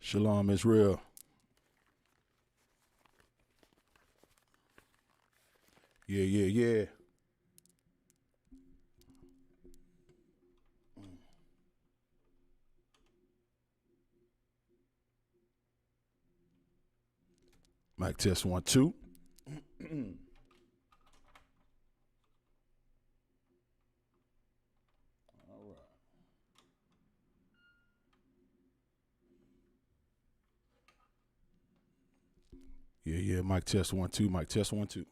Shalom Israel. Yeah. Mic test 1 2. Yeah. Mic test 1 2. Mic test 1 2.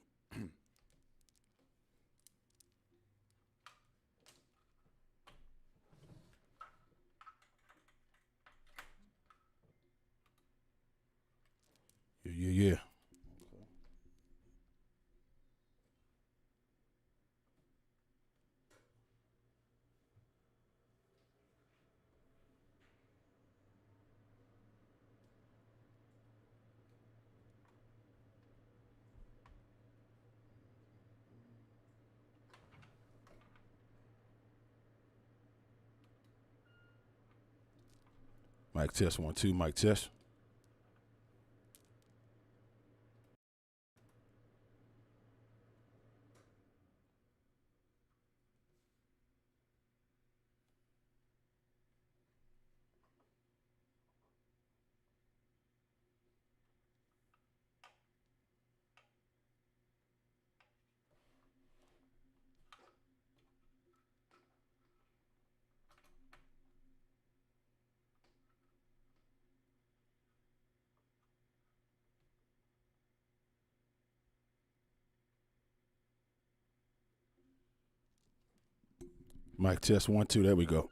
Yeah. Mic test 1 2. Mic test. Mic test 1 2. There we go.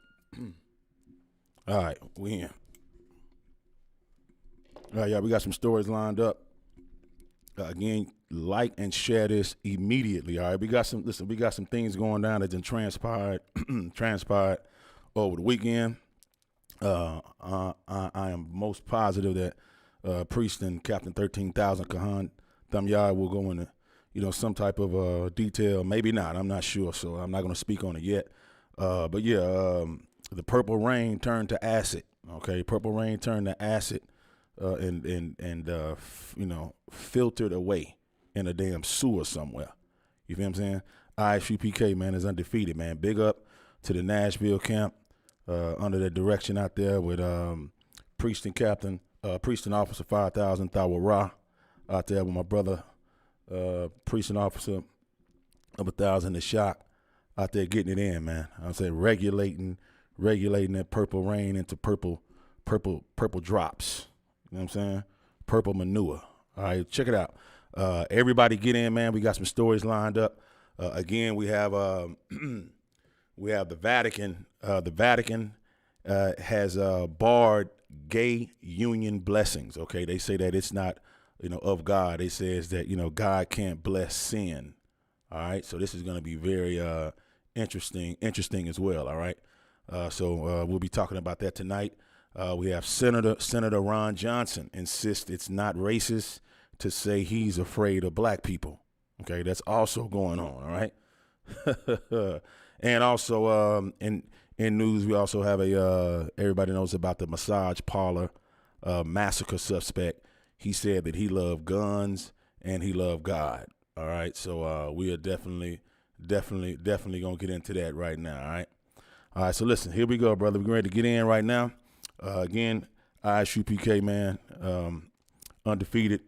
All right, we in. All right, y'all, we got some stories lined up. Again, like and share this immediately. All right, we got some things going down that done transpired over the weekend. I am most positive that Priest and Captain 13,000 Kahan Thumyard will go into some type of detail. Maybe not. I'm not sure, so I'm not going to speak on it yet. But yeah, the Purple Rain turned to acid. Okay, Purple Rain turned to acid. And filtered away in a damn sewer somewhere. You feel what I'm saying? ISUPK, man, is undefeated, man. Big up to the Nashville camp under the direction out there with Priest and Captain, Priest and Officer 5,000 Thawa Ra out there with my brother, Priest and Officer of 1,000 The Shock out there getting it in, man. I'm saying regulating that Purple Rain into purple drops. You know what I'm saying? Purple manure. All right, check it out. Everybody get in, man. We got some stories lined up. Again, we have the Vatican. The Vatican has barred gay union blessings. Okay, they say that it's not, of God. They says that God can't bless sin. All right, so this is going to be very interesting as well. All right, so we'll be talking about that tonight. We have Senator Ron Johnson insists it's not racist to say he's afraid of black people. Okay, that's also going on. All right, and also in news we also have everybody knows about the massage parlor massacre suspect. He said that he loved guns and he loved God. All right, so we are definitely gonna get into that right now. All right. So listen, here we go, brother. We're ready to get in right now. Again, ISUPK, man, undefeated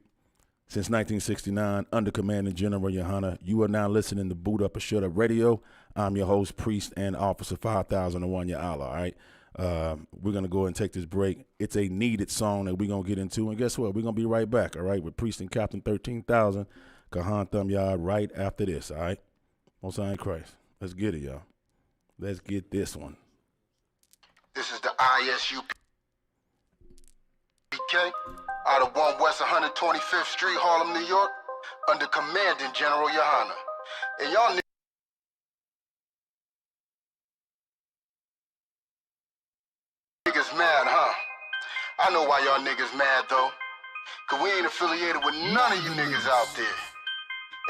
since 1969, under Commanding General Yohana. You are now listening to Boot Up or Shut Up Radio. I'm your host, Priest and Officer 5001 Ya'ala, all right? We're going to go and take this break. It's a needed song that we're going to get into, and guess what? We're going to be right back, all right, with Priest and Captain 13,000, Kahan Thumyard, right after this, all right? Most High in Christ. Let's get it, y'all. Let's get this one. This is the ISUPK out of 1 West 125th Street, Harlem, New York, under Commanding General Yohana. And y'all niggas mad, huh? I know why y'all niggas mad, though. Cause we ain't affiliated with none of you niggas out there.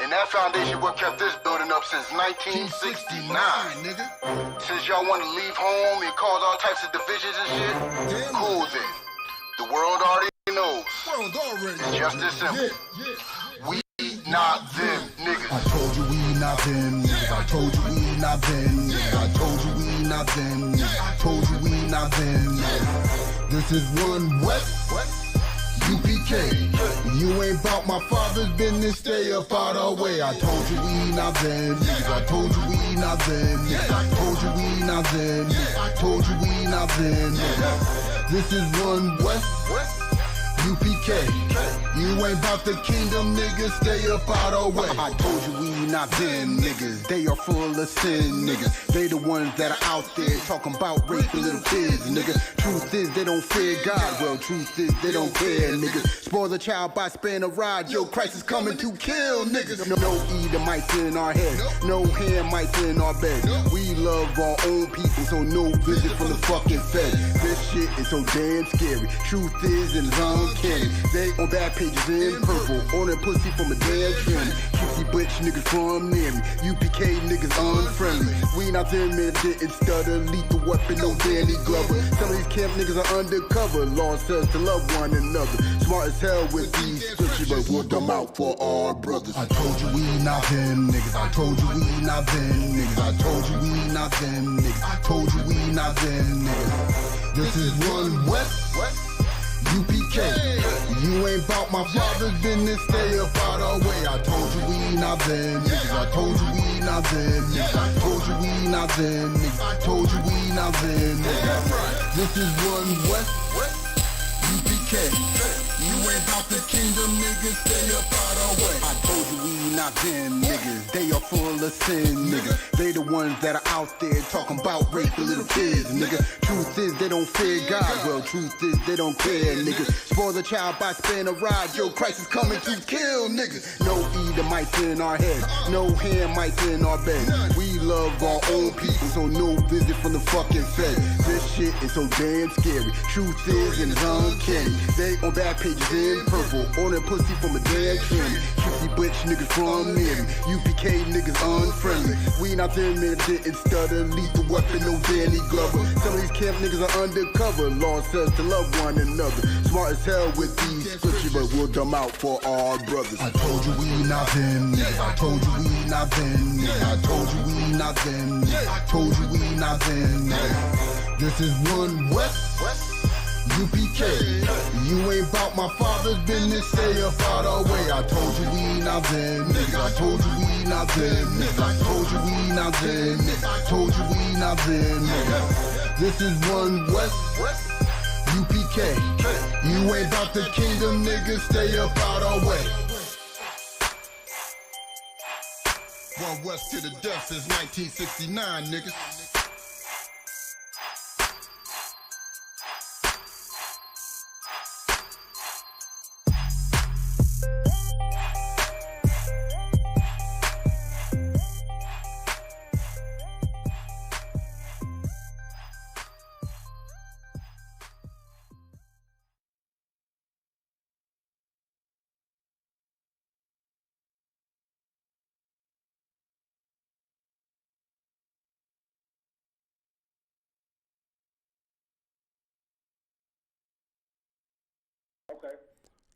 And that foundation what kept this building up since 1969. Since y'all want to leave home and cause all types of divisions and shit, cool then. The world already knows. It's just this simple. We not them niggas. I told you we not them niggas. I told you we not them niggas. I told you we not them niggas. I told you we not them niggas. This is one West. UPK. You ain't bout my father's business, stay up out our way. I told you we not them niggas. I told you we not them niggas. I told you we not them niggas. I told you we not them niggas. This is one West. UPK. You ain't bout the kingdom, niggas, stay up out our way. I told you we not them niggas. They are full of sin, niggas. They the ones that are out there talking about raping little kids, nigga. Truth is they don't fear God. Well, truth is they don't care, niggas. Spoil the child by sparing a ride. Yo, Christ is coming to kill niggas. No Edomites in our head. No Hamites in our bed. We love our own people, so no visit from the fucking Fed. This shit is so damn scary. Truth is and it's uncanny. They on bad pages in purple. On that pussy from a damn trim. Cutesy bitch niggas from near me. UPK niggas unfriendly. We not them men didn't stutter. Lethal weapon, no Danny Glover. Some of these camp niggas are undercover. Law says to love one another. Smart as hell with these scriptures, but we'll them out for our brothers. I told you we not them niggas. I told you we not them niggas. I told you we not them niggas. I told you we not them niggas. This is one West. UPK. You ain't bout my father's business, stay up out our way. I told you we not them niggas. I told you we not them niggas. I told you we not them niggas. I told you we not them niggas. This is one West. UPK. You ain't bout the kingdom, niggas, stay up out our way. I told you we not them niggas. They are full of sin, nigga. They the ones that are out there talking about raping little kids, nigga. Truth is they don't fear God. Well, truth is they don't care, nigga. Spoil the child by sparing a ride. Yo, Christ is coming to kill niggas. No Edomites in our head. No Hamites in our bed. We love our own people, so no visit from the fucking Fed. This shit is so damn scary. Truth is and it's uncanny. They on bad pages in purple. On that pussy from a damn trim. Cutesy bitch niggas from near me. UPK niggas unfriendly. We not them men didn't stutter. Lethal weapon, no Danny Glover. Some of these camp niggas are undercover. Law says to love one another. Smart as hell with these scriptures, but we'll dumb out for our brothers. I told you we not them niggas. I told you we not them niggas. I told you we not them niggas. I told you we not them niggas. This is one West. UPK. You ain't bout my father's business, stay up out our way. I told you we not them niggas. I told you we not them niggas. I told you we not them niggas. I told you we not them niggas. This is one West. UPK. You ain't bout the kingdom, niggas, stay up out our way. One West to the death since 1969, niggas.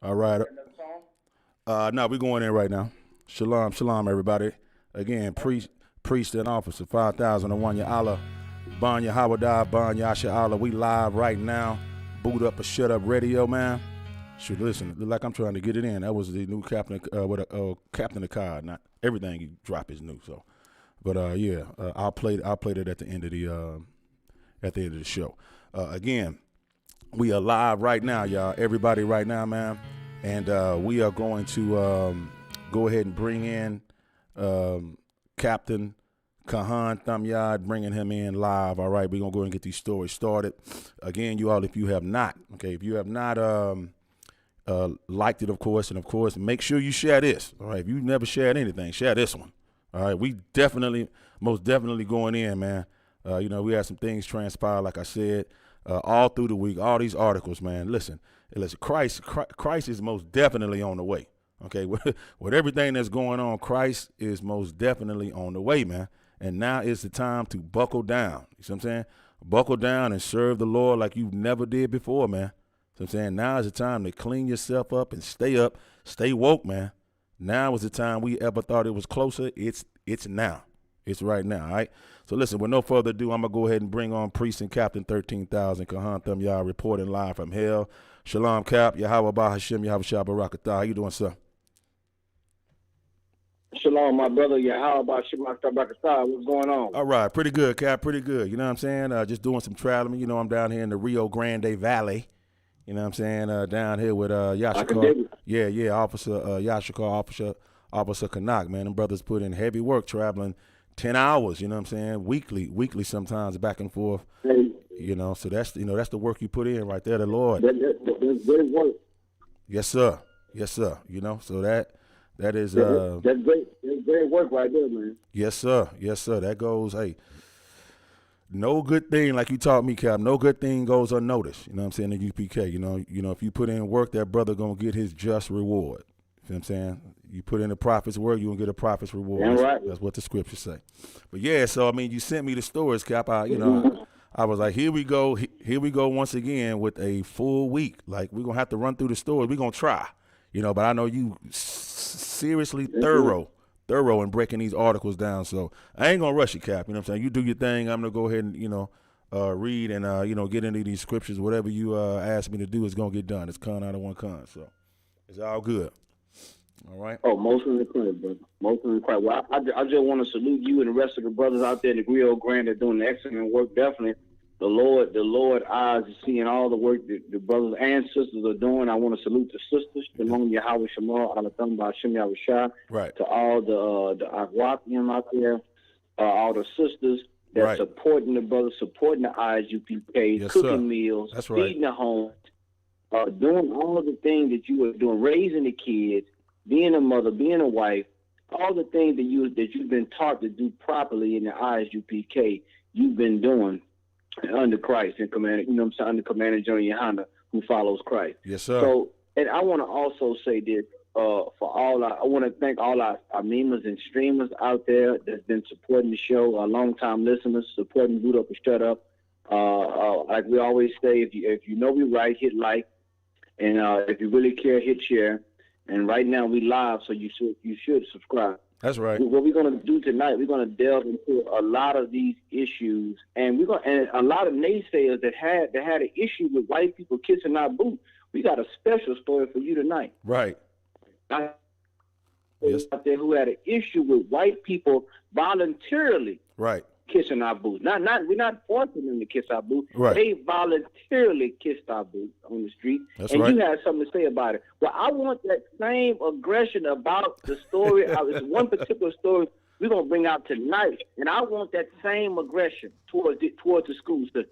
All right. No, we're going in right now. Shalom, shalom, everybody. Again, priest and officer, 5,001 Ya Allah, Ban Yahawada, Ban Yasha Allah. We live right now. Boot up a shut up radio, man. Should listen, look like I'm trying to get it in. That was the new Captain Captain Akkad. Not everything you drop is new, so. But yeah, I'll play it at the end of the show. Again, we are live right now, y'all. Everybody right now, man. And we are going to go ahead and bring in Captain Kahan Thamyad, bringing him in live. All right, we're going to go ahead and get these stories started. Again, you all, if you have not liked it, of course, and of course, make sure you share this. All right, if you've never shared anything, share this one. All right, we most definitely going in, man. We had some things transpire, like I said, all through the week, all these articles, man. Listen, Christ is most definitely on the way. Okay, with everything that's going on, Christ is most definitely on the way, man. And now is the time to buckle down. You see what I'm saying? Buckle down and serve the Lord like you never did before, man. So I'm saying now is the time to clean yourself up, stay woke, man. Now is the time we ever thought it was closer. It's now. It's right now, all right? So listen, with no further ado, I'm going to go ahead and bring on Priest and Captain 13,000, Kahan Thum Yah, reporting live from hell. Shalom, Cap. Yahweh Bah Hashem, Yahweh Shah Barakatah. How you doing, sir? Shalom, my brother. How about Shemak Tabakasai? What's going on? All right, pretty good, Cap, pretty good. You know what I'm saying? Just doing some traveling. You know, I'm down here in the Rio Grande Valley. You know what I'm saying? Down here with Yashikar. Yeah, Officer Yashikar, Officer Kanak, man. Them brothers put in heavy work traveling 10 hours, you know what I'm saying? Weekly sometimes back and forth. Hey. You know, so that's the work you put in right there, the Lord. That's great work. Yes, sir. You know, so that is that's great. That's great work right there, man. Yes, sir. That goes, hey. No good thing, like you taught me, Cap, no good thing goes unnoticed. You know what I'm saying, in UPK. You know, if you put in work, that brother gonna get his just reward. You know what I'm saying? You put in the prophet's work, you gonna get a prophet's reward. That's what the scriptures say. But yeah, so I mean, you sent me the stories, Cap. I was like, here we go once again with a full week. Like, we're gonna have to run through the stories. We're gonna try, you know, but I know you seriously thorough in breaking these articles down. So I ain't gonna rush you, Cap. You know what I'm saying? You do your thing. I'm gonna go ahead and, read and, get into these scriptures. Whatever you ask me to do is gonna get done. It's con out of one con. So it's all good. All right. Oh, most of the credit, brother. Most of the credit. Well, I just want to salute you and the rest of the brothers out there in the Rio Grande that are doing excellent work. Definitely, the Lord eyes is seeing all the work that the brothers and sisters are doing. I want to salute the sisters, Shalom Yahweh Shema, Alatham Ba'Shem Yahweh Shah. Right. To all the Ahwathim out there, all the sisters that supporting the brothers, supporting the ISUPK, cooking meals, feeding the homes, doing all the things that you are doing, raising the kids, being a mother, being a wife, all the things that you've been taught to do properly in the ISUPK, you've been doing under Christ and command. You know what I'm saying? Under Commander General Yohana, who follows Christ. Yes, sir. So, and I want to also say this I want to thank all our memers and streamers out there that's been supporting the show, our longtime listeners, supporting Boot Up and Shut Up. Like we always say, if you know we right, hit like, and if you really care, hit share. And right now we live, so you should subscribe. That's right. What we're going to do tonight, we're going to delve into a lot of these issues, and a lot of naysayers that had an issue with white people kissing our boot. We got a special story for you tonight. Right. Yes. Out there who had an issue with white people voluntarily kissing our boots. We're not forcing them to kiss our boots. Right. They voluntarily kissed our boots on the street. That's and right. You had something to say about it. Well, I want that same aggression about the story. It's one particular story we're gonna bring out tonight, and I want that same aggression towards the school system.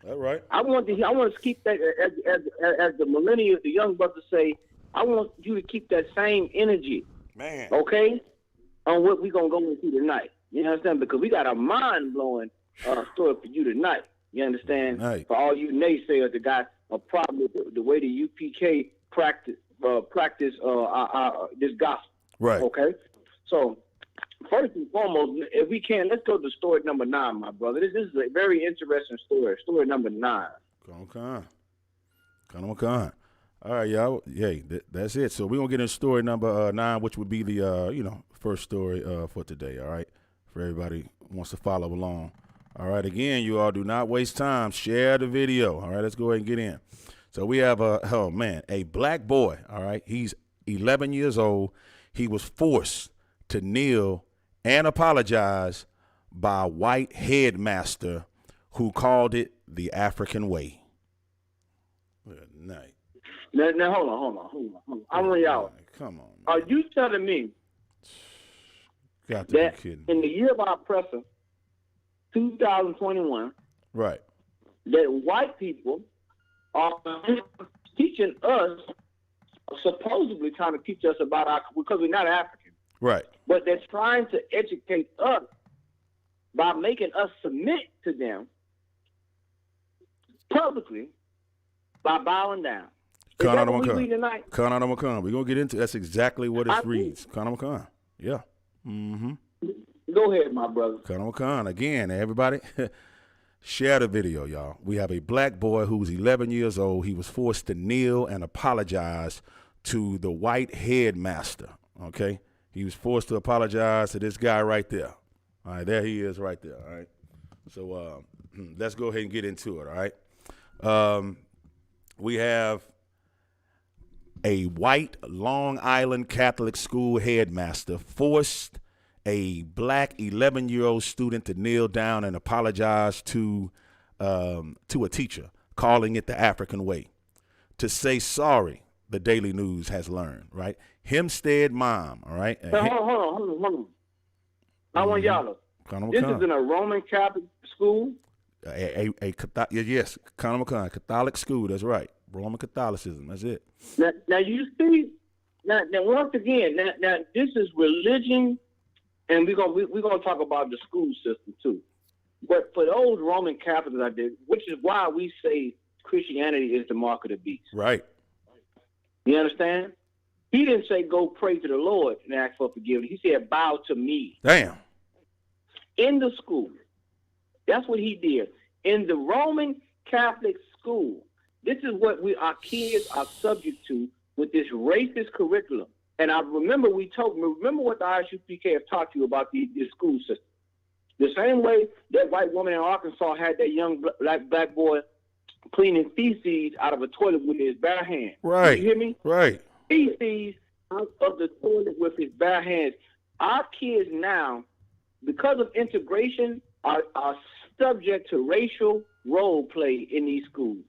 All right. I want to keep that as the millennials, the young brothers say. I want you to keep that same energy, man. Okay, on what we're gonna go into tonight. You understand? Because we got a mind-blowing story for you tonight. You understand? Right. For all you naysayers that got a problem with the way the UPK practice this gospel. Right. Okay. So first and foremost, if we can, let's go to story number 9, my brother. This is a very interesting story. Story number 9. Come on. All right, y'all. Yeah, that's it. So we're going to get into story number 9, which would be the, first story for today, all right, for everybody who wants to follow along. All right, again, you all do not waste time. Share the video. All right, let's go ahead and get in. So we have a black boy, all right. He's 11 years old. He was forced to kneel and apologize by a white headmaster who called it the African way. Good night. Now hold on. I want y'all. Come on. Man. Are you telling me that in the year of our oppressor, 2021, right, that white people are teaching us, supposedly trying to teach us about because we're not African, right? But they're trying to educate us by making us submit to them publicly by bowing down. Is that what we read tonight? We're going to get into that's exactly what it reads. Khan. Yeah. Mm-hmm. Go ahead, my brother. Khan. Again, everybody, Share the video, y'all. We have a black boy who's 11 years old. He was forced to kneel and apologize to the white headmaster, okay? He was forced to apologize to this guy right there. All right, there he is right there, all right? So let's go ahead and get into it, all right? We have a white Long Island Catholic school headmaster forced a black 11-year-old student to kneel down and apologize to a teacher, calling it the African way, to say sorry. The Daily News has learned, right? Hempstead mom, all right? Hold on. I want y'all to. This is in a Roman Catholic school? Yes, Conor McCon, Catholic school, that's right. Roman Catholicism, that's it. Now you see, now once again, now this is religion, and we're gonna talk about the school system too. But for those Roman Catholics out there, which is why we say Christianity is the mark of the beast. Right. You understand? He didn't say go pray to the Lord and ask for forgiveness. He said bow to me. Damn. In the school. That's what he did. In the Roman Catholic school, this is what our kids are subject to with this racist curriculum. And I remember remember what the ISUPK have taught you about the school system. The same way that white woman in Arkansas had that young black boy cleaning feces out of a toilet with his bare hands. Right. You hear me? Right. Feces out of the toilet with his bare hands. Our kids now, because of integration, are subject to racial role play in these schools.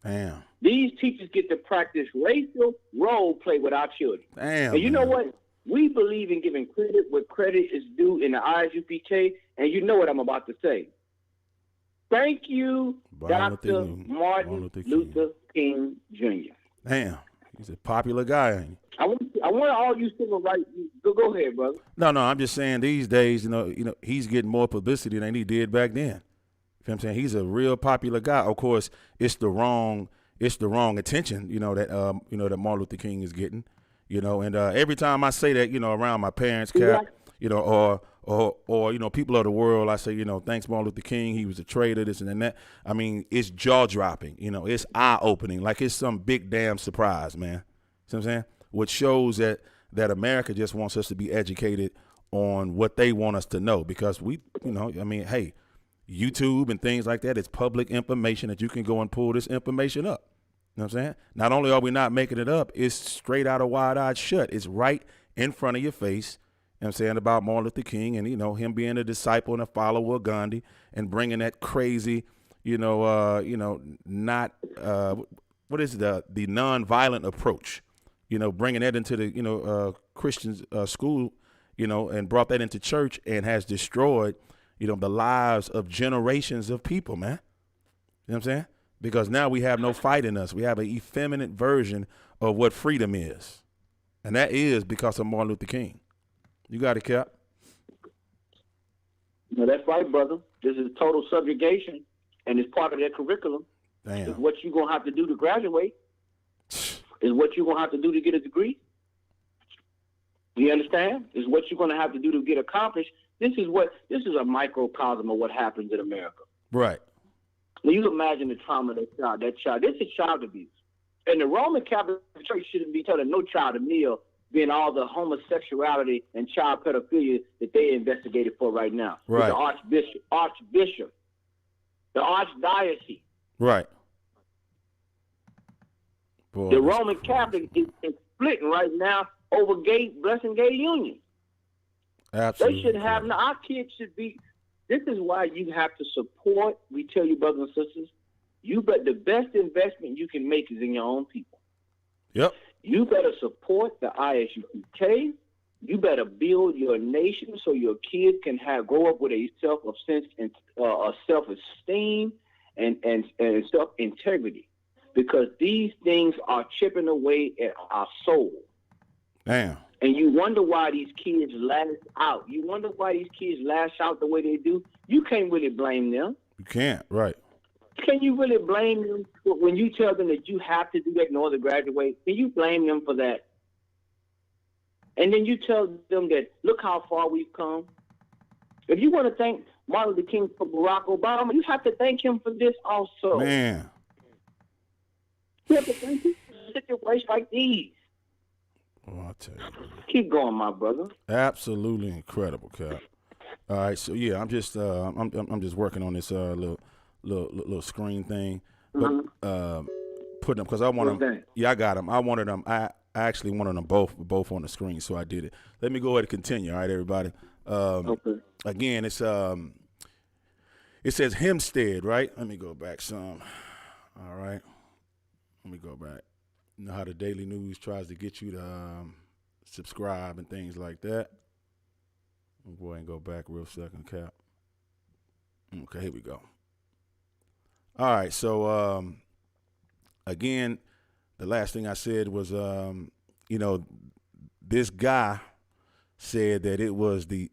Damn. These teachers get to practice racial role play with our children. Damn. And you know what? We believe in giving credit where credit is due in the ISUPK, and you know what I'm about to say. Thank you, Dr. Martin Luther King Jr. Damn, he's a popular guy, ain't he? I want all you civil rights. Go ahead, brother. No, I'm just saying these days, you know, he's getting more publicity than he did back then. You know what I'm saying? He's a real popular guy. Of course, it's the wrong attention, that Martin Luther King is getting. And every time I say that, around my parents, Cap, or people of the world, I say, thanks Martin Luther King, he was a traitor, this and that. I mean, it's jaw dropping, it's eye opening, like it's some big damn surprise, man. See what I'm saying? Which shows that America just wants us to be educated on what they want us to know, because hey, YouTube and things like that, it's public information that you can go and pull this information up. You know what I'm saying? Not only are we not making it up, it's straight out of Wide-Eyed Shut. It's right in front of your face. You know what I'm saying, about Martin Luther King and, him being a disciple and a follower of Gandhi and bringing that crazy, what is the nonviolent approach, bringing that into the, Christian school, and brought that into church and has destroyed, the lives of generations of people, man. You know what I'm saying? Because now we have no fight in us. We have an effeminate version of what freedom is. And that is because of Martin Luther King. You got it, Cap. No, that's right, brother. This is total subjugation, and it's part of their curriculum. Damn. It's what you're going to have to do to graduate. It's what you're going to have to do to get a degree. Do you understand? It's what you're going to have to do to get accomplished. This is a microcosm of what happens in America. Right. Now, you imagine the trauma of that child. This is child abuse. And the Roman Catholic Church shouldn't be telling no child to kneel, being all the homosexuality and child pedophilia that they investigated for right now. Right. The archbishop, the archdiocese. Right. Boy, the Roman Catholic is splitting right now over blessing gay unions. Absolutely. They should have, our kids should be. This is why you have to support. We tell you, brothers and sisters, the best investment you can make is in your own people. Yep. You better support the ISUPK. You better build your nation so your kids can grow up with a self-esteem and self-integrity, because these things are chipping away at our soul. Damn. And you wonder why these kids lash out. You wonder why these kids lash out the way they do. You can't really blame them. You can't, right. Can you really blame them when you tell them that you have to do that in order to graduate? Can you blame them for that? And then you tell them that, look how far we've come. If you want to thank Martin Luther King for Barack Obama. You have to thank him for this also. Man. You have to thank him for situations like these. Oh, I'll tell you. Keep going, my brother. Absolutely incredible, Cap. All right, so yeah, I'm just working on this little screen thing, but putting them because I want them. Yeah, I got them. I wanted them. I actually wanted them both on the screen, so I did it. Let me go ahead and continue. All right, everybody. Okay. Again, it says Hempstead, right? Let me go back some. All right, let me go back. You know how the Daily News tries to get you to subscribe and things like that. I'll go ahead and go back real second, Cap. Okay, here we go. All right, so again, the last thing I said was, this guy said that it was the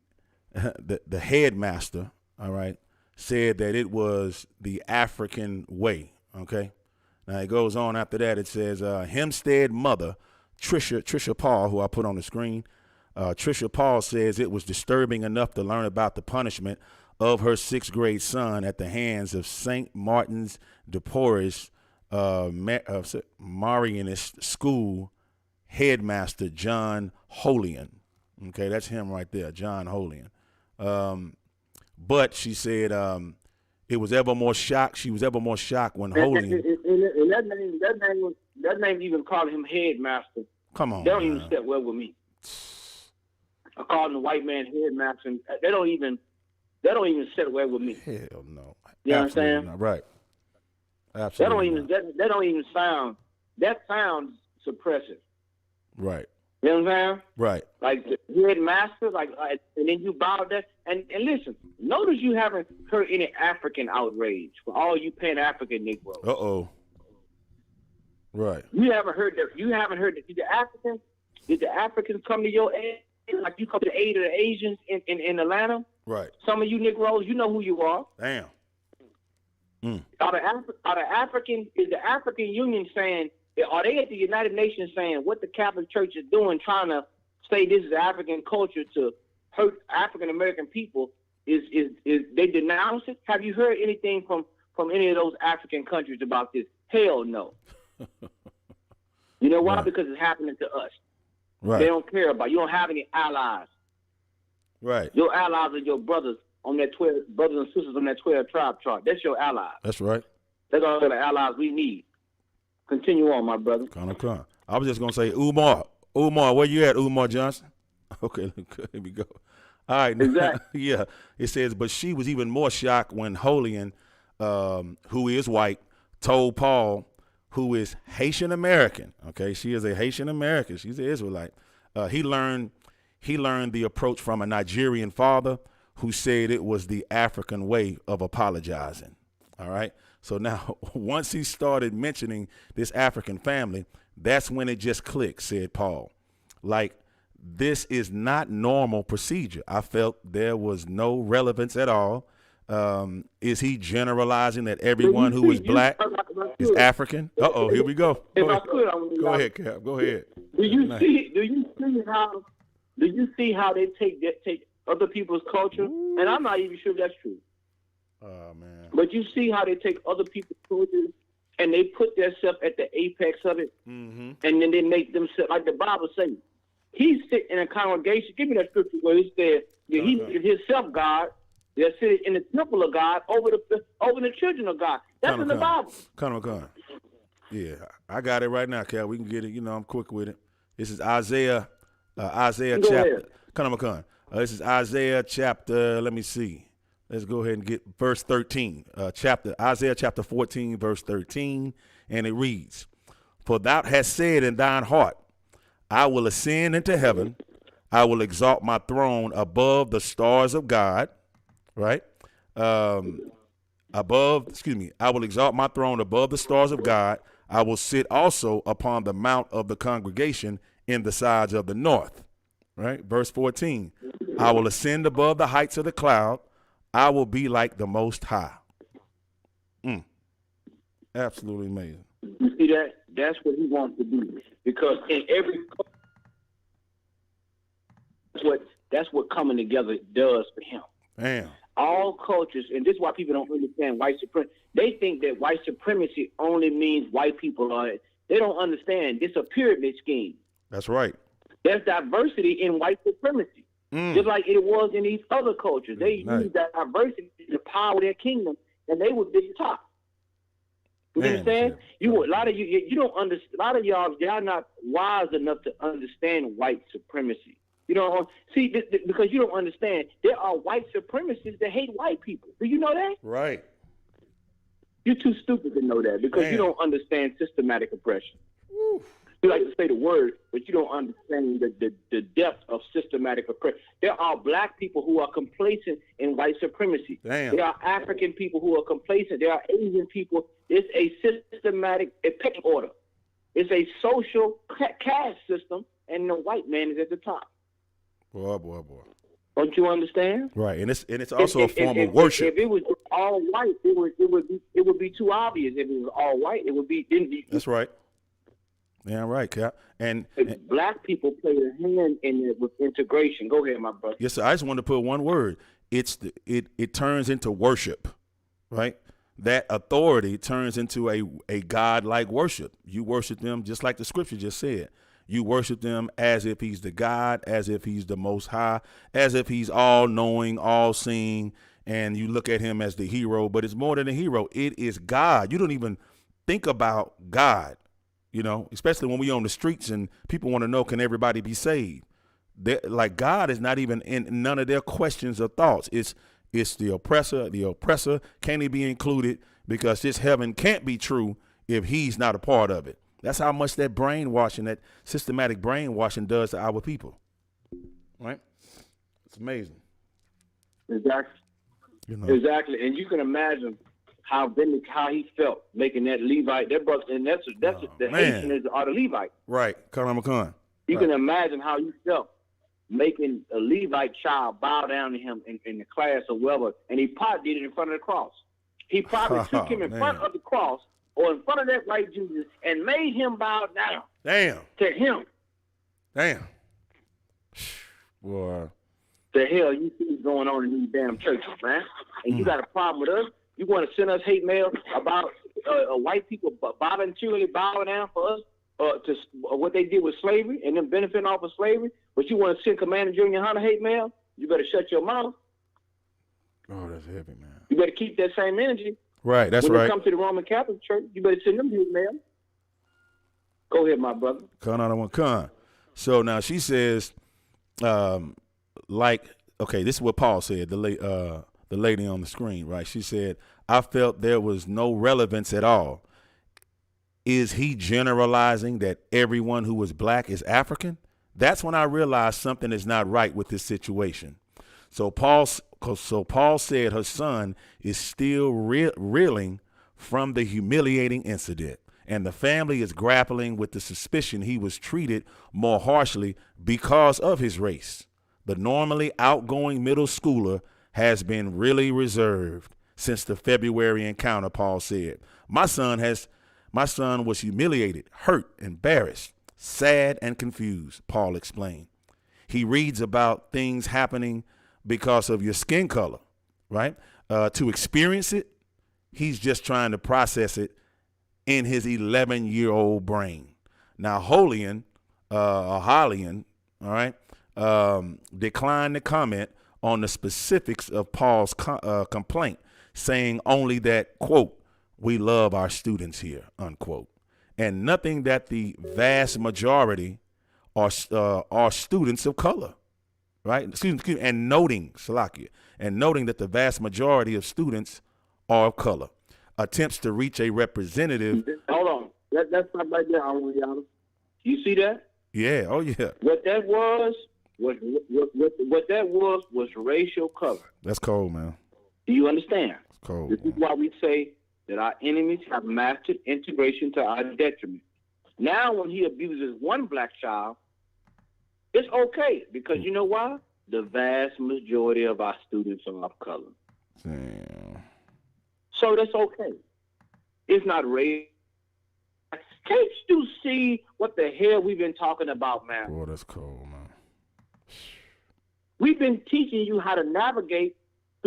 headmaster, all right, said that it was the African way, okay? Now it goes on after that. It says Hempstead mother, Trisha Paul, who I put on the screen, Trisha Paul says it was disturbing enough to learn about the punishment of her 6th grade son at the hands of St. Martin's de Porres Marianist School headmaster John Holian. Okay, that's him right there, John Holian. But she said it was ever more shocked. She was ever more shocked when Holian. And that name even called him headmaster. Come on, they don't even step well with me. I call him the white man headmaster. And they don't even sit well with me. Hell no. You know what I'm saying? Not. Right. Absolutely. That don't even sound. That sounds suppressive. Right. You know what I'm saying? Right. Like the headmaster, and then you bow down. And listen, notice you haven't heard any African outrage for all you Pan-African Negroes. Uh-oh. Right. You haven't heard that. You haven't heard that. Did the Africans come to your aid? Like you come to the aid of the Asians in Atlanta? Right. Some of you Negroes, you know who you are. Damn. Is the African Union saying, are they at the United Nations saying what the Catholic Church is doing, trying to say this is African culture to hurt African American people? Is they denounce it? Have you heard anything from any of those African countries about this? Hell no. You know why? Right. Because it's happening to us. Right. They don't care about. You don't have any allies. Right. Your allies are your brothers on that 12 brothers and sisters on that 12 tribe chart. That's your allies. That's right. That's all the allies we need. Continue on, my brother. Come. I was just gonna say Umar, where you at, Umar Johnson? Okay, here we go. All right. Exactly. Yeah. It says, but she was even more shocked when Holian, who is white, told Paul, who is Haitian American. Okay, she is a Haitian American. She's an Israelite. He learned the approach from a Nigerian father who said it was the African way of apologizing. All right. So now, once he started mentioning this African family, that's when it just clicked, said Paul. Like, this is not normal procedure. I felt there was no relevance at all. Is he generalizing that everyone who is black is African? Uh-oh, here we go. Go ahead, Cap. Go ahead. Do you see how they take other people's culture? Ooh. And I'm not even sure that's true. Oh, man. But you see how they take other people's culture and they put themselves at the apex of it, and then they make themselves, like the Bible says, he sit in a congregation. Give me that scripture where he said, he made himself God. They're sitting in the temple of God over the children of God. That's in the Bible. Come. Yeah, I got it right now, Cal. We can get it. You know, I'm quick with it. This is Isaiah chapter. Come. This is Isaiah chapter. Let me see. Let's go ahead and get verse 13. Isaiah chapter 14, verse 13, and it reads, "For thou hast said in thine heart, I will ascend into heaven. I will exalt my throne above the stars of God." Right? I will exalt my throne above the stars of God. I will sit also upon the mount of the congregation in the sides of the north. Right? Verse 14. I will ascend above the heights of the cloud. I will be like the Most High. Absolutely amazing. You see that? That's what he wants to do. Because in every that's what coming together does for him. Damn. all cultures, and this is why people don't understand white supremacy. They think that white supremacy only means white people are it. They don't understand. It's a pyramid scheme. That's right. There's diversity in white supremacy. Just like it was in these other cultures. They use that diversity to power their kingdom, and they would be the top. You understand? A lot of you don't understand. A lot of y'all not wise enough to understand white supremacy. You know, see, because you don't understand. There are white supremacists that hate white people. Do you know that? Right. You're too stupid to know that because you don't understand systematic oppression. Woo. You like to say the word, but you don't understand the depth of systematic oppression. There are black people who are complacent in white supremacy. Damn. There are African people who are complacent. There are Asian people. It's a systematic pecking order. It's a social caste system, and the white man is at the top. Boy. Don't you understand? Right, and it's also a form of worship. If it was all white, it would be too obvious. If it was all white, it would be. That's right. Yeah, right, Cap. And black people play a hand in it with integration. Go ahead, my brother. Yes, sir. I just wanted to put one word. It turns into worship, right? That authority turns into a God-like worship. You worship them just like the scripture just said. You worship them as if he's the God, as if he's the most high, as if he's all-knowing, all-seeing, and you look at him as the hero. But it's more than a hero. It is God. You don't even think about God. You know, especially when we on the streets and people want to know, can everybody be saved? Like God is not even in none of their questions or thoughts. It's the oppressor. The oppressor, can he be included? Because this heaven can't be true if he's not a part of it. That's how much that brainwashing, that systematic brainwashing does to our people. Right? It's amazing. Exactly. You know. Exactly. And you can imagine how he felt making that Levite, that brother, and that's the Haitian are the Levite. Right, Khan. You can imagine how you felt making a Levite child bow down to him in the class or whatever, and he probably did it in front of the cross. He probably took him in front of the cross or in front of that white Jesus and made him bow down. Damn. To him. Damn. Boy. The hell you see going on in these damn churches, man? And you got a problem with us? You want to send us hate mail about white people voluntarily bowing down for us to what they did with slavery and them benefiting off of slavery? But you want to send Commander Junior Hunter hate mail? You better shut your mouth. Oh, that's heavy, man. You better keep that same energy. Right, that's when right. When you come to the Roman Catholic Church, you better send them hate mail. Go ahead, my brother. Con. So now she says, okay, this is what Paul said, the lady on the screen, right? She said, I felt there was no relevance at all. Is he generalizing that everyone who is black is African? That's when I realized something is not right with this situation. So Paul said her son is still reeling from the humiliating incident, and the family is grappling with the suspicion he was treated more harshly because of his race. The normally outgoing middle schooler has been really reserved since the February encounter, Paul said. My son was humiliated, hurt, embarrassed, sad, and confused, Paul explained. He reads about things happening because of your skin color, right? To experience it, he's just trying to process it in his 11-year-old brain. Now, Holian, all right, declined to comment on the specifics of Paul's complaint, saying only that, quote, we love our students here, unquote, and nothing that the vast majority are students of color, right? And noting that the vast majority of students are of color. Attempts to reach a representative. Hold on, that's not right there, Ariana. You see that? Yeah. Oh yeah. What that was racial cover. That's cold, man. Do you understand? It's cold. This is why we say that our enemies have mastered integration to our detriment. Now, when he abuses one black child, it's okay because you know why? The vast majority of our students are of color. Damn. So that's okay. It's not race. Can't you see what the hell we've been talking about, man? Boy, that's cold, man. We've been teaching you how to navigate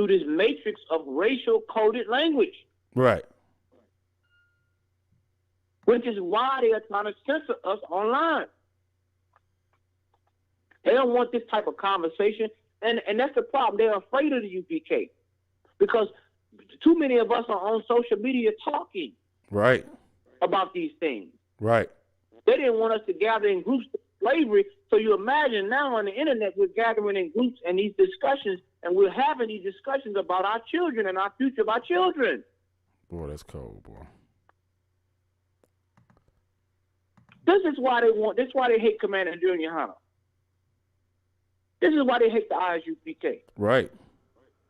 through this matrix of racial coded language. Right. Which is why they are trying to censor us online. They don't want this type of conversation, and that's the problem. They're afraid of the UPK because too many of us are on social media talking right about these things. Right. They didn't want us to gather in groups of slavery, so you imagine now on the internet we're gathering in groups and these discussions, and we're having these discussions about our children and our future of our children. Boy, that's cold, boy. This is why they hate Commander Junior Hunter. This is why they hate the ISUPK. Right.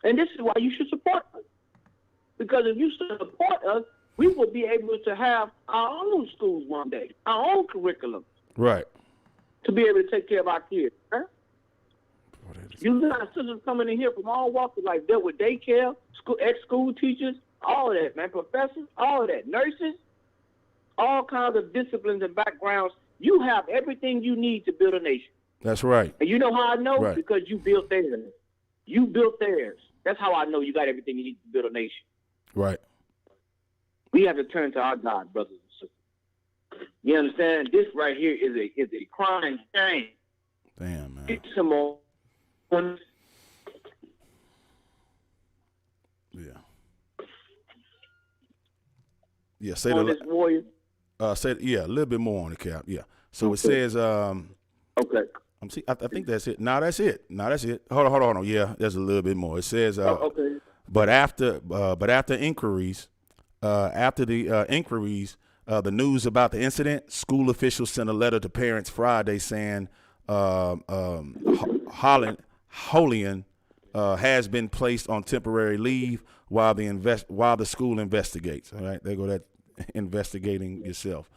And this is why you should support us. Because if you support us, we will be able to have our own schools one day, our own curriculum. Right. To be able to take care of our kids. Huh? You got sisters coming in here from all walks of life. Dealt with daycare, ex-school teachers, all of that, man. Professors, all of that. Nurses, all kinds of disciplines and backgrounds. You have everything you need to build a nation. That's right. And you know how I know? Right. Because you built theirs. You built theirs. That's how I know you got everything you need to build a nation. Right. We have to turn to our God, brothers and sisters. You understand? This right here is a crying shame. Damn, man. It's some more. Yeah. Yeah. Say on this warrior. Say a little bit more on the cap. Yeah. So okay. It says. Okay. I think that's it. No, that's it. Hold on. Yeah, there's a little bit more. It says. Okay. But after inquiries, the news about the incident, school officials sent a letter to parents Friday saying Holian has been placed on temporary leave while the school investigates. All right, there go that investigating yourself.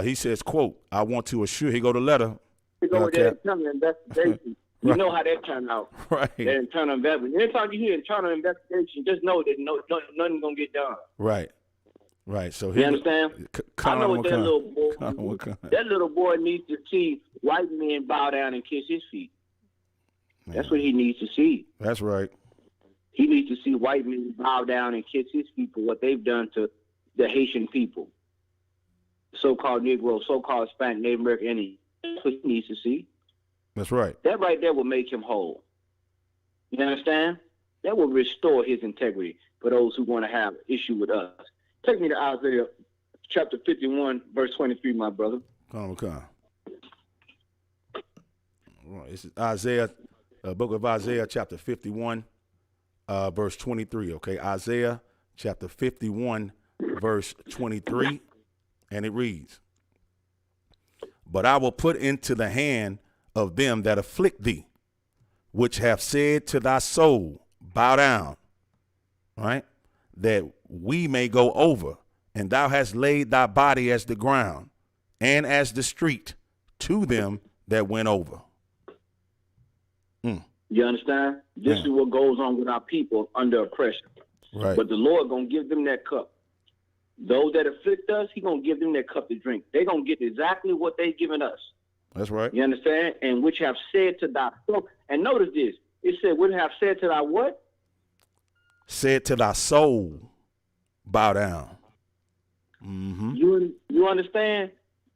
He says, quote, I want to assure, here go the letter. Here go the internal investigation. You know how that turned out. Right. That internal investigation. Anytime you hear internal investigation, just know that nothing's going to get done. Right. Right. So you understand? I know what that little boy needs to see white men bow down and kiss his feet. Man. That's what he needs to see. That's right. He needs to see white men bow down and kiss his feet for what they've done to the Haitian people, so-called Negro, so-called Hispanic, Native American Indian. That's what he needs to see. That's right. That right there will make him whole. You understand? That will restore his integrity for those who want to have an issue with us. Take me to Isaiah chapter 51, verse 23, my brother. Come on. This is Isaiah, book of Isaiah, chapter 51, verse 23. Okay, Isaiah chapter 51, verse 23, and it reads, but I will put into the hand of them that afflict thee, which have said to thy soul, bow down, right? That we may go over, and thou hast laid thy body as the ground and as the street to them that went over. You understand? This is what goes on with our people under oppression. Right. But the Lord going to give them that cup. Those that afflict us, he going to give them that cup to drink. They're going to get exactly what they've given us. That's right. You understand? And which have said to thy soul. And notice this. It said, which have said to thy what? Said to thy soul, bow down. Mm-hmm. You understand?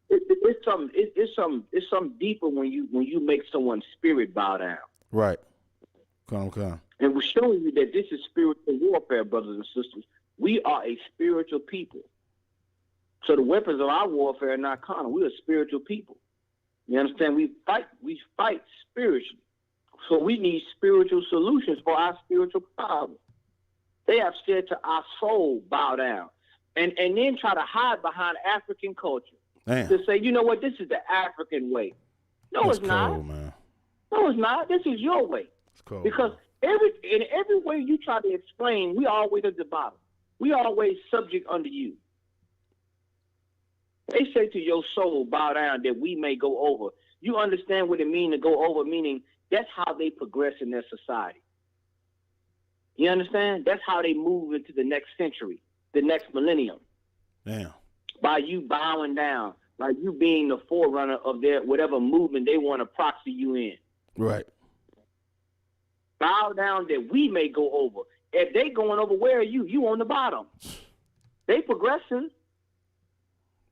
It's something deeper when you make someone's spirit bow down. Right. Come. And we're showing you that this is spiritual warfare, brothers and sisters. We are a spiritual people. So the weapons of our warfare are not carnal. We're a spiritual people. You understand? We fight spiritually. So we need spiritual solutions for our spiritual problems. They have said to our soul, bow down. And then try to hide behind African culture. Damn. To say, you know what, this is the African way. No, That's it's not. cold, man. No, it's not. This is your way. It's cold. Because in every way you try to explain, we always at the bottom. We always subject under you. They say to your soul, bow down, that we may go over. You understand what it means to go over, meaning that's how they progress in their society. You understand? That's how they move into the next century, the next millennium. Damn. By you bowing down, by you being the forerunner of their whatever movement they want to proxy you in. Right. bow down that we may go over. If they going over, where are you? You on the bottom. They progressing.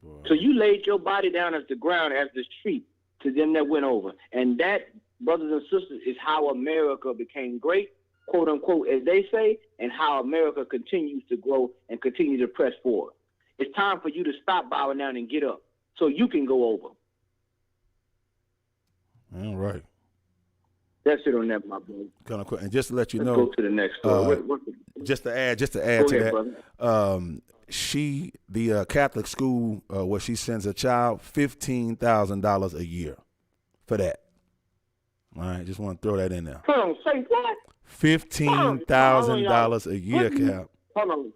Wow. So you laid your body down as the ground, as the street to them that went over. And that, brothers and sisters, is how America became great, quote unquote, as they say, and how America continues to grow and continue to press forward. It's time for you to stop bowing down and get up so you can go over. All right. That's it on that, my brother. Kind of quick. And just to let you Let's know, go to the next story. just to add go to ahead, that, the Catholic school where she sends a child, $15,000 a year for that. All right, just want to throw that in there. Hold on, say what? $15,000 a year, Cap. Hold on.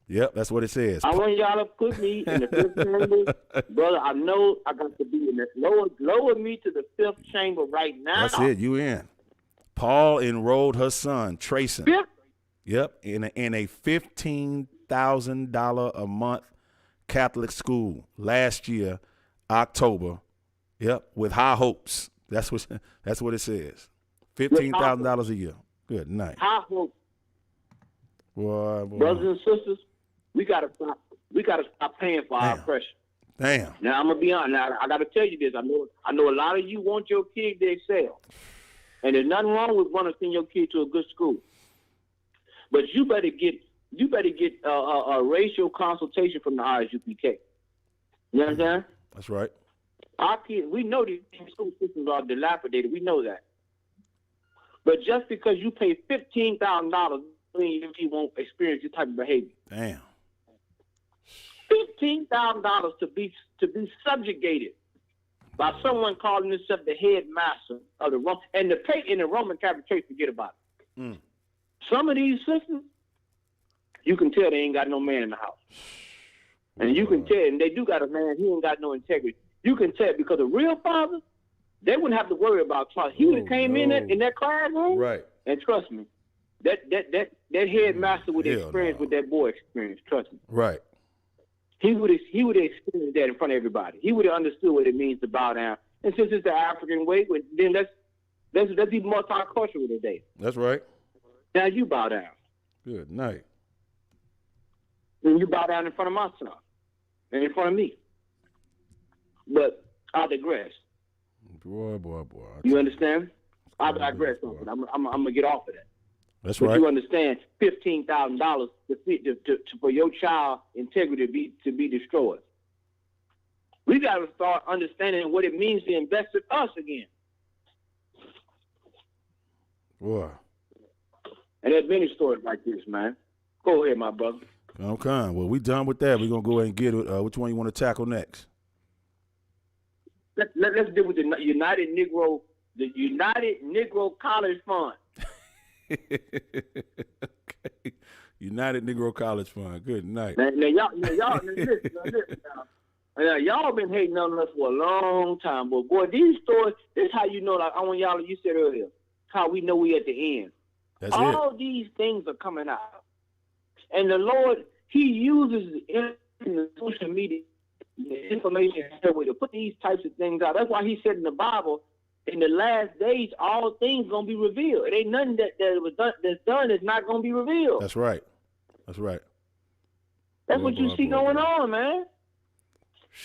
Yep, that's what it says. I want y'all to put me in the fifth chamber. Brother, I know I got to be in the lower me to the fifth chamber right now. That's it, you in. Paul enrolled her son, Trayson. Yep, in a $15,000 a month Catholic school last year, October. Yep, with high hopes. That's what it says. $15,000 a year. Good night. High hopes. Boy. Brothers and sisters, we gotta stop paying for our oppression. Damn. Now I'm gonna be honest. Now I gotta tell you this. I know a lot of you want your kid to excel, and there's nothing wrong with wanting to send your kid to a good school. But you better get a racial consultation from the ISUPK. You understand? That's right. Our kids, we know these school systems are dilapidated. We know that. But just because you pay $15,000, mean he won't experience this type of behavior. Damn. $15,000 to be subjugated by someone calling himself the headmaster of the Roman, and the pay in the Roman Catholic Church, forget about it. Some of these sisters, you can tell they ain't got no man in the house. And you can tell, and they do got a man, he ain't got no integrity. You can tell because a real father, they wouldn't have to worry about class. He would have came in that classroom, right? And trust me, that headmaster would experience what that boy experienced. Trust me, right? He would experience that in front of everybody. He would have understood what it means to bow down. And since it's the African way, then let's be multicultural today. That's right. Now you bow down. Good night. Then you bow down in front of my son and in front of me. But I digress. Boy. You understand? I digress. I'm gonna get off of that. That's but right. You understand? $15,000 for your child integrity to be destroyed. We got to start understanding what it means to invest in us again. Boy. And there's many stories like this, man. Go ahead, my brother. Okay. Well, we done with that. We're gonna go ahead and get it. Which one you want to tackle next? Let's deal with the United Negro College Fund. Okay. United Negro College Fund. Good night. Now y'all listen. Y'all been hating on us for a long time, but boy, these stories. This how you know. Like I want y'all. You said earlier, how we know we at the end. That's all these things are coming out, and the Lord, He uses in the social media the information to put these types of things out. That's why He said in the Bible, in the last days, all things gonna be revealed. It ain't nothing that's done is not gonna be revealed. That's right. That's right. That's what you see going on, man.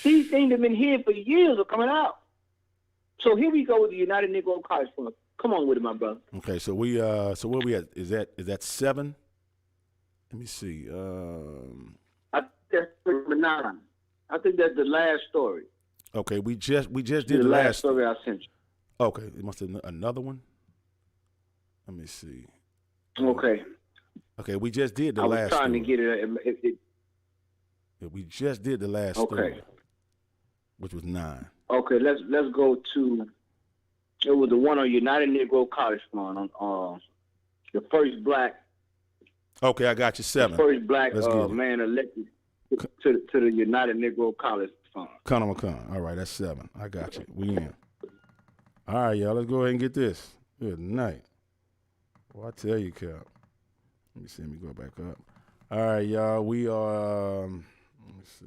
These things have been here for years are coming out. So here we go with the United Negro College Fund. Come on with it, my brother. Okay, so we so where we at? Is that 7? Let me see. I think that's number 9. I think that's the last story. Okay, we just did the last story I sent you. Okay, it must have another one. Let me see. Okay. Okay, we just did the last. I was trying story. to get it. Yeah, we just did the last story, which was 9. Okay, let's go to. It was the one on United Negro College Fund on the first black. Okay, I got you 7. The first black man elected to the United Negro College Fund. Conor McCon. All right, that's 7. I got you. We in. All right, y'all. Let's go ahead and get this. Good night. Well, I tell you, Cap. Let me see. Let me go back up. All right, y'all. We are. Let me see.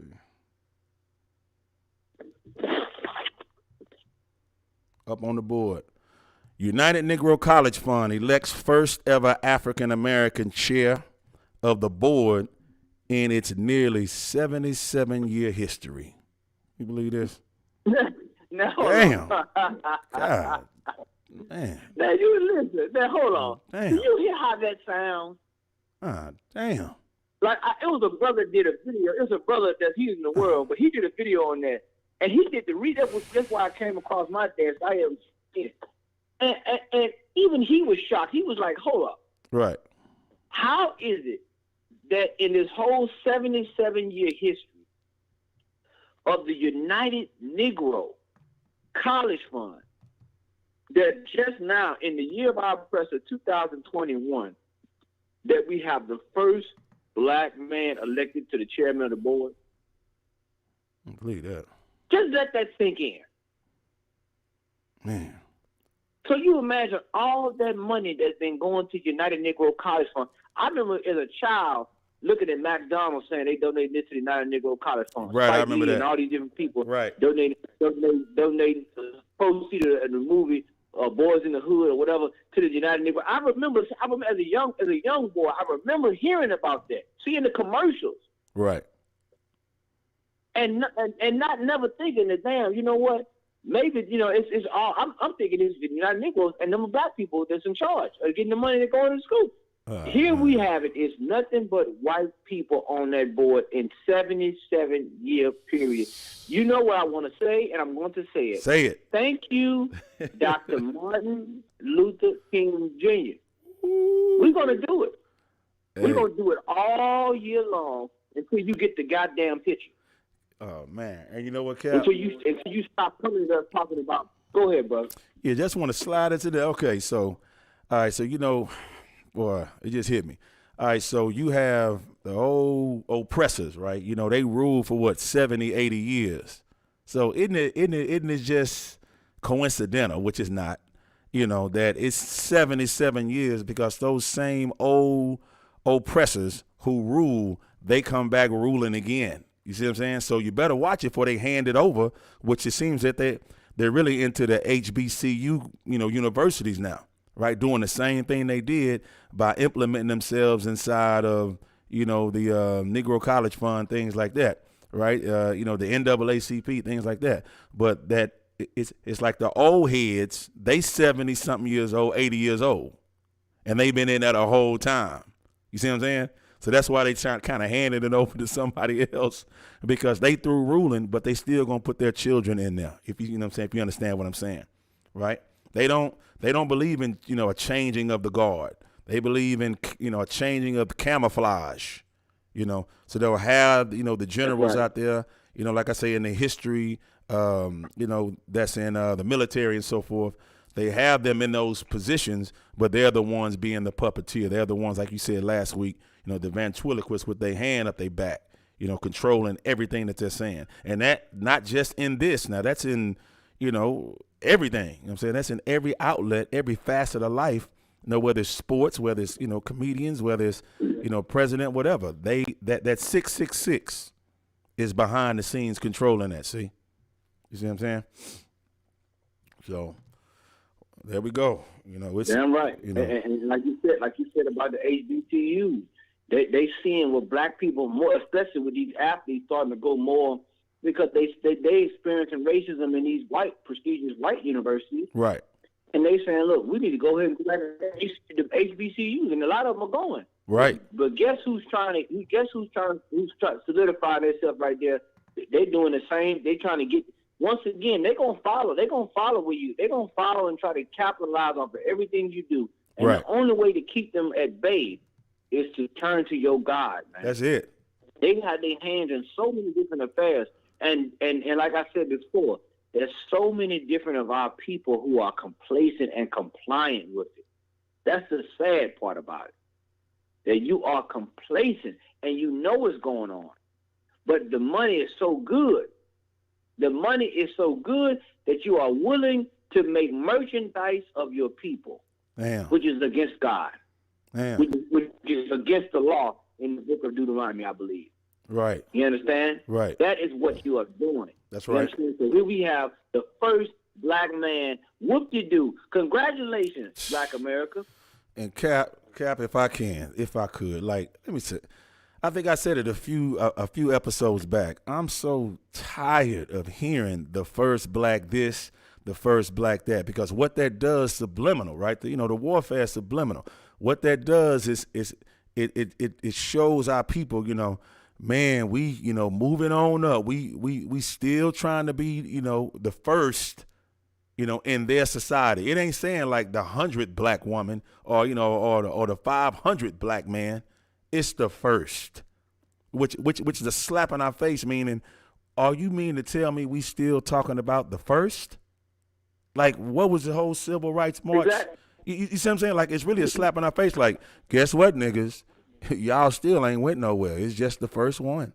Up on the board. United Negro College Fund elects first ever African American chair of the board in its nearly 77-year history. You believe this? No. Damn. God. Man. Now you listen. Now hold on. Damn. Do you hear how that sounds? Damn. Like it was a brother did a video. It was a brother that he's in the world, but he did a video on that, and he did the read. That's why I came across my desk. I haven't seen it, and even he was shocked. He was like, "Hold up, right? How is it that in this whole 77-year history of the United Negro College Fund, that just now in the year of our oppressor, 2021, that we have the first black man elected to the chairman of the board?" I believe that. Just let that sink in. Man. So you imagine all that money that's been going to United Negro College Fund. I remember as a child looking at McDonald's saying they donated this to the United Negro College Fund. Right, I remember that. And all these different people right. donated proceeds of the movie Boys in the Hood or whatever to the United Negro. I remember as a young boy, I remember hearing about that, seeing the commercials. Right. And not never thinking that, damn, you know what? Maybe, it's all, I'm thinking it's the United Negroes and them black people that's in charge of getting the money to go to school. Here we have it. It's nothing but white people on that board in 77-year period. You know what I want to say, and I'm going to say it. Say it. Thank you, Dr. Martin Luther King Jr. We're going to do it. Hey. We're going to do it all year long until you get the goddamn picture. Oh, man. And you know what, Cap? Until you stop coming there talking about. Go ahead, brother. Yeah, just want to slide into there. Okay, so, all right, so, boy, it just hit me. All right, so you have the old oppressors, right? They ruled for, 70, 80 years. So isn't it just coincidental, which is not, that it's 77 years because those same old oppressors who rule, they come back ruling again. You see what I'm saying? So you better watch it before they hand it over, which it seems that they're really into the HBCU, universities now, right? Doing the same thing they did by implementing themselves inside of, the Negro College Fund, things like that, right? The NAACP, things like that. But that it's like the old heads, they 70-something years old, 80 years old, and they've been in there the whole time. You see what I'm saying? So that's why they kind of handed it over to somebody else, because they through ruling, but they still gonna put their children in there. If you know what I'm saying, if you understand what I'm saying, right? They don't believe in a changing of the guard. They believe in a changing of camouflage. So they'll have the generals out there. Like I say in the history, that's in the military and so forth. They have them in those positions, but they're the ones being the puppeteer. They're the ones, like you said last week, the ventriloquists with their hand up their back, controlling everything that they're saying. And that not just in this. Now that's in, everything. You know what I'm saying? That's in every outlet, every facet of life, whether it's sports, whether it's, comedians, whether it's, president, whatever. That 666 is behind the scenes controlling that. See? You see what I'm saying? So there we go. It's damn right. And like you said about the HBCUs, they seeing what black people more, especially with these athletes starting to go more, because they experiencing racism in these prestigious white universities. Right. And they saying, look, we need to go ahead and go the HBCUs, and a lot of them are going. Right. But guess who's trying to solidify themselves right there? They're doing the same. They're trying to get. Once again, they're gonna follow. They're gonna follow with you. They're gonna follow and try to capitalize off of everything you do. And right. The only way to keep them at bay is to turn to your God, man. That's it. They have their hands in so many different affairs, and like I said before, there's so many different of our people who are complacent and compliant with it. That's the sad part about it. That you are complacent and you know what's going on, but the money is so good. The money is so good that you are willing to make merchandise of your people. Damn. Which is against God. Damn. Which is against the law in the book of Deuteronomy, I believe. Right. You understand? Right. That is what you are doing. That's right. So here we have the first black man. Whoop-de-doo. Congratulations, Black America. And Cap, if I could, like, let me say, I think I said it a few episodes back. I'm so tired of hearing the first black this, the first black that, because what that does subliminal, right? The warfare is subliminal. What that does is it shows our people, man, we, moving on up. We still trying to be, the first, in their society. It ain't saying like the 100th black woman or, or the 500th black man. It's the first, which is a slap in our face, meaning, are you mean to tell me we still talking about the first? Like, what was the whole civil rights march? Exactly. You see what I'm saying? Like, it's really a slap in our face. Like, guess what, niggas? Y'all still ain't went nowhere. It's just the first one.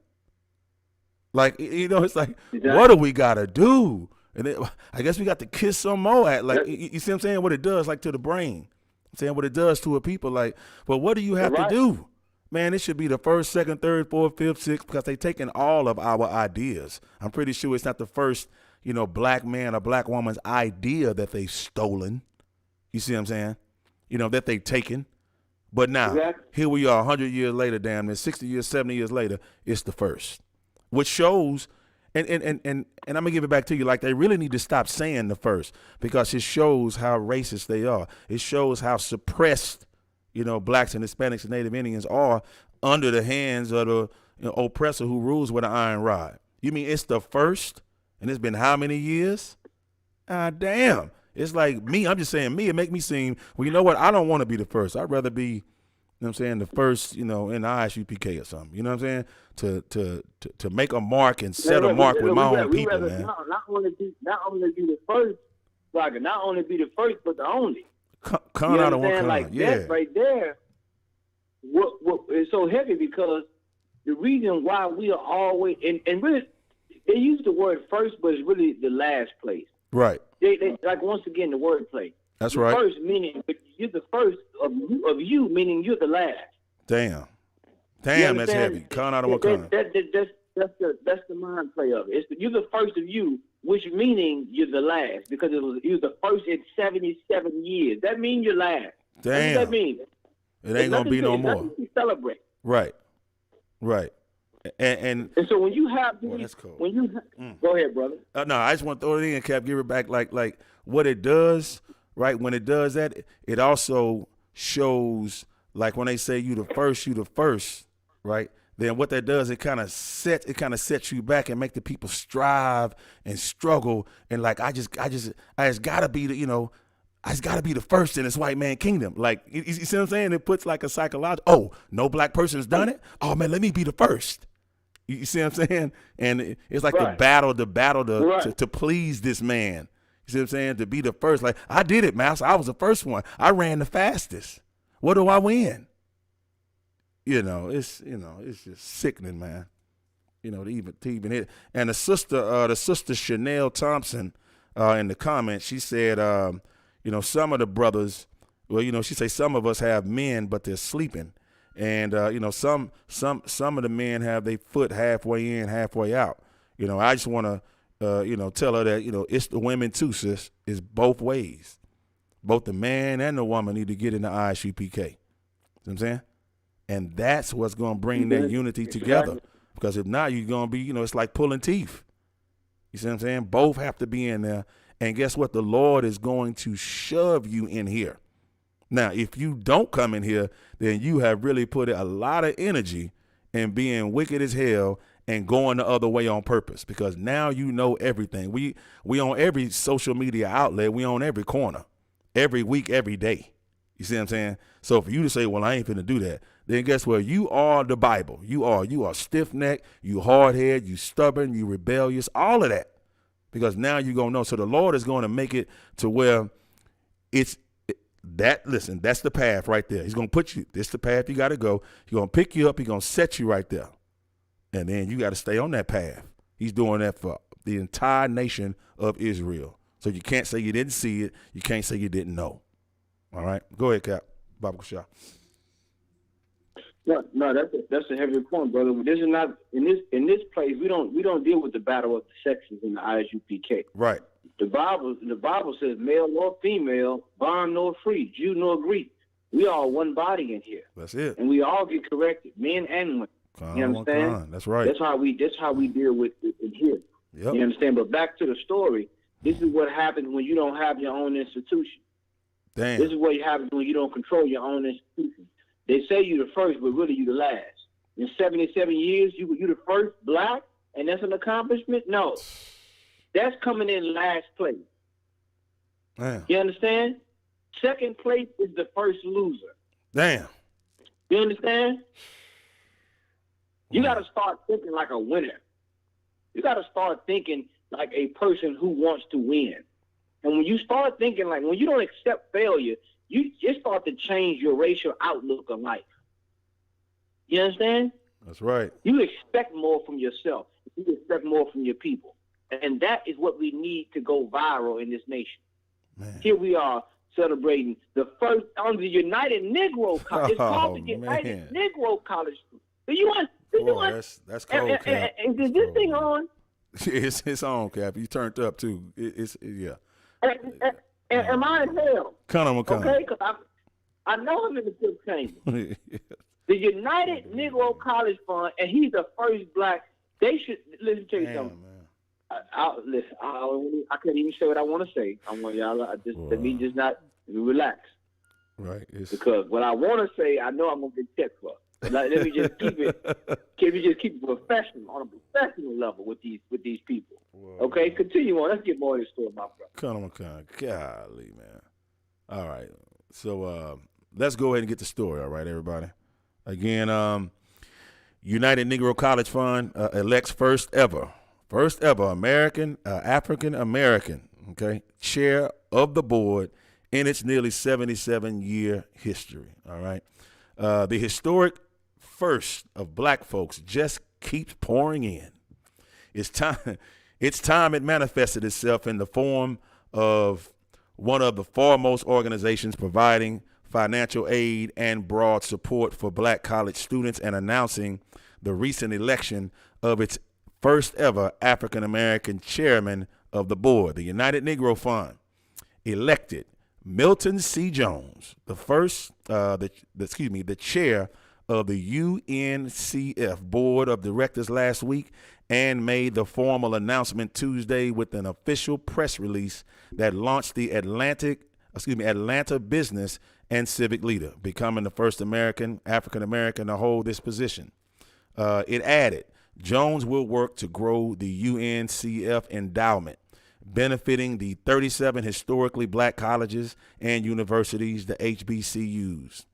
Like, it's like, exactly. What do we got to do? And I guess we got to kiss some more at, like, you see what I'm saying? What it does, like, to the brain. I'm saying what it does to a people, like, but what do you have to do? Man, it should be the first, second, third, fourth, fifth, sixth, because they taking all of our ideas. I'm pretty sure it's not the first, black man or black woman's idea that they've stolen. You see what I'm saying? That they've taken. But now, Here we are 100 years later, damn near 60 years, 70 years later, it's the first. Which shows, and I'm going to give it back to you, like they really need to stop saying the first, because it shows how racist they are. It shows how suppressed, blacks and Hispanics and Native Indians are under the hands of the oppressor who rules with an iron rod. You mean it's the first? And it's been how many years? Damn. It's like me, I'm just saying it make me seem, well, you know what? I don't want to be the first. I'd rather be, the first, in the ISUPK or something. You know what I'm saying? To make a mark and set a mark with my own people, man. Not only be the first, like, not only be the first, but the only. Come out of one like yeah. That right there, what is so heavy, because the reason why we are always, and really, they use the word first, but it's really the last place. Right. They like, once again, the wordplay. That's right. First meaning, but you're the first of you, meaning you're the last. Damn, that's heavy. Con out of one con. That's the mind play of it. You're the first of you, which meaning you're the last, because you're the first in 77 years. That means you're last. Damn. What does that mean? It ain't gonna be no more. To celebrate. Right. And so when you have that's cool. Go ahead, brother. No, I just want to throw it in, Cap. Give it back, like what it does. Right, when it does that, it also shows, like when they say you the first, right? Then what that does, it kind of sets you back and make the people strive and struggle, and like I just gotta be the I just gotta be the first in this white man kingdom. Like, you see what I'm saying? It puts like a psychological, oh, no black person's done it. Oh man, let me be the first. You see what I'm saying? And it's like the battle to please this man. You see what I'm saying? To be the first. Like, I did it, master. I was the first one. I ran the fastest. What do I win? It's just sickening, man. To even hit. And the sister Chanel Thompson, in the comments, she said, some of the brothers, well, she say some of us have men, but they're sleeping. And, some of the men have their foot halfway in, halfway out. I just want to, tell her that, it's the women too, sis. It's both ways. Both the man and the woman need to get in the ISUPK. You know what I'm saying? And that's what's going to bring that unity together. Because if not, you're going to be, it's like pulling teeth. You see what I'm saying? Both have to be in there. And guess what? The Lord is going to shove you in here. Now, if you don't come in here, then you have really put a lot of energy in being wicked as hell and going the other way on purpose, because now you know everything. We on every social media outlet. We on every corner, every week, every day. You see what I'm saying? So for you to say, well, I ain't finna do that, then guess what? You are the Bible. You are stiff-necked, you hard-headed, you stubborn, you rebellious, all of that. Because now you're going to know. So the Lord is going to make it to where that's the path right there. He's going to put you, this is the path you got to go. He's going to pick you up. He's going to set you right there. And then you got to stay on that path. He's doing that for the entire nation of Israel. So you can't say you didn't see it. You can't say you didn't know. All right? Go ahead, Cap. Baba Shah. No, that's a heavy point, brother. This is not in this place. We don't deal with the battle of the sexes in the ISUPK. Right. The Bible says male or female, bond nor free, Jew nor Greek. We are one body in here. That's it. And we all get corrected, men and women. You understand? That's right. That's how we deal with it here. Yep. You understand? But back to the story. This is what happens when you don't have your own institution. Damn. This is what happens when you don't control your own institution. They say you the first, but really you the last. In 77 years, you the first black, and that's an accomplishment? No. That's coming in last place. Damn. You understand? Second place is the first loser. Damn. You understand? You got to start thinking like a winner. You got to start thinking like a person who wants to win. And when you start thinking like, when you don't accept failure, you just start to change your racial outlook of life. You understand? That's right. You expect more from yourself. You expect more from your people. And that is what we need to go viral in this nation. Man. Here we are celebrating the first on the United Negro College. It's called the United Negro College. Do you want? That's cold, Cap. Is this thing on? It's on, Cap. You turned up too. Yeah. Am I in hell? Come. Okay, because I know I'm in the fifth chamber. The United Negro College Fund, and he's the first black. They should listen to you something. Man. I can't even say what I want to say. I want y'all. Let me just not relax. Right. Because what I want to say, I know I'm gonna get checked for. Let me just keep it professional on a professional level with these people. Whoa. Okay, continue on. Let's get more of this story, my brother. Come. Golly, man. All right. So let's go ahead and get the story. All right, everybody. Again, United Negro College Fund elects first ever African American, okay, chair of the board in its nearly 77-year history. All right. The historic first of black folks just keeps pouring in. It's time it manifested itself in the form of one of the foremost organizations providing financial aid and broad support for black college students and announcing the recent election of its first ever African American chairman of the board. The United Negro Fund elected Milton C. Jones, the chair of the UNCF Board of Directors last week, and made the formal announcement Tuesday with an official press release that launched the Atlanta business and civic leader, becoming the first African American to hold this position. It added, Jones will work to grow the UNCF endowment, benefiting the 37 historically black colleges and universities, the HBCUs,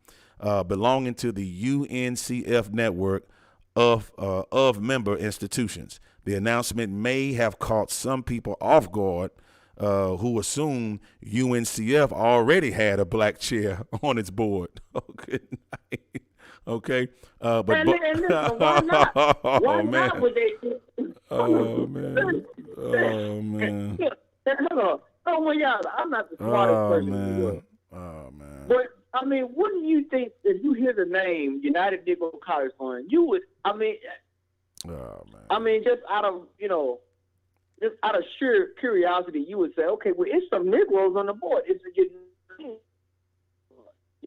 belonging to the UNCF network of member institutions. The announcement may have caught some people off guard who assumed UNCF already had a black chair on its board. Okay. But listen, why not? Why not would they? Oh man. Hold on. Oh, y'all, I'm not the smartest person in the world. Oh man. But I mean, wouldn't you think if you hear the name United Negro College Fund, you would? I mean, just out of sheer curiosity, you would say, okay, well, it's some Negroes on the board. You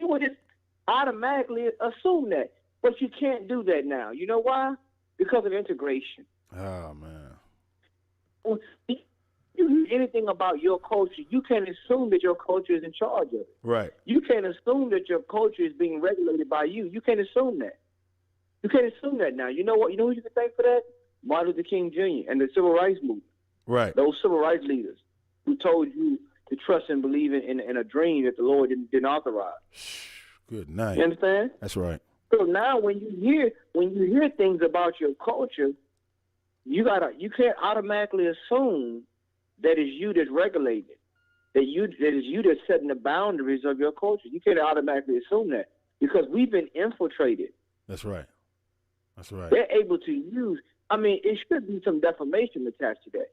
would just automatically assume that, but you can't do that now. You know why? Because of integration. Oh man. You hear anything about your culture, you can't assume that your culture is in charge of it. Right. You can't assume that your culture is being regulated by you. You can't assume that. You can't assume that now. You know what? You know who you can thank for that? Martin Luther King Jr. and the Civil Rights Movement. Right. Those civil rights leaders who told you to trust and believe in a dream that the Lord didn't authorize. Good night. You understand? That's right. So now when you hear things about your culture, you can't automatically assume that it's you that's regulated, that is you that's setting the boundaries of your culture. You can't automatically assume that because we've been infiltrated. That's right. They're able to use. I mean, it should be some defamation attached to that.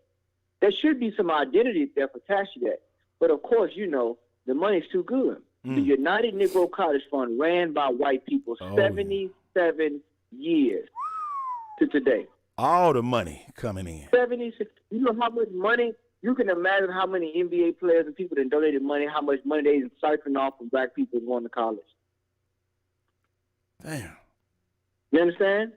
There should be some identity theft attached to that. But of course, the money's too good. The United Negro College Fund ran by white people 77 years to today. All the money coming in. 76. You know how much money You can imagine how many NBA players and people that donated money, how much money they siphoned off from black people going to college. Damn. You understand?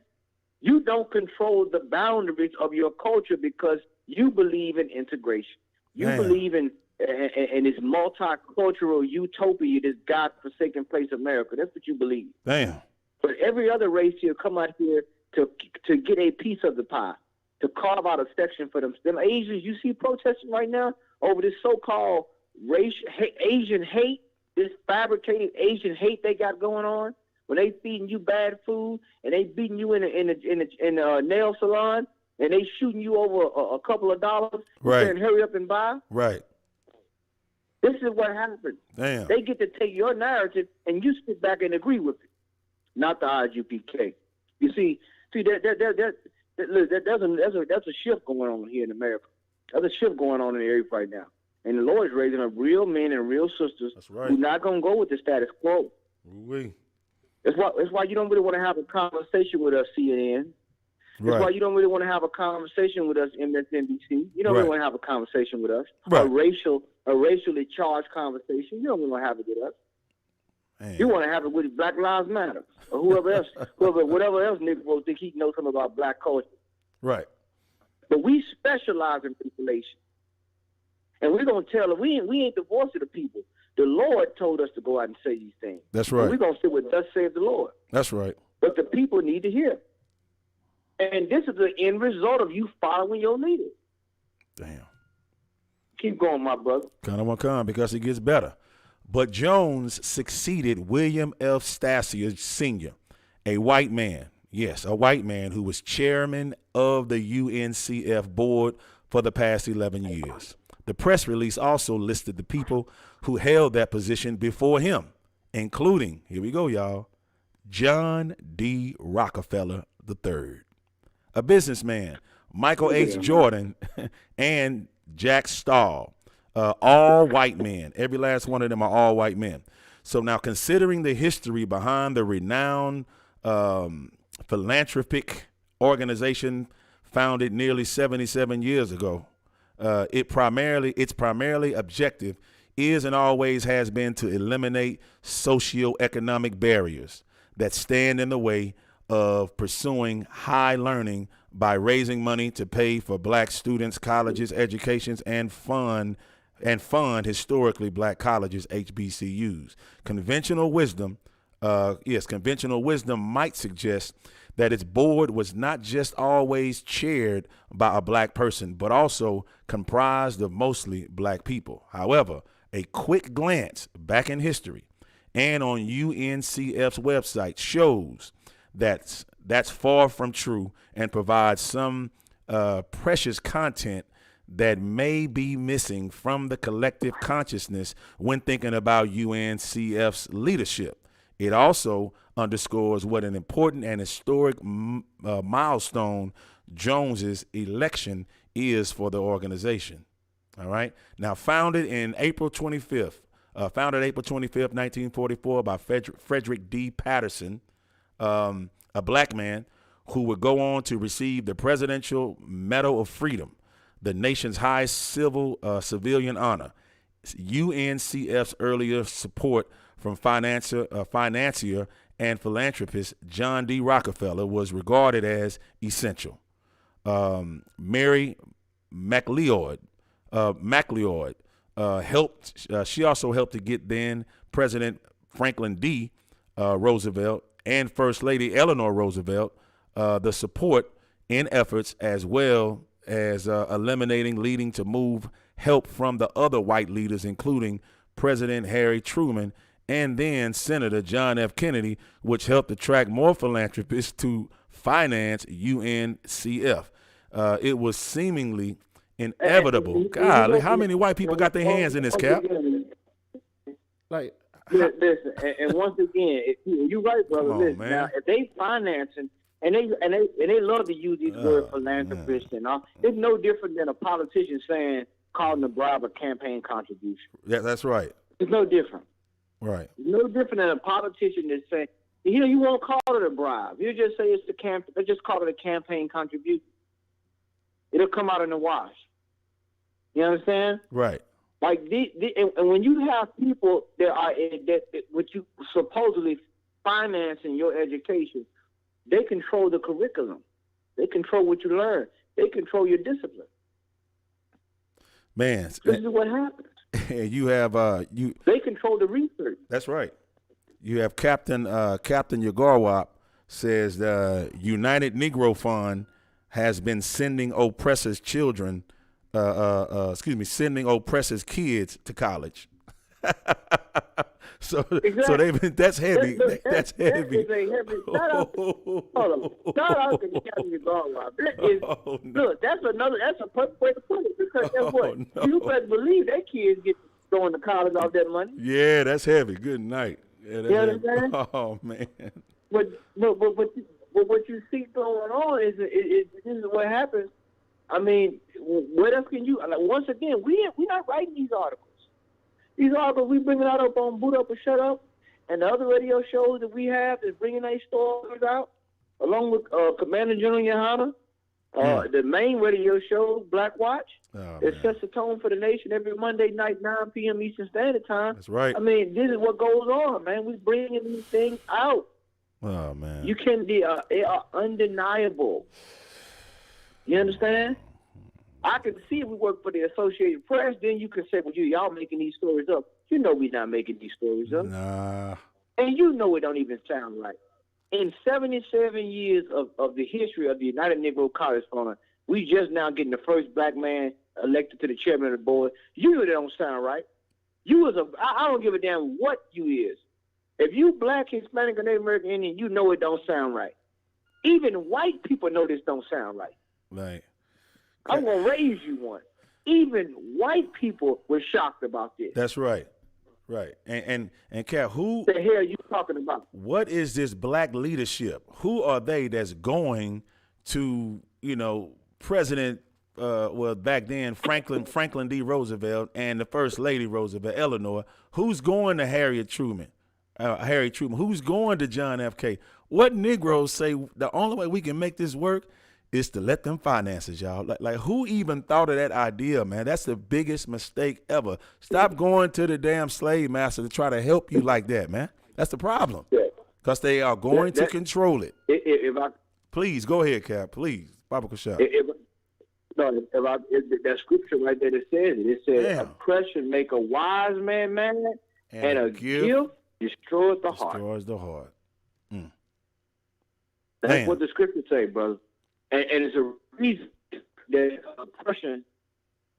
You don't control the boundaries of your culture because you believe in integration. You believe in this multicultural utopia, this God-forsaken place, America. That's what you believe. Damn. But every other race here come out here to get a piece of the pie, to carve out a section for them. Them Asians, you see protesting right now over this so-called Asian hate, this fabricated Asian hate they got going on. When they feeding you bad food and they beating you in a nail salon and they shooting you over a couple of dollars, right? And hurry up and buy. Right. This is what happens. Damn. They get to take your narrative and you sit back and agree with it, not the IGPK. You see, there's a shift going on here in America. There's a shift going on in the area right now, and the Lord is raising up real men and real sisters. That's right. Who're not gonna go with the status quo. Oui. That's why you don't really want to have a conversation with us, CNN. That's why you don't really want to have a conversation with us, MSNBC. You don't really want to have a conversation with us. Right. A racially charged conversation. You don't really want to have it with us. Man. You want to have it with Black Lives Matter or whoever else, whatever else nigga will think he knows something about black culture. Right. But we specialize in manipulation, and we're gonna tell them we ain't the voice of the people. The Lord told us to go out and say these things. That's right. And we're going to sit with thus saith the Lord. That's right. But the people need to hear. And this is the end result of you following your leader. Damn. Keep going, my brother. Kind of want to come because it gets better. But Jones succeeded William F. Stassier Sr., a white man. Yes, a white man who was chairman of the UNCF board for the past 11 years. The press release also listed the people who held that position before him, including, here we go, y'all, John D. Rockefeller III, a businessman, Michael H. Jordan, and Jack Stahl, all white men. Every last one of them are all white men. So now, considering the history behind the renowned philanthropic organization founded nearly 77 years ago, its primary objective is and always has been to eliminate socioeconomic barriers that stand in the way of pursuing high learning by raising money to pay for black students' colleges, educations, and fund historically black colleges, HBCUs. Conventional wisdom might suggest that its board was not just always chaired by a black person, but also comprised of mostly black people. However, a quick glance back in history and on UNCF's website shows that's far from true and provides some precious content that may be missing from the collective consciousness when thinking about UNCF's leadership. It also underscores what an important and historic milestone Jones's election is for the organization. All right. Now, founded April 25th, 1944 by Frederick D. Patterson, a black man who would go on to receive the Presidential Medal of Freedom, the nation's highest civilian honor. UNCF's earlier support from financier and philanthropist John D. Rockefeller was regarded as essential. Mary McLeod helped. She also helped to get then President Franklin D. Roosevelt and First Lady Eleanor Roosevelt the support in efforts, as well as leading to move help from the other white leaders, including President Harry Truman and then Senator John F. Kennedy, which helped attract more philanthropists to finance UNCF. It was seemingly inevitable. God, how many white people got their hands in this, Cap? Like, listen, and once again, you're right, brother. Listen, now, if they financing and they love to use these words philanthropist and all, it's no different than a politician calling a bribe a campaign contribution. Yeah, that's right. It's no different. Right. It's no different than a politician that's saying, you won't call it a bribe. You just say it's the campaign. They just call it a campaign contribution. It'll come out in the wash. You understand? Right. Like and when you have people that are what you supposedly financing your education, they control the curriculum. They control what you learn. They control your discipline. Man, this is what happens. And you have They control the research. That's right. You have Captain Yagarwap says the United Negro Fund has been sending oppressors' children, sending oppressors' kids to college. So they've been. That's heavy. That's heavy. That is a heavy. Shout out to Captain Yagarwap. Look, that's a perfect way to put it, because guess what? No. You better believe that kids get going to college off that money. Yeah, that's heavy. Good night. Yeah, you understand? Oh man. But what you see going on is this is what happens. I mean, what else can you? Like, once again, we're not writing these articles. These articles we bringing out up on Boot Up or Shut Up, and the other radio shows that we have is bringing these stories out, along with Commander General Yohana. The main radio show, Black Watch, it sets the tone for the nation every Monday night, 9 p.m. Eastern Standard Time. That's right. I mean, this is what goes on, man. We're bringing these things out. Oh, man. You can be, they are undeniable. You understand? I can see if we work for the Associated Press, then you can say, well, y'all making these stories up. You know we're not making these stories up. Nah. And you know it don't even sound right. In 77 years of the history of the United Negro College Fund, we just now getting the first black man elected to the chairman of the board. You know that don't sound right. I don't give a damn what you is. If you black, Hispanic, or Native American Indian, you know it don't sound right. Even white people know this don't sound right. Right. I'm going to raise you one. Even white people were shocked about this. That's right. Right. And Cap, who the hell are you talking about? What is this black leadership? Who are they that's going to, President, back then, Franklin D. Roosevelt and the First Lady Roosevelt, Eleanor? Who's going to Harriet Truman? Who's going to John F. K? What Negroes say the only way we can make this work is to let them finances, y'all. Like who even thought of that idea, man? That's the biggest mistake ever. Stop going to the damn slave master to try to help you like that, man. That's the problem. Because they are going to control it. Please, go ahead, Cap. Please. Baba Kushab. That scripture right there that says it. It says, oppression make a wise man mad, and a gift destroys the heart. Destroys the heart. That's what the scripture say, brother. And it's a reason that oppression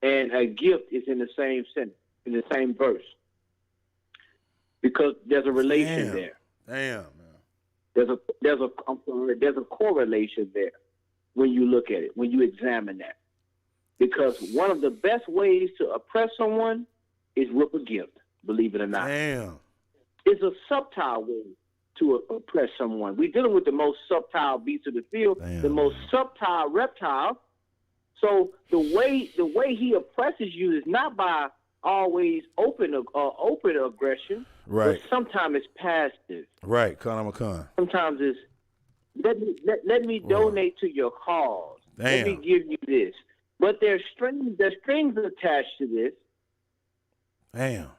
and a gift is in the same sentence, in the same verse. Because there's a relation there. Damn, There's man. a correlation there when you look at it, when you examine that. Because one of the best ways to oppress someone is with a gift, believe it or not. Damn. It's a subtle way to oppress someone. We're dealing with the most subtle beast of the field, the most subtle reptile. So the way he oppresses you is not by always open aggression. Right. But sometimes it's passive. Right, Conor McCon. Sometimes it's let me donate to your cause. Damn. Let me give you this. But there's strings attached to this. Damn.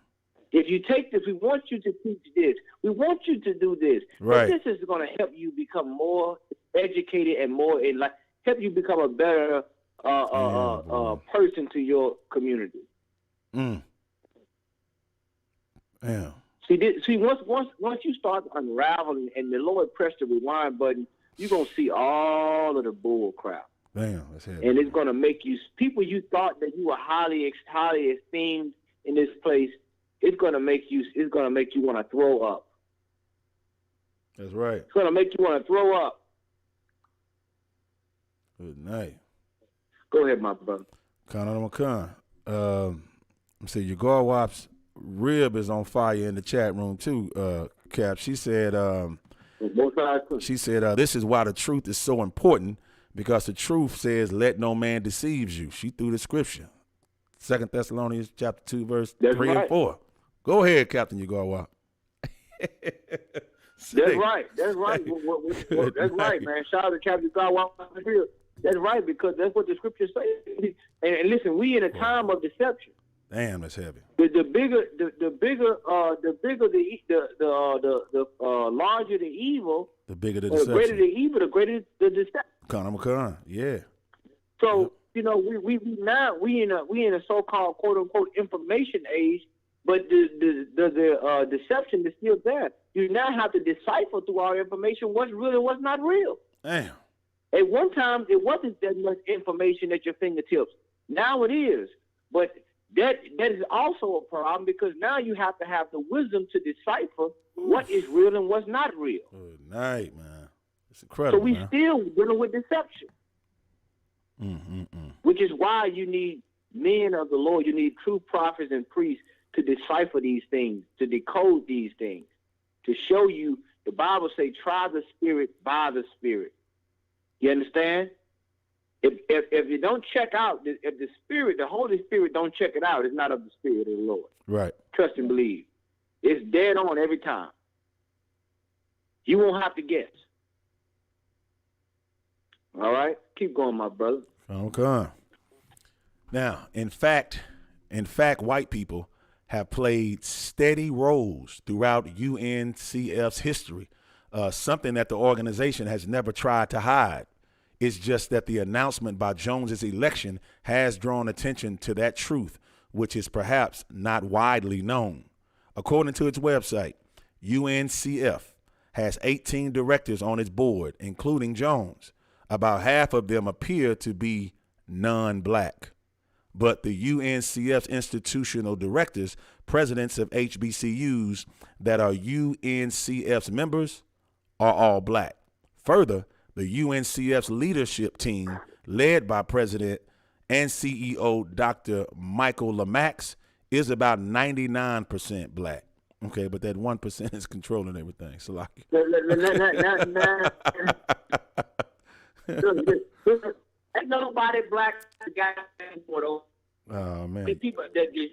If you take this, we want you to teach this. We want you to do this. Right. But this is going to help you become more educated and more help you become a better person to your community. Damn. See, once you start unraveling and the Lord press the rewind button, you're gonna see all of the bull crap. Damn, that's heavy. And it's gonna make you people you thought that you were highly esteemed in this place. It's gonna make you want to throw up. That's right. It's gonna make you want to throw up. Good night. Go ahead, my brother. Conor McCon. Your Yagarwap's rib is on fire in the chat room too, Cap. She said this is why the truth is so important, because the truth says let no man deceive you. She threw the scripture. 2 Thessalonians chapter 2, verse 3 and 4. Go ahead, Captain Yagarwap. That's right. That's right. That's right, man. Shout out to Captain Yagarwap here. That's right, because that's what the scriptures say. And listen, we in a time of deception. Damn, that's heavy. The larger the evil, the bigger the deception. The greater the evil, the greater the deception. Yeah. So you know, we in a so-called quote unquote information age, but the deception is still there. You now have to decipher through our information what's real and what's not real. Damn. At one time, it wasn't that much information at your fingertips. Now it is. But that is also a problem, because now you have to have the wisdom to decipher what is real and what's not real. Good night, man. It's incredible. So we still dealing with deception. Which is why you need men of the Lord. You need true prophets and priests to decipher these things, to decode these things, to show you. The Bible say, try the spirit by the spirit. You understand? If you don't check out, if the Spirit, the Holy Spirit don't check it out, it's not of the Spirit of the Lord. Right. Trust and believe. It's dead on every time. You won't have to guess. All right? Keep going, my brother. Okay. Now, in fact, white people have played steady roles throughout UNCF's history, something that the organization has never tried to hide. It's just that the announcement by Jones's election has drawn attention to that truth, which is perhaps not widely known. According to its website, UNCF has 18 directors on its board, including Jones. About half of them appear to be non-black. But the UNCF's institutional directors, presidents of HBCUs that are UNCF's members, are all black. Further, the UNCF's leadership team, led by President and CEO Dr. Michael Lomax, is about 99% black. Okay, but that 1% is controlling everything. So ain't nobody black got for those. Oh man. The people that the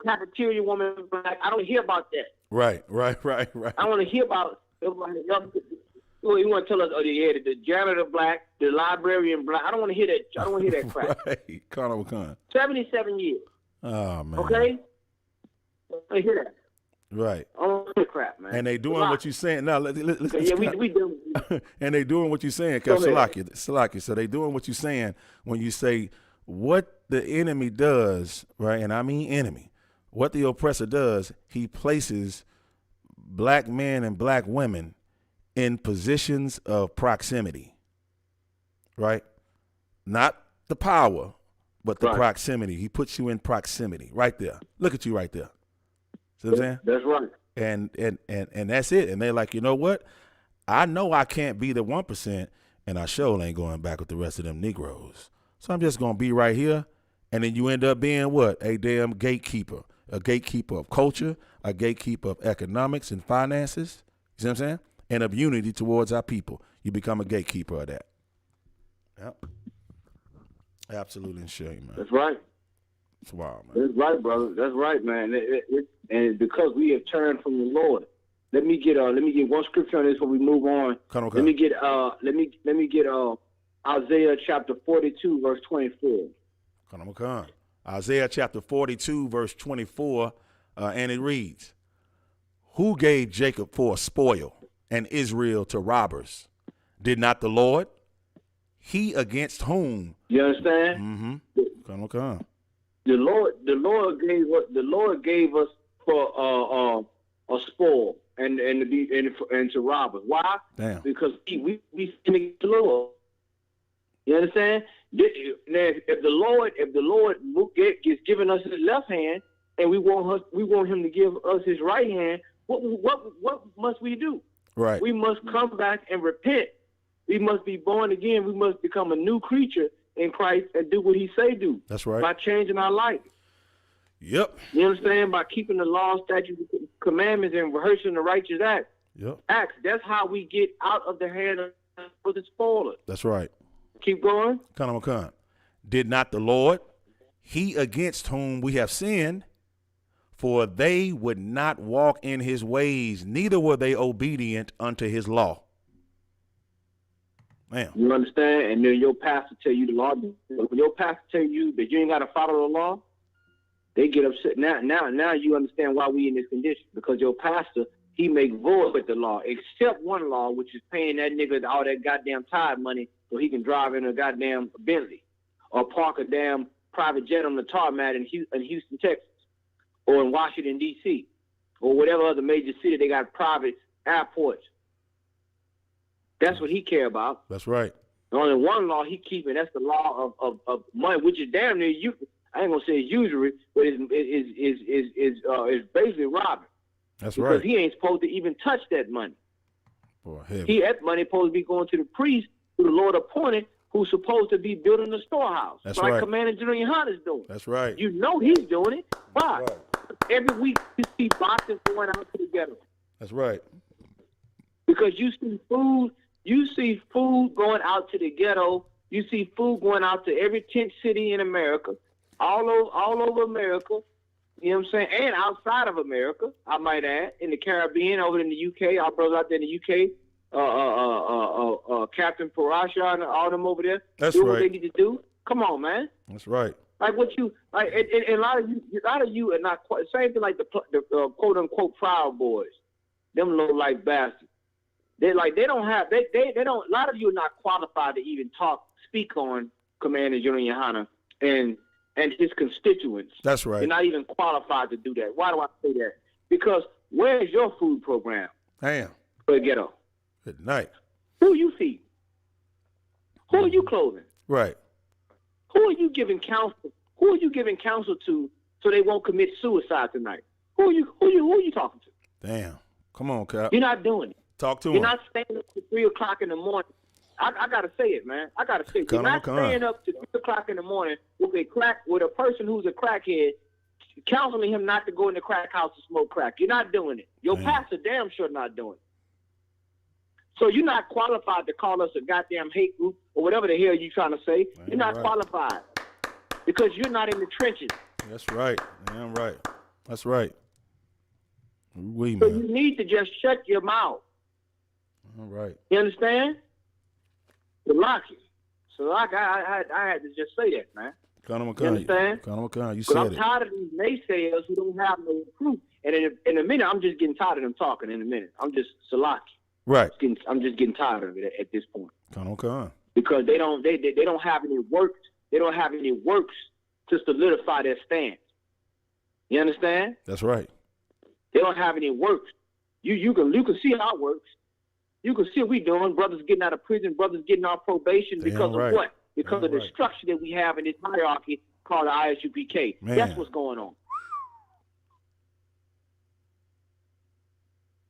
cafeteria woman black, I don't hear about that. Right. I want to hear about everybody else. You want to tell us, the janitor black, the librarian black. I don't want to hear that. I don't want to hear that crap. Right. Con. 77 years. Oh man. Okay. I want to hear that. Right. I don't want to hear crap, man. And they doing what you saying. Now, let's we do. And they doing what you saying, Salaki. So they doing what you saying when you say what the enemy does, right? And I mean enemy. What the oppressor does, he places black men and black women in positions of proximity, right? Not the power, but the proximity. He puts you in proximity right there. Look at you right there. See what I'm saying? That's right. And that's it. And they're like, you know what? I know I can't be the 1%, and I sure ain't going back with the rest of them Negroes. So I'm just going to be right here. And then you end up being what? A damn gatekeeper. A gatekeeper of culture, a gatekeeper of economics and finances. You see what I'm saying? And of unity towards our people. You become a gatekeeper of that. Yep. Absolutely insane, man. That's right. It's wild, man. That's right, brother. That's right, man. And because we have turned from the Lord. Let me get one scripture on this before we move on. Okay. Let me get Isaiah chapter 42 verse 24. Come. Isaiah chapter 42 verse 24, and it reads, "Who gave Jacob for a spoil and Israel to robbers? Did not the Lord? He against whom?" You understand? Mm-hmm. Come. The Lord gave us for a spoil and to rob us. Why? Damn. Because we sin against the Lord. You understand? If the Lord is giving us His left hand, and we want Him to give us His right hand, what must we do? Right. We must come back and repent. We must be born again. We must become a new creature in Christ and do what He say do. That's right. By changing our life. Yep. You understand? By keeping the law, statutes, commandments, and rehearsing the righteous acts. Yep. That's how we get out of the hand of the spoiler. That's right. Keep going. Come. Did not the Lord, He against whom we have sinned, for they would not walk in His ways, neither were they obedient unto His law. Man. You understand? And then your pastor tell you the law. When your pastor tell you that you ain't got to follow the law, they get upset. Now you understand why we in this condition. Because your pastor, he make void with the law, except one law, which is paying that nigga all that goddamn tithe money so he can drive in a goddamn Bentley or park a damn private jet on the tarmac in Houston, Texas, or in Washington, D.C., or whatever other major city they got private airports. That's what he care about. That's right. Only one law he keeping, that's the law of money, which is damn near you. I ain't gonna say usury, but it's basically robbing. That's because right. He ain't supposed to even touch that money. Boy, that money supposed to be going to the priest who the Lord appointed, who's supposed to be building the storehouse. That's like right. Commander General Yohana's doing. That's right. You know he's doing it. Why? Right. Every week you see boxes going out to the ghetto. That's right. Because you see food going out to the ghetto. You see food going out to every tent city in America, all over America. You know what I'm saying? And outside of America, I might add, in the Caribbean, over in the UK, our brothers out there in the UK, Captain Parasha and all them over there. That's do right. What they need to do. Come on, man. That's right. Like what you like, and a lot of you are not quite same thing like the quote unquote Proud Boys, them low life bastards. They don't. A lot of you are not qualified to even speak on Commander General Yohana and his constituents. That's right. You're not even qualified to do that. Why do I say that? Because where's your food program? Damn. For the ghetto. Good night. Who are you feeding? Who are you clothing? Right. Who are you giving counsel? Who are you giving counsel to so they won't commit suicide tonight? Who are you talking to? Damn. Come on, Cap. You're not doing it. Talk to him. You're not staying up to 3 o'clock in the morning. I gotta say it, man. I gotta say it. You're not staying up to 3 o'clock in the morning with a person who's a crackhead, counseling him not to go in the crack house to smoke crack. You're not doing it. Your pastor damn sure not doing it. So you're not qualified to call us a goddamn hate group or whatever the hell you're trying to say. You're not qualified because you're not in the trenches. That's right. Damn right. That's right. So you need to just shut your mouth. All right. You understand? To lock it. So I had to just say that, man. You understand? You said I'm tired of these naysayers who don't have no proof. And in a minute, I'm just getting tired of them talking. In a minute, I'm just Salaki. Right. I'm just getting tired of it at this point. Come. Because they don't have any works. They don't have any works to solidify their stance. You understand? That's right. They don't have any works. You can see our works. You can see what we doing. Brothers getting out of prison. Brothers getting off probation because of what? Because of the structure that we have in this hierarchy called the ISUPK. Man. That's what's going on.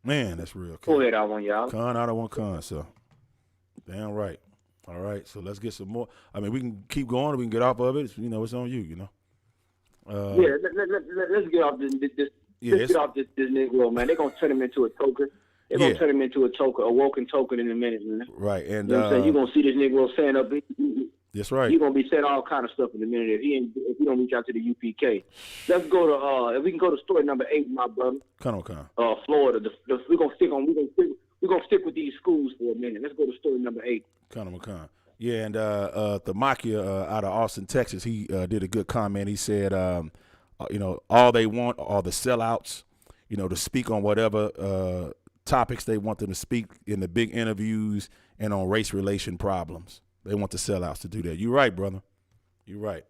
Man, that's real. Go ahead, I want y'all. I don't want con, so. Damn right. All right, so let's get some more. I mean, we can keep going or we can get off of it. It's on you, let's get off this. Let's get off this Negro, man. They're going to turn him into a token. They're going to turn him into a woken token in a minute, man. Right. And, you know what I'm saying? You're going to see this Negro saying up. That's right. He's going to be saying all kind of stuff in a minute if he don't reach out to the UPK. Let's go to, if we can go to story number 8, my brother. Come on. Florida. We're going to stick with these schools for a minute. Let's go to story number 8. Come on. Yeah, and Thammakia out of Austin, Texas, he did a good comment. He said, all they want are the sellouts, to speak on whatever topics they want them to speak in the big interviews and on race relation problems. They want the sellouts to do that. You're right, brother. You're right.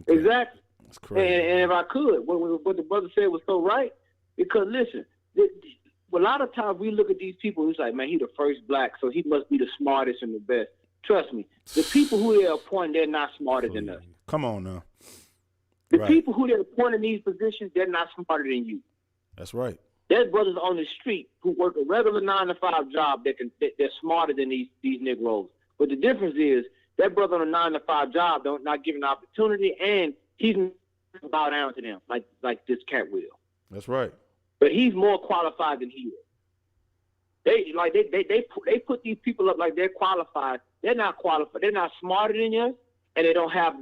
Okay. Exactly. That's crazy. And if I could, what the brother said was so right, because listen, a lot of times we look at these people, it's like, man, he the first black, so he must be the smartest and the best. Trust me, the people who they're appointing, they're not smarter than us. Come on now. The people who they're appointing in these positions, they're not smarter than you. That's right. There's brothers on the street who work a regular 9-to-5 job they're smarter than these Negroes. But the difference is that brother on a 9-to-5 job not given opportunity, and he's not bow down to them like this cat will. That's right. But he's more qualified than he is. They put these people up like they're qualified. They're not qualified. They're not smarter than us, and they don't have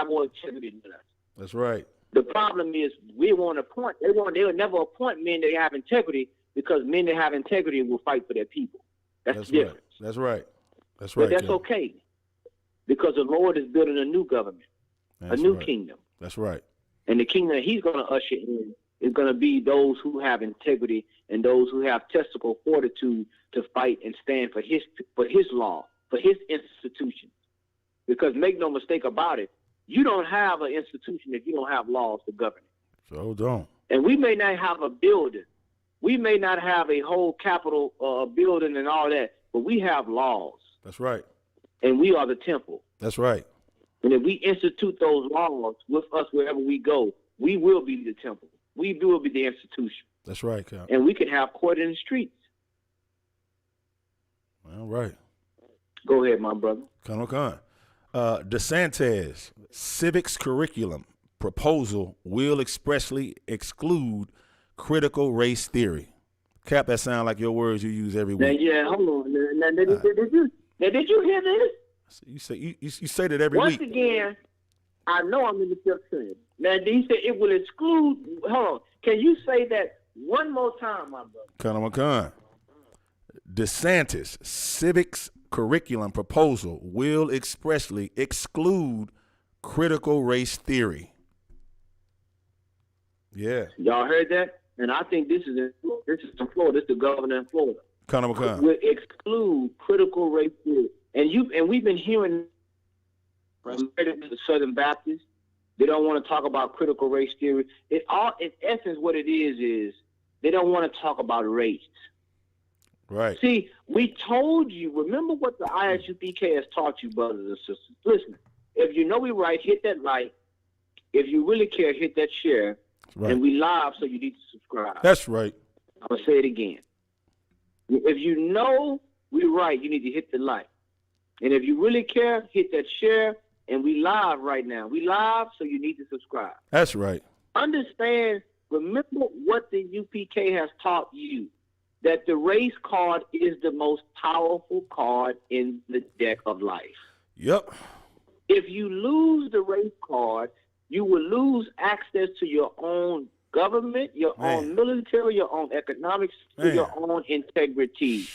more integrity than us. That's right. The problem is we won't appoint. They will never appoint men that have integrity because men that have integrity will fight for their people. That's the difference. That's right. But that's okay, because the Lord is building a new government, a new kingdom. That's right. And the kingdom that He's going to usher in is going to be those who have integrity and those who have testicle fortitude to fight and stand for His law, for His institution. Because make no mistake about it, you don't have an institution if you don't have laws to govern it. So don't. And we may not have a building. We may not have a whole capital building and all that, but we have laws. That's right. And we are the temple. That's right. And if we institute those laws with us wherever we go, we will be the temple. We will be the institution. That's right, Cap. And we can have court in the streets. All right. Go ahead, my brother. Colonel Khan. DeSantis civics curriculum proposal will expressly exclude critical race theory. Cap, that sound like your words you use every week. Now, yeah, hold on. Did you hear this? You say that every week. Once again, I know I'm in the fifth trend. Now, he said it will exclude. Hold on. Can you say that one more time, my brother? Colonel McCann. DeSantis civics curriculum proposal will expressly exclude critical race theory. Yeah. Y'all heard that? And I think this is in Florida. This is the governor in Florida. Colonel McCann. Will exclude critical race theory. And we've been hearing from the Southern Baptists. They don't want to talk about critical race theory. In essence, what it is they don't want to talk about race. Right. See, we told you, remember what the ISUPK has taught you, brothers and sisters. Listen, if you know we right, hit that like. If you really care, hit that share. Right. And we live, so you need to subscribe. That's right. I'm going to say it again. If you know we right, you need to hit the like. And if you really care, hit that share. And we live right now. We live, so you need to subscribe. That's right. Understand, remember what the UPK has taught you, that the race card is the most powerful card in the deck of life. Yep. If you lose the race card, you will lose access to your own government, your own military, your own economics, your own integrity.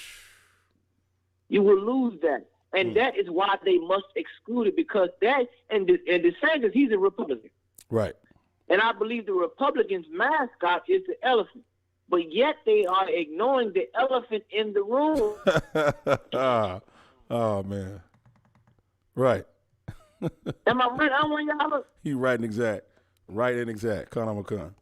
You will lose that. And that is why they must exclude it, because that, and DeSantis, he's a Republican. Right. And I believe the Republicans' mascot is the elephant. But yet they are ignoring the elephant in the room. Oh, man. Right. Am I right? I want y'all to... He right and exact. Right and exact. Colonel McCann.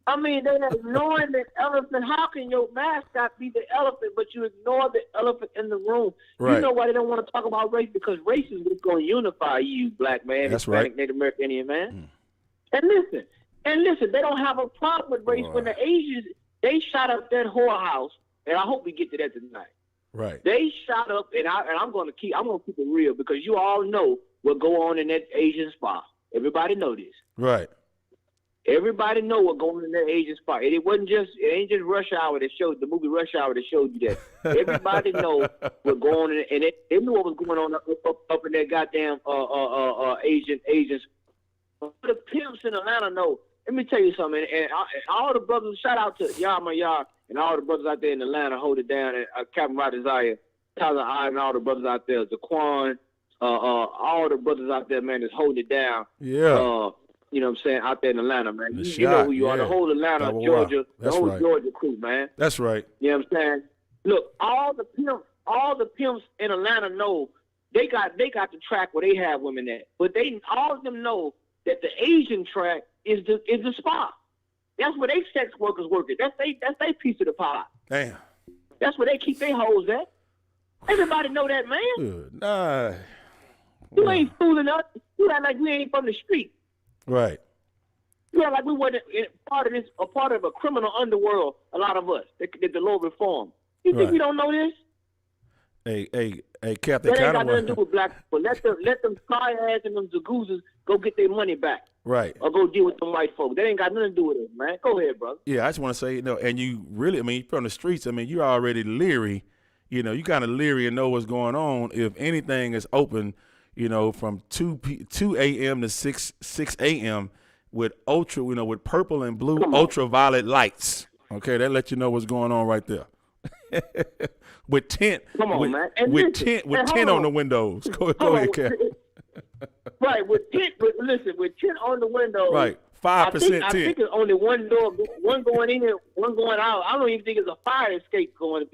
I mean, they're ignoring the elephant. How can your mascot be the elephant, but you ignore the elephant in the room? Right. You know why they don't want to talk about race? Because race is what's going to unify you, black man, That's Hispanic, right. Native American, Indian man. And listen, they don't have a problem with race. When the Asians, they shot up that whorehouse, and I hope we get to that tonight. Right. They shot up, and I'm going to keep it real, because you all know what go on in that Asian spa. Everybody know this. Right. Everybody know what going on in that Asian spot. It ain't just Rush Hour that showed the movie Rush Hour that showed you that. Everybody know what going on, and they knew what was going on up in that goddamn Asian. The pimps in Atlanta know. Let me tell you something. And all the brothers, shout out to Yama Yar and all the brothers out there in Atlanta, hold it down. And Captain Rodazaya, Tyler I, and all the brothers out there, Zaquan, all the brothers out there, man, that's holding it down. Yeah. You know what I'm saying, out there in Atlanta, man. You know who you are. The whole Atlanta, Georgia, the whole Georgia crew, man. That's right. You know what I'm saying? Look, all the pimps in Atlanta know they got the track where they have women at. But all of them know that the Asian track is the spot. That's where they sex workers work at. That's they piece of the pie. Damn. That's where they keep their hoes at. Everybody know that, man. Good night. You ain't fooling us. You act like we ain't from the street. Right. You act like we wasn't part of a criminal underworld, a lot of us, that the Lord reformed. You think we don't know this? Hey, Cap, that ain't got nothing to do with black people. Let them ass and them zagoozers go get their money back. Right. Or go deal with them white folks. That ain't got nothing to do with it, man. Go ahead, brother. Yeah, I just want to say, and you really, you're from the streets. You're already leery. You kind of leery and know what's going on. If anything is open, from 2 a.m. to 6 a.m. with with purple and blue ultraviolet lights. Okay, that lets you know what's going on right there. with tent. Come on, man. And with tent on the windows. Go ahead, Cap. Right, with tent on the windows. Right. 5% tent. I think it's only one door, one going in and one going out. I don't even think it's a fire escape going.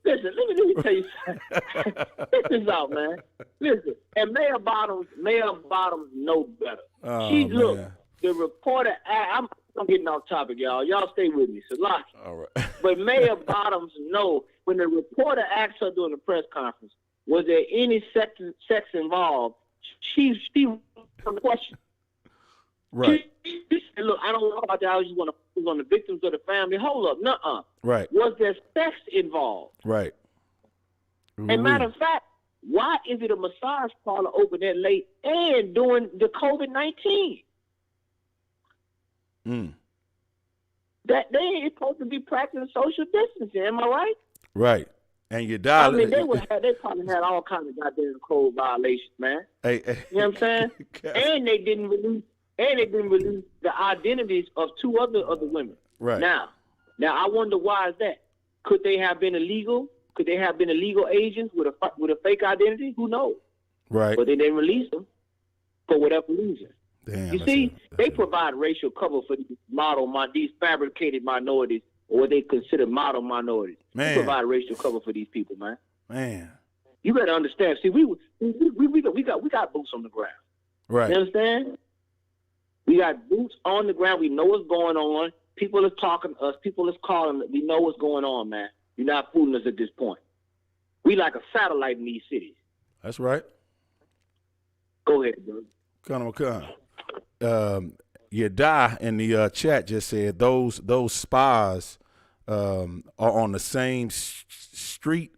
Listen, let me tell you something. Check this out, man. Listen, and Mayor Bottoms know better. Oh, Look, the reporter. I'm getting off topic, y'all. Y'all stay with me, Salaki. All right. But Mayor Bottoms know when the reporter asked her during the press conference, was there any sex involved? She from the question. Right. She said, look, I don't know about that. I was just on the victims of the family. Hold up. Nuh-uh. Right. Was there sex involved? Right. And matter of fact, why is it a massage parlor open that late and during the COVID-19? That they ain't supposed to be practicing social distancing. Am I right? Right. And you died. I mean, they probably had all kinds of goddamn code violations, man. Hey, you know what I'm saying? And they didn't release the identities of two other women. Right. Now I wonder why is that? Could they have been illegal? Could they have been illegal agents with a fake identity? Who knows? Right. But they didn't release them for whatever reason. Damn, you see, they provide racial cover for these fabricated minorities, or what they consider model minorities. Man. They provide racial cover for these people, man. Man. You better understand. See, we got boots on the ground. Right. You understand? We got boots on the ground. We know what's going on. People is talking to us. People is calling. We know what's going on, man. You're not fooling us at this point. We like a satellite in these cities. That's right. Go ahead, bro. Yada in the chat just said those spas are on the same street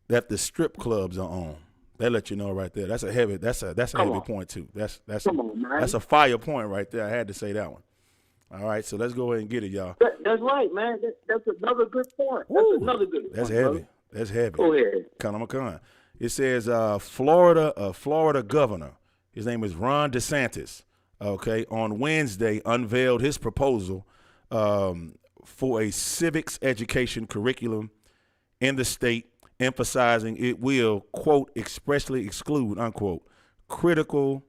that the strip clubs are on. They let you know right there. That's a heavy point too. That's a fire point right there. I had to say that one. All right, so let's go ahead and get it, y'all. That's right, man. That's another good point. That's another good point. That's heavy. Brother. That's heavy. Go ahead. Con. It says Florida governor. His name is Ron DeSantis. Okay, on Wednesday unveiled his proposal for a civics education curriculum in the state, emphasizing it will, quote, expressly exclude, unquote, critical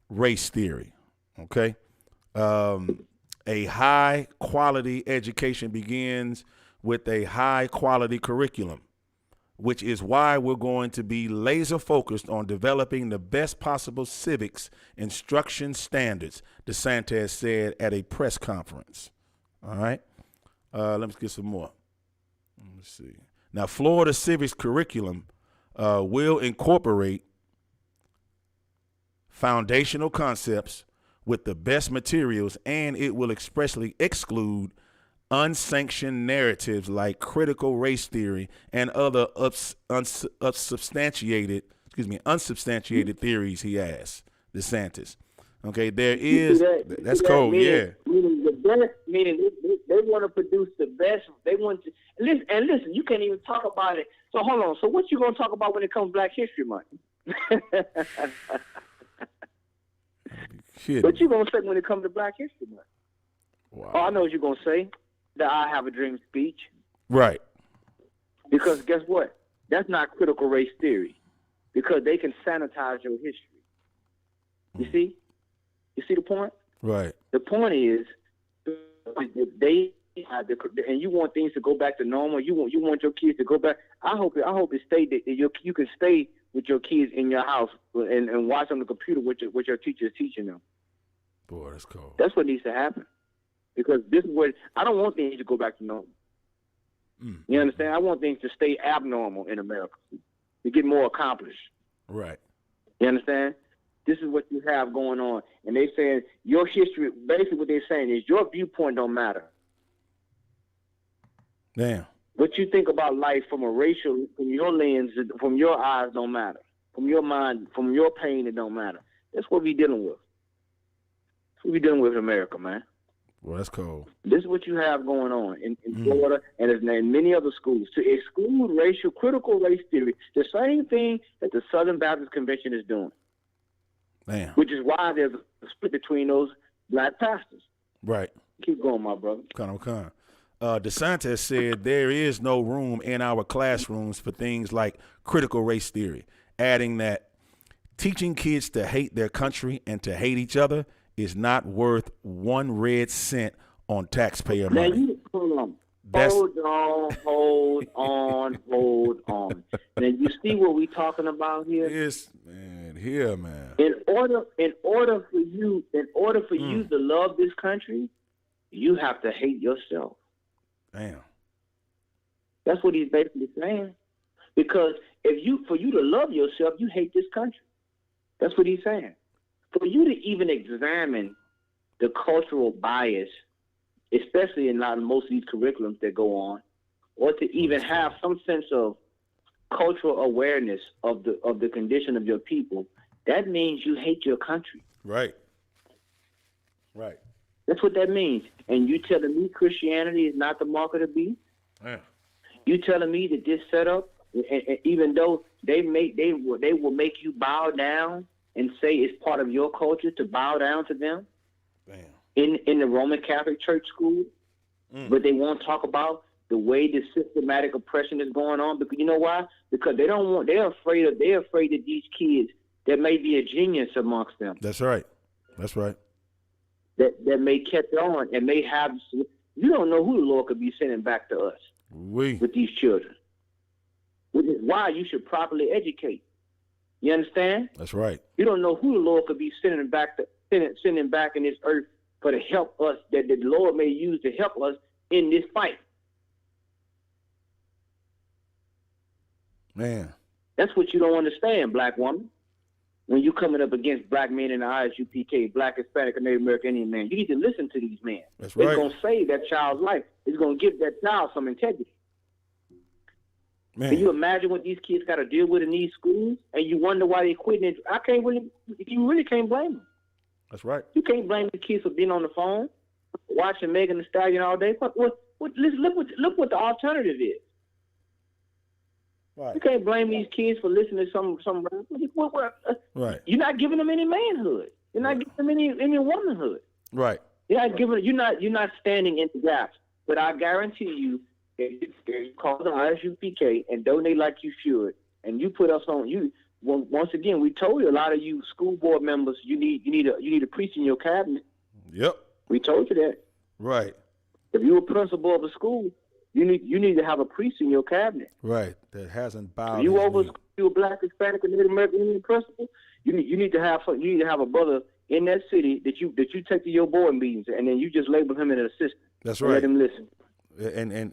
race theory. Okay. A high quality education begins with a high quality curriculum, which is why we're going to be laser focused on developing the best possible civics instruction standards, DeSantis said at a press conference. All right. Let's get some more. Let me see. Now, Florida civics curriculum will incorporate foundational concepts with the best materials, and it will expressly exclude unsanctioned narratives like critical race theory and other unsubstantiated theories, he asked DeSantis. Okay, there is that's cold, meaning the best, meaning they want to produce the best. They want to listen. You can't even talk about it. So hold on. So what you gonna talk about when it comes Black History Month? What you gonna say when it comes to Black History Month? Wow. Oh, I know what you're gonna say. The I Have a Dream speech. Right. Because guess what? That's not critical race theory. Because they can sanitize your history. You see? You see the point? Right. The point is, they and you want things to go back to normal. You want your kids to go back. I hope it stay that you can stay with your kids in your house and watch on the computer what your teacher is teaching them. Boy, that's cold. That's what needs to happen. Because this is what I don't want things to go back to normal. You understand? I want things to stay abnormal in America to get more accomplished. Right. You understand? This is what you have going on. And they saying your history, basically what they're saying is your viewpoint don't matter. Damn. What you think about life from your lens, from your eyes don't matter. From your mind, from your pain, it don't matter. That's what we're dealing with. That's what we're dealing with in America, man. Well, that's cold. This is what you have going on in Florida and in many other schools to exclude critical race theory, the same thing that the Southern Baptist Convention is doing. Damn. Which is why there's a split between those black pastors. Right. Keep going, my brother. Con. DeSantis said there is no room in our classrooms for things like critical race theory, adding that teaching kids to hate their country and to hate each other is not worth 1 red cent on taxpayer money. Hold on. Now you see what we talking about here? Yes, man. Here, man. In order for you to love this country, you have to hate yourself. Damn. That's what he's basically saying. Because for you to love yourself, you hate this country. That's what he's saying. For you to even examine the cultural bias, especially in most of these curriculums that go on, or to even have some sense of cultural awareness of the condition of your people, that means you hate your country. Right. Right. That's what that means. And you telling me Christianity is not the mark of the beast? Yeah. You telling me that this setup, and even though they will make you bow down and say it's part of your culture to bow down to them? Damn. In the Roman Catholic Church school, but they won't talk about the way the systematic oppression is going on. Because you know why? Because they're afraid that these kids, there may be a genius amongst them. That's right. That's right. That may catch on and may have. You don't know who the Lord could be sending back to us with these children. Which is why you should properly educate. You understand? That's right. You don't know who the Lord could be sending back in this earth for to help us, that the Lord may use to help us in this fight. Man. That's what you don't understand, black woman. When you coming up against black men in the ISUPK, black, Hispanic, or Native American Indian man, you need to listen to these men. That's right. It's going to save that child's life. It's going to give that child some integrity. Man. Can you imagine what these kids got to deal with in these schools? And you wonder why they quitting. You really can't blame them. That's right. You can't blame the kids for being on the phone, watching Megan Thee Stallion all day. Look what the alternative is. Right. You can't blame these kids for listening to some right. You're not giving them any manhood. You're not giving them any womanhood. Right. You're not standing in the gaps. But I guarantee you, if you call the ISUPK and donate like you should, and you put us on once again, we told you, a lot of you school board members, you need a priest in your cabinet. Yep. We told you that. Right. If you're a principal of a school, you need to have a priest in your cabinet. Right. That hasn't bowed. If you're a black, Hispanic, or Native American Indian principal, you need to have a brother in that city that you take to your board meetings, and then you just label him an assistant. That's right. Let him listen. And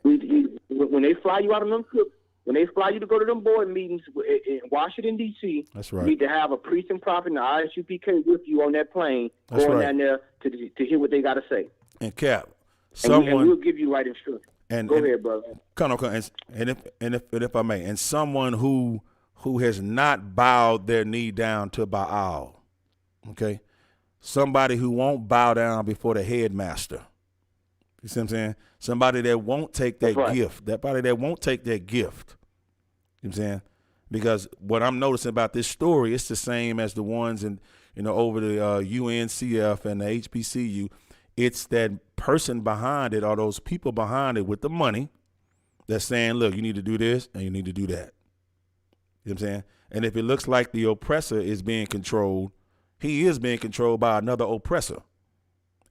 when they fly you out of them trips, when they fly you to go to them board meetings in Washington, D.C., that's right. You need to have a priest and prophet in the ISUPK with you on that plane, that's going right. down there to hear what they got to say. And Cap, and we'll give you right instructions. Go ahead, brother. And if I may, and someone who has not bowed their knee down to Baal, okay? Somebody who won't bow down before the headmaster. You see what I'm saying? Somebody that won't take that gift. Somebody that won't take that gift. You know what I'm saying? Because what I'm noticing about this story, it's the same as the ones over the UNCF and the HBCU. It's that person behind it, or those people behind it with the money that's saying, look, you need to do this and you need to do that. You know what I'm saying? And if it looks like the oppressor is being controlled, he is being controlled by another oppressor.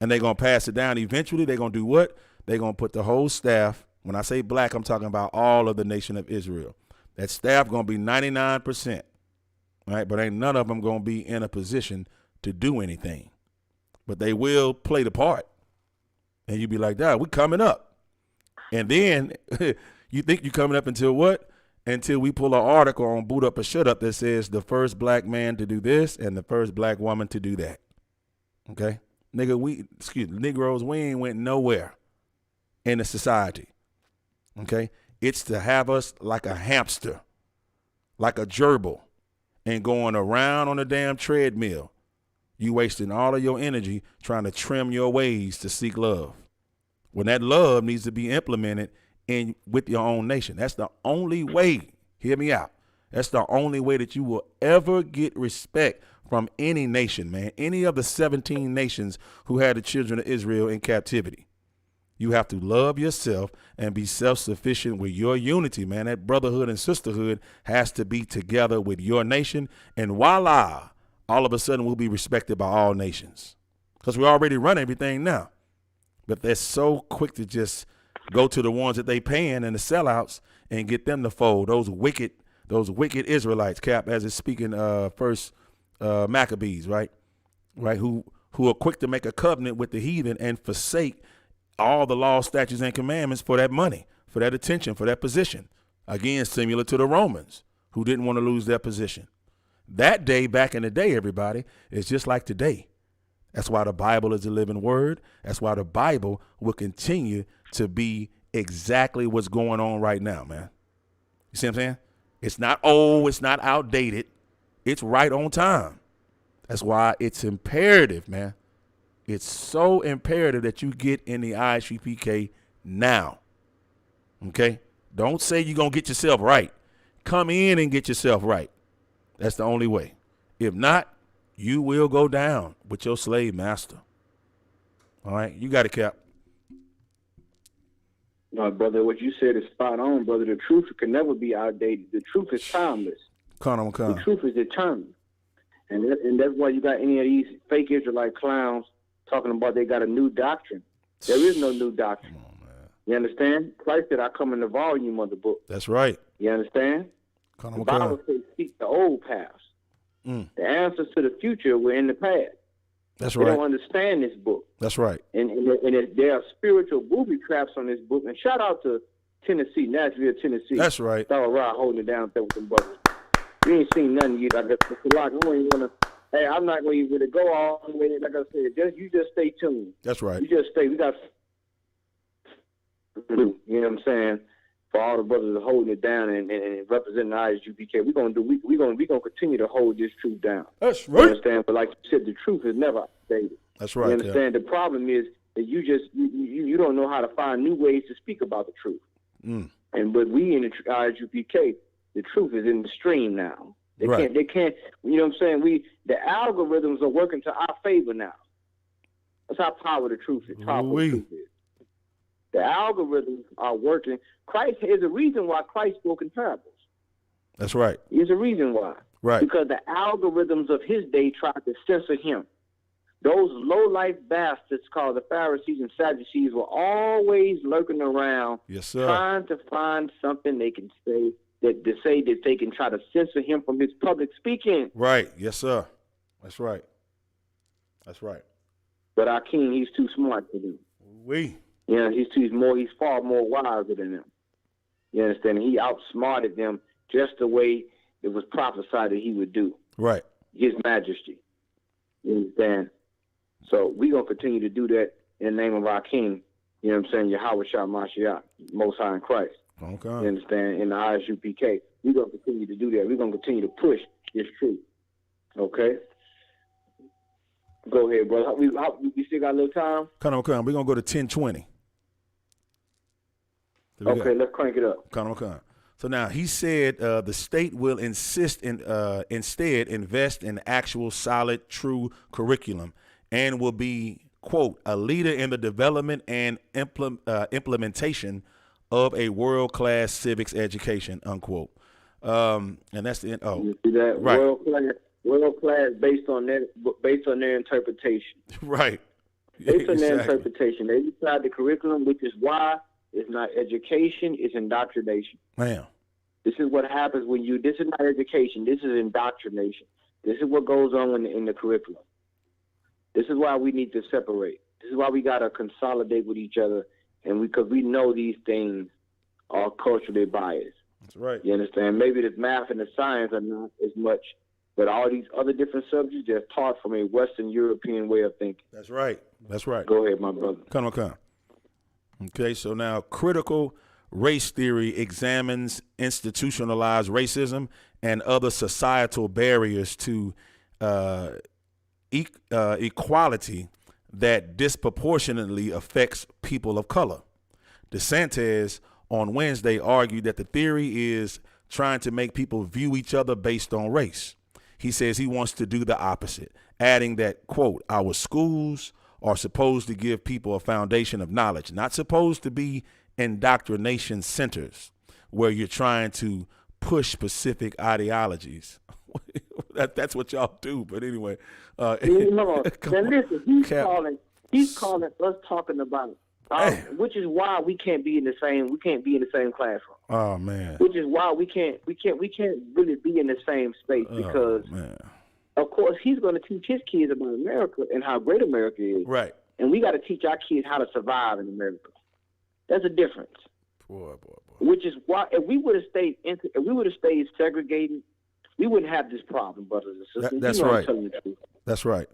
And they're going to pass it down. Eventually, they're going to do what? They're going to put the whole staff. When I say black, I'm talking about all of the nation of Israel. That staff going to be 99%, right? But ain't none of them going to be in a position to do anything. But they will play the part. And you be like, we coming up. And then you think you coming up until what? Until we pull an article on Boot Up or Shut Up that says the first black man to do this and the first black woman to do that. Okay? Negroes, we ain't went nowhere in the society. Okay? It's to have us like a hamster, like a gerbil, and going around on a damn treadmill. You wasting all of your energy trying to trim your ways to seek love. When that love needs to be implemented with your own nation. That's the only way. Hear me out. That's the only way that you will ever get respect from any nation, man. Any of the 17 nations who had the children of Israel in captivity. You have to love yourself and be self-sufficient with your unity, man. That brotherhood and sisterhood has to be together with your nation. And voila, all of a sudden we'll be respected by all nations because we already run everything now. But they're so quick to just go to the ones that they paying and the sellouts and get them to fold. Those wicked Israelites, Cap, as it's speaking first Maccabees, right? Who are quick to make a covenant with the heathen and forsake all the law, statutes, and commandments for that money, for that attention, for that position. Again, similar to the Romans who didn't want to lose their position. That day, back in the day, everybody, is just like today. That's why the Bible is the living word. That's why the Bible will continue to be exactly what's going on right now, man. You see what I'm saying? It's not old. It's not outdated. It's right on time. That's why it's imperative, man. It's so imperative that you get in the ISUPK now. Okay? Don't say you're going to get yourself right. Come in and get yourself right. That's the only way. If not, you will go down with your slave master. All right? You got it, Cap. No, brother, what you said is spot on, brother. The truth can never be outdated. The truth is timeless. The truth is eternal. And that's why you got any of these fake Israelite clowns talking about they got a new doctrine. There is no new doctrine. Come on, man. You understand? Christ said, I come in the volume of the book. That's right. You understand? The Bible says speak the old past. The answers to the future were in the past. That's right. They don't understand this book. That's right. And there are spiritual booby traps on this book. And shout out to Tennessee, Nashville, Tennessee. That's right. Star Rod holding it down there with them brothers. You ain't seen nothing yet. Hey, I'm not going to really go all the way. Like I said, you just stay tuned. That's right. You just stay. We got, you know what I'm saying? For all the brothers that holding it down and representing the ISUPK, we're gonna continue to hold this truth down. That's right. You understand? But like you said, the truth is never outdated. That's right. You understand? The problem is that you don't know how to find new ways to speak about the truth. But we in the ISUPK, the truth is in the stream now. They can't. You know what I'm saying? The algorithms are working to our favor now. That's how powerful the truth is. The algorithms are working. Christ is a reason why Christ spoke in parables. That's right. There's a reason why. Right. Because the algorithms of his day tried to censor him. Those low-life bastards called the Pharisees and Sadducees were always lurking around, yes, sir, trying to find something they can say that they can try to censor him from his public speaking. Right. Yes, sir. That's right. That's right. But our king, he's too smart for them. Yeah, he's far more wiser than them. You understand? He outsmarted them just the way it was prophesied that he would do. Right. His majesty. You understand? So we're going to continue to do that in the name of our king. You know what I'm saying? Yahweh Shah Mashiach, Most High in Christ. Okay. You understand? In the ISUPK. We're going to continue to do that. We're going to continue to push this truth. Okay? Go ahead, brother. We still got a little time? Come on. We're going to go to 10:20. Okay, let's crank it up. Come on. So now he said the state will instead invest in actual solid, true curriculum and will be, quote, a leader in the development and implementation of a world-class civics education, unquote. And that's the end. Oh, you see that? Right. World-class based on their interpretation. Right. Based on their interpretation. They decide the curriculum, which is why it's not education, it's indoctrination. Man. This is what happens this is not education, this is indoctrination. This is what goes on in the curriculum. This is why we need to separate. This is why we got to consolidate with each other, and because we know these things are culturally biased. That's right. You understand? Maybe the math and the science are not as much, but all these other different subjects, they're taught from a Western European way of thinking. That's right. Go ahead, my brother. Come on. Okay, so now critical race theory examines institutionalized racism and other societal barriers to equality that disproportionately affects people of color. DeSantis on Wednesday argued that the theory is trying to make people view each other based on race. He says he wants to do the opposite, adding that, quote, our schools are supposed to give people a foundation of knowledge, not supposed to be indoctrination centers where you're trying to push specific ideologies. That's what y'all do. But anyway, now listen, he's calling us talking about, which is why we can't be in the same classroom. Oh man. Which is why we can't really be in the same space, because of course he's going to teach his kids about America and how great America is. Right. And we got to teach our kids how to survive in America. There's a difference. Boy. Which is why if we would have stayed segregated, we wouldn't have this problem, brothers and sisters. That's right. That's right.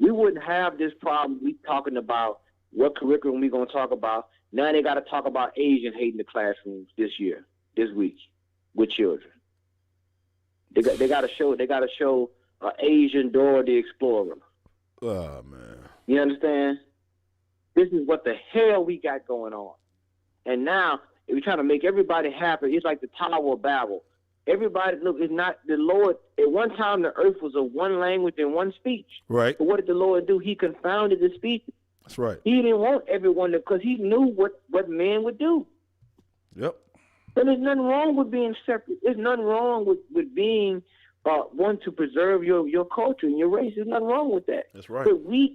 We wouldn't have this problem. We talking about what curriculum we gonna talk about. Now they got to talk about Asian hate in the classrooms this week, with children. They got to show Asian Dora the Explorer. Oh man. You understand? This is what the hell we got going on. And now if we're trying to make everybody happy, it's like the Tower of Babel. Everybody, look, it's not the Lord. At one time, the earth was a one language and one speech. Right. But what did the Lord do? He confounded the speech. That's right. He didn't want everyone to, because he knew what man would do. Yep. And there's nothing wrong with being separate. There's nothing wrong with being one to preserve your culture and your race. There's nothing wrong with that. That's right. But we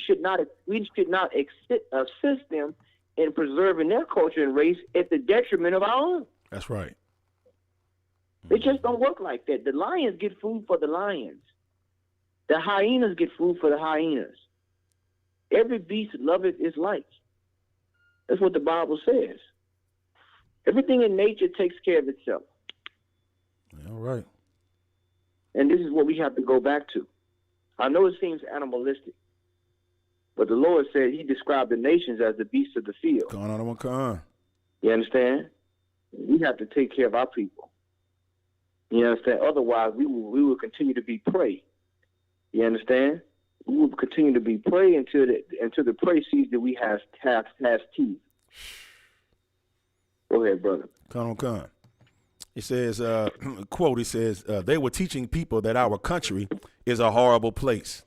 should not assist them in preserving their culture and race at the detriment of our own. That's right. It just don't work like that. The lions get food for the lions. The hyenas get food for the hyenas. Every beast loveth its like. That's what the Bible says. Everything in nature takes care of itself. All right. And this is what we have to go back to. I know it seems animalistic, but the Lord said he described the nations as the beasts of the field. Come on. You understand? We have to take care of our people. You understand? Otherwise, we will continue to be prey. You understand? We will continue to be prey until the prey sees that we has teeth. Go ahead, brother. Come on. It says, quote, it says, they were teaching people that our country is a horrible place.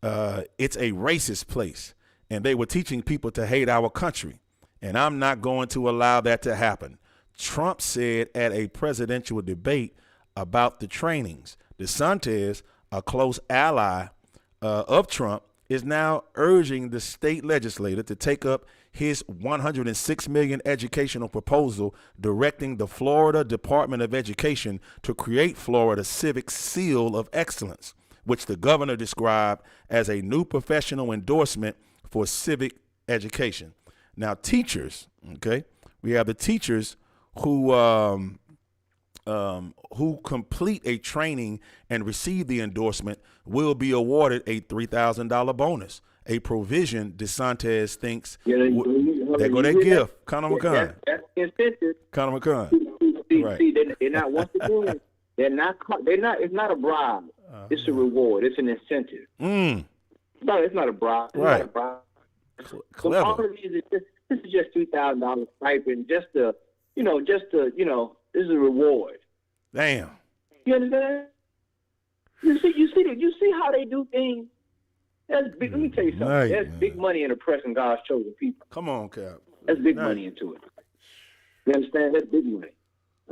It's a racist place. And they were teaching people to hate our country. And I'm not going to allow that to happen. Trump said at a presidential debate about the trainings. DeSantis, a close ally of Trump, is now urging the state legislature to take up his $106 million educational proposal, directing the Florida Department of Education to create Florida's Civic Seal of Excellence, which the governor described as a new professional endorsement for civic education. Now, teachers, okay, we have the teachers who complete a training and receive the endorsement will be awarded a $3,000 bonus, a provision DeSantis thinks there go that gift. Conor McCunn. That's incentive. Conor McCunn. Right. See, they're not once again. They're not. It's not a bribe. It's a reward. It's an incentive. No, it's not a bribe. It's right. Not a bribe. Clever. All of these, this is just $3,000 stipend, just to, this is a reward. Damn. You understand? You see how they do things. That's big. Let me tell you something. That's big money in oppressing God's chosen people. Come on, Cap. That's big money into it. You understand? That's big money.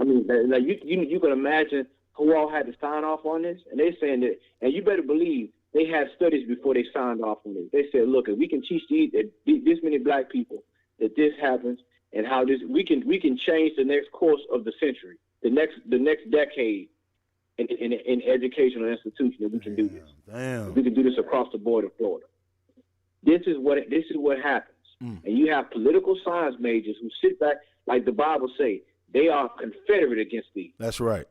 I mean, like you can imagine who all had to sign off on this, and they're saying that, and you better believe they had studies before they signed off on this. They said, look, if we can teach this many black people that this happens, and how this we can change the next course of the century, the next decade in educational institution, that we can do this. Damn. We can do this across the board in Florida. This is what happens. And you have political science majors who sit back, like the Bible say, they are confederate against thee. That's right.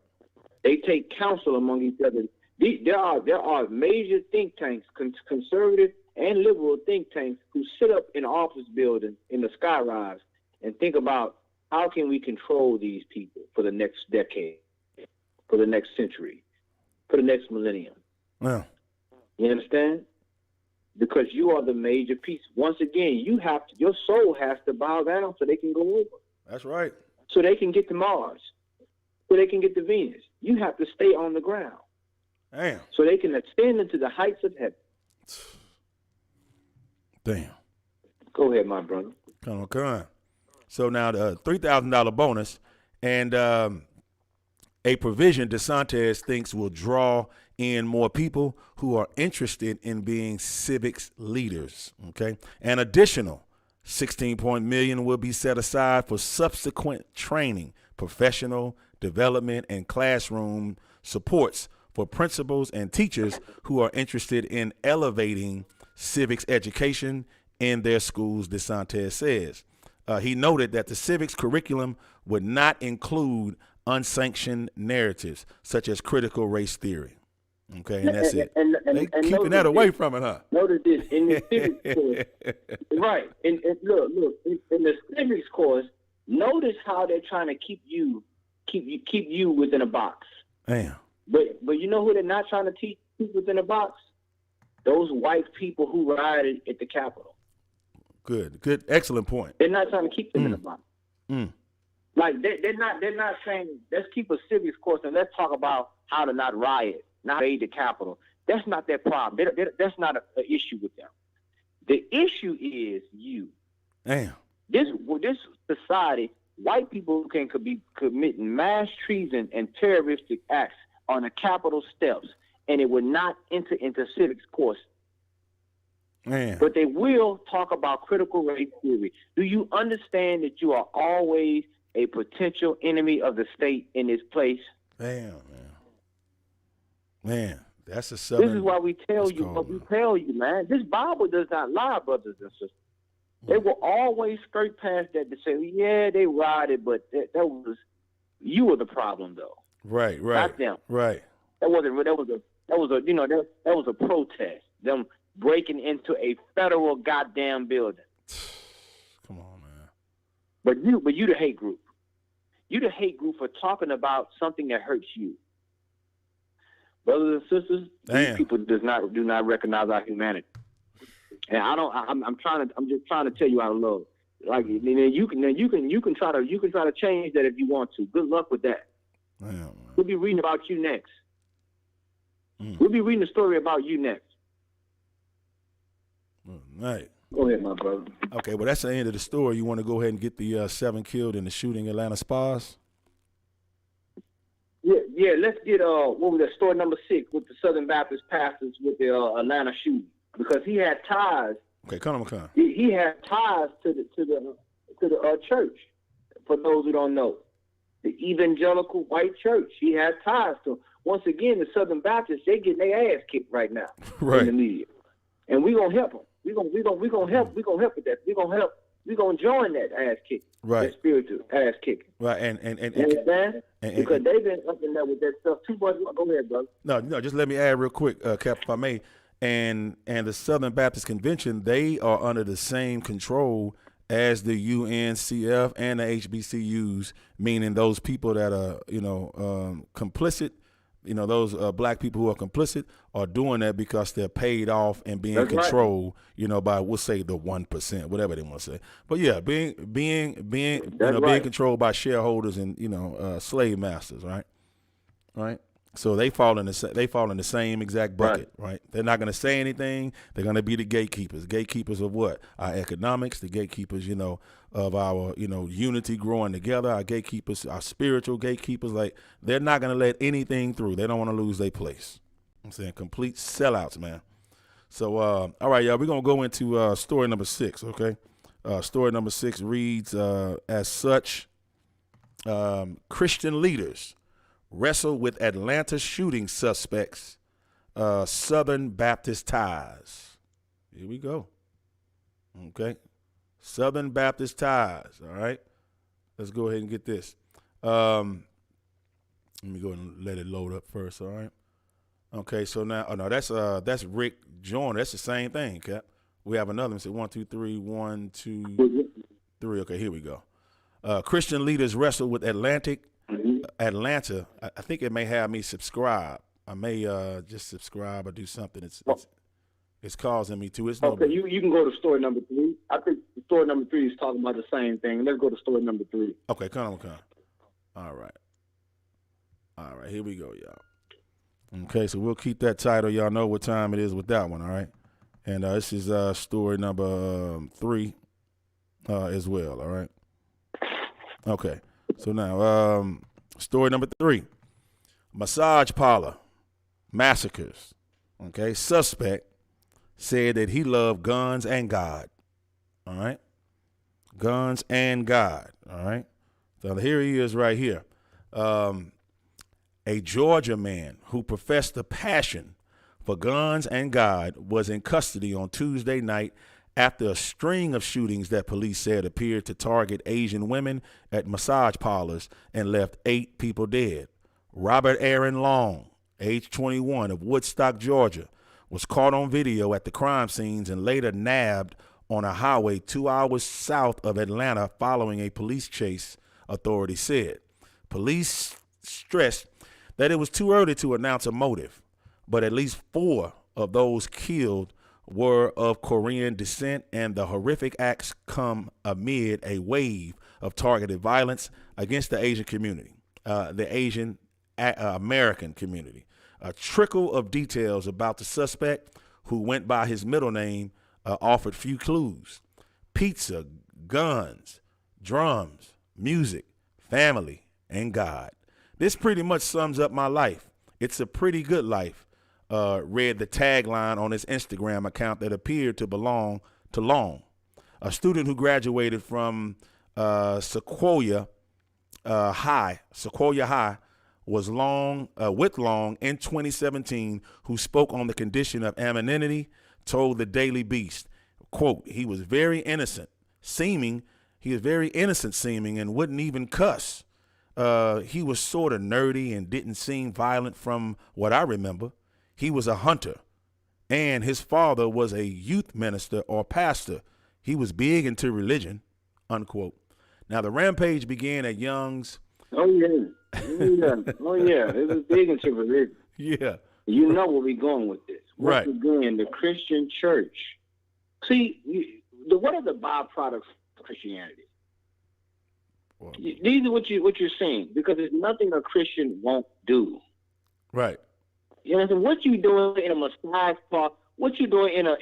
They take counsel among each other. There are major think tanks, conservative and liberal think tanks, who sit up in office buildings in the skyrise and think about how can we control these people for the next decade, for the next century, for the next millennium. Yeah. You understand? Because you are the major piece. Once again, your soul has to bow down so they can go over. That's right. So they can get to Mars, so they can get to Venus. You have to stay on the ground. Damn. So they can ascend into the heights of heaven. Damn. Go ahead, my brother. Come on. So now the $3,000 bonus and a provision DeSantis thinks will draw in more people who are interested in being civics leaders. Okay. An additional $16 million will be set aside for subsequent training, professional development, and classroom supports for principals and teachers who are interested in elevating civics education in their schools, DeSantis says. He noted that the civics curriculum would not include unsanctioned narratives such as critical race theory. Okay, and that's it. And keeping that away from it, huh? Notice this in the civics course, right? And look, in the civics course, notice how they're trying to keep you within a box. Damn. But you know who they're not trying to keep within a box? Those white people who rioted at the Capitol. Good, excellent point. They're not trying to keep them in a box. Like they're not saying let's keep a civics course and let's talk about how to not riot, not raid the Capitol. That's not their problem. That's not an issue with them. The issue is you. Damn. This society, white people could be committing mass treason and terroristic acts on the Capitol steps, and it would not enter into civics course. Man. But they will talk about critical race theory. Do you understand that you are always a potential enemy of the state in this place? Damn, man, that's a Southern. This is why we tell you what we tell you, man. This Bible does not lie, brothers and sisters. They will always skirt past that to say, yeah, they rioted, but that was you were the problem, though. Right, not them. Right. That was a protest. Them breaking into a federal goddamn building. Come on, man. But you the hate group. You the hate group for talking about something that hurts you. Brothers and sisters, these people do not recognize our humanity. And I'm just trying to tell you out of love. Like you can try to change that if you want to. Good luck with that. Damn, we'll be reading about you next. We'll be reading a story about you next. Right. Go ahead, my brother. Okay, well, that's the end of the story. You want to go ahead and get the 7 killed in the shooting in Atlanta Spas? Yeah. Let's get what was that, story number 6 with the Southern Baptist pastors with the Atlanta shooting, because he had ties. Okay, come on. He had ties to the church. For those who don't know, the evangelical white church, he had ties to. Once again, the Southern Baptists, they getting their ass kicked right now in the media, and we gonna help them. We gonna help with that. We gonna join that ass kick. Right. That spiritual ass kicking. Right. And because they've been up in there with that stuff too much. Go ahead, brother. No, just let me add real quick, Cap, if I may. And the Southern Baptist Convention, they are under the same control as the UNCF and the HBCUs, meaning those people that are, complicit. Those black people who are complicit are doing that because they're paid off and being controlled, by, we'll say, the 1%, whatever they want to say. But yeah, being controlled by shareholders and slave masters, right. So they fall in the same exact bucket, right? They're not going to say anything. They're going to be the gatekeepers. Gatekeepers of what? Our economics. The gatekeepers, of our, unity growing together. Our gatekeepers, our spiritual gatekeepers. Like, they're not going to let anything through. They don't want to lose their place. I'm saying complete sellouts, man. So, all right, y'all. We're gonna go into story number 6. Okay. Story number 6 reads as such: Christian leaders wrestle with Atlanta shooting suspects, Southern Baptist ties. Here we go. Okay. Southern Baptist ties. All right. Let's go ahead and get this. Let me go and let it load up first. All right. Okay. So now, that's Rick Joyner. That's the same thing, Cap. We have another one. So 1, 2, 3, 1, 2, 3. Okay. Here we go. Christian leaders wrestle with Atlanta. I think it may have me subscribe. I may just subscribe or do something. It's causing me to. It's okay. You can go to story number 3. I think story number 3 is talking about the same thing. Let's go to story number 3. Okay, come on. All right. Here we go, y'all. Okay, so we'll keep that title. Y'all know what time it is with that one. All right, And this is story number 3 as well, all right? Okay, so now story number 3, massage parlor massacres, okay? Suspect said that he loved guns and God, all right? Guns and God, all right? So here he is right here. A Georgia man who professed a passion for guns and God was in custody on Tuesday night after a string of shootings that police said appeared to target Asian women at massage parlors and left 8 people dead. Robert Aaron Long, age 21, of Woodstock, Georgia, was caught on video at the crime scenes and later nabbed on a highway 2 hours south of Atlanta following a police chase, authorities said. Police stressed that it was too early to announce a motive, but at least 4 of those killed were of Korean descent, and the horrific acts come amid a wave of targeted violence against the Asian community, the Asian American community. A trickle of details about the suspect, who went by his middle name, offered few clues. Pizza, guns, drums, music, family, and God. This pretty much sums up my life. It's a pretty good life, read the tagline on his Instagram account that appeared to belong to Long, a student who graduated from Sequoia High. Sequoia High was with Long in 2017, who spoke on the condition of anonymity, told the Daily Beast, quote, he was very innocent seeming, and wouldn't even cuss. He was sort of nerdy and didn't seem violent from what I remember. He was a hunter, and his father was a youth minister or pastor. He was big into religion, unquote. Now, the rampage began at Young's. Oh, yeah. It was big into religion. Yeah. You know where we're going with this. Right. Again, the Christian church. See, what are the byproducts of Christianity? Well, these are what you're saying, because there's nothing a Christian won't do. Right. You know what you doing in a massage park? What you doing up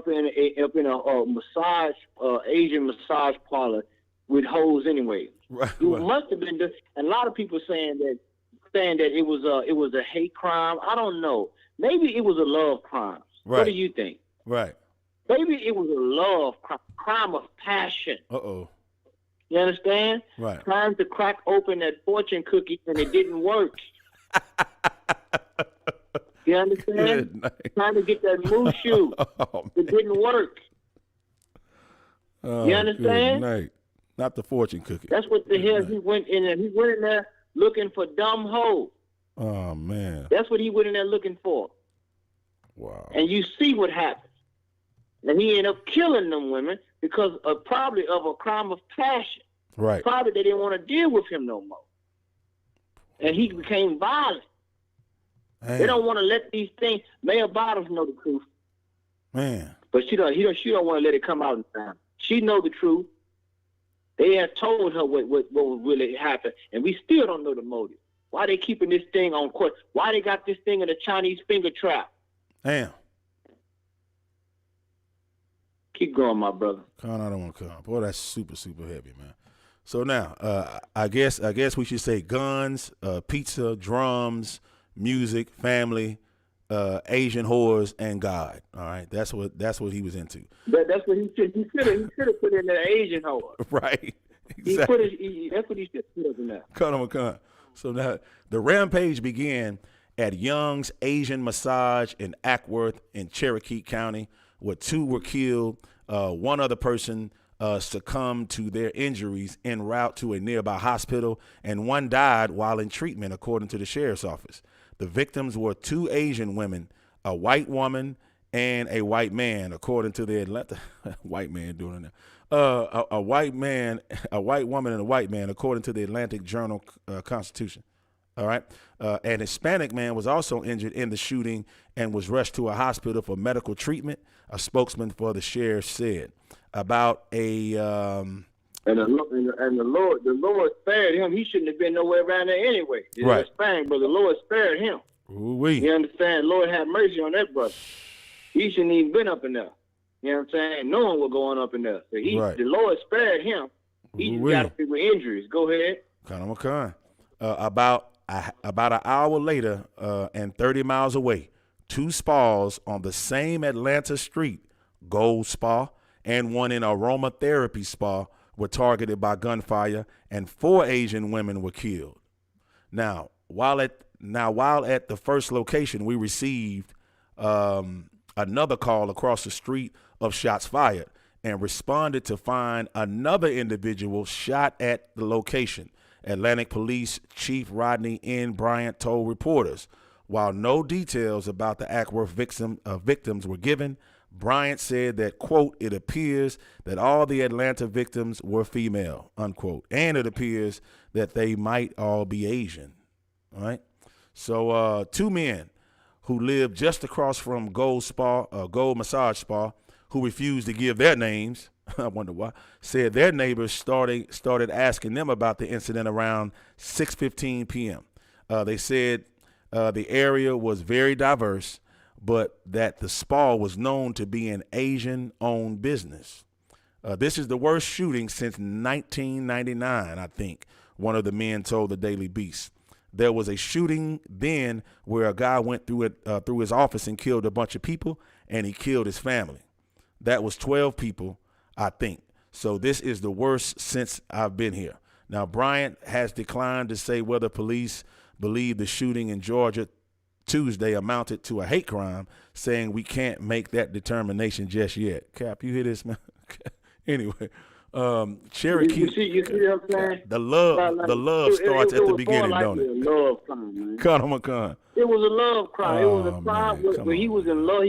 in a massage Asian massage parlor with hoes anyway? Right. You must have been. And a lot of people saying that it was a hate crime. I don't know. Maybe it was a love crime. Right. What do you think? Right. Maybe it was a love crime of passion. Uh-oh. You understand? Right. Trying to crack open that fortune cookie and it didn't work. You understand? Trying to get that mushu. Oh, it didn't work. Oh, you understand? Good night. Not the fortune cookie. That's what the hell he went in there. He went in there looking for dumb hoes. Oh, man. That's what he went in there looking for. Wow. And you see what happened. And he ended up killing them women because probably of a crime of passion. Right. Probably they didn't want to deal with him no more. And he became violent. Man. They don't want to let these things. Mayor Bottoms know the truth. Man. But she don't want to let it come out in time. She know the truth. They have told her what really happened, and we still don't know the motive. Why they keeping this thing on court? Why they got this thing in a Chinese finger trap? Damn. Keep going, my brother. Con, I don't want to come. Boy, that's super, super heavy, man. So now, I guess we should say guns, pizza, drums, music, family, Asian whores, and God. All right, that's what he was into. That's what he should have put in the Asian whore. Right. Exactly. That's what he should have put in there. Con. So now the rampage began at Young's Asian Massage in Ackworth in Cherokee County, where 2 were killed. One other person succumbed to their injuries en route to a nearby hospital, and 1 died while in treatment, according to the sheriff's office. The victims were 2 Asian women, a white woman and a white man, according to the Atlanta white man doing it now. A white woman, and a white man, according to the Atlantic Journal Constitution. All right. An Hispanic man was also injured in the shooting and was rushed to a hospital for medical treatment, a spokesman for the sheriff said. About a and the Lord spared him. He shouldn't have been nowhere around there anyway. Right. Hispanic, but the Lord spared him. Ooh-wee. You understand? Lord have mercy on that brother. he shouldn't even been up in there. You know what I'm saying? No one was going up in there. So the Lord spared him. He just got people with injuries. Go ahead. About an hour later, and 30 miles away, 2 spas on the same Atlanta street, Gold Spa, and one in Aromatherapy Spa, were targeted by gunfire, and 4 Asian women were killed. Now, while at the first location, we received another call across the street of shots fired, and responded to find another individual shot at the location. Atlantic Police Chief Rodney N. Bryant told reporters. While no details about the Acworth victims were given, Bryant said that, quote, it appears that all the Atlanta victims were female, unquote, and it appears that they might all be Asian. All right. So 2 men who lived just across from Gold Massage Spa, who refused to give their names, I wonder why, said their neighbors started asking them about the incident around 6:15 p.m. They said the area was very diverse, but that the spa was known to be an Asian-owned business. This is the worst shooting since 1999, I think, one of the men told the Daily Beast. There was a shooting then where a guy went through his office and killed a bunch of people, and he killed his family. That was 12 people, I think. So this is the worst since I've been here. Now, Bryant has declined to say whether police believe the shooting in Georgia Tuesday amounted to a hate crime, saying we can't make that determination just yet. Cap, you hear this, man? Anyway, Cherokee. You see what I'm saying? The love starts at the beginning, don't it? Love crime, man. McCon. It was a love crime. It was a crime where he was in love.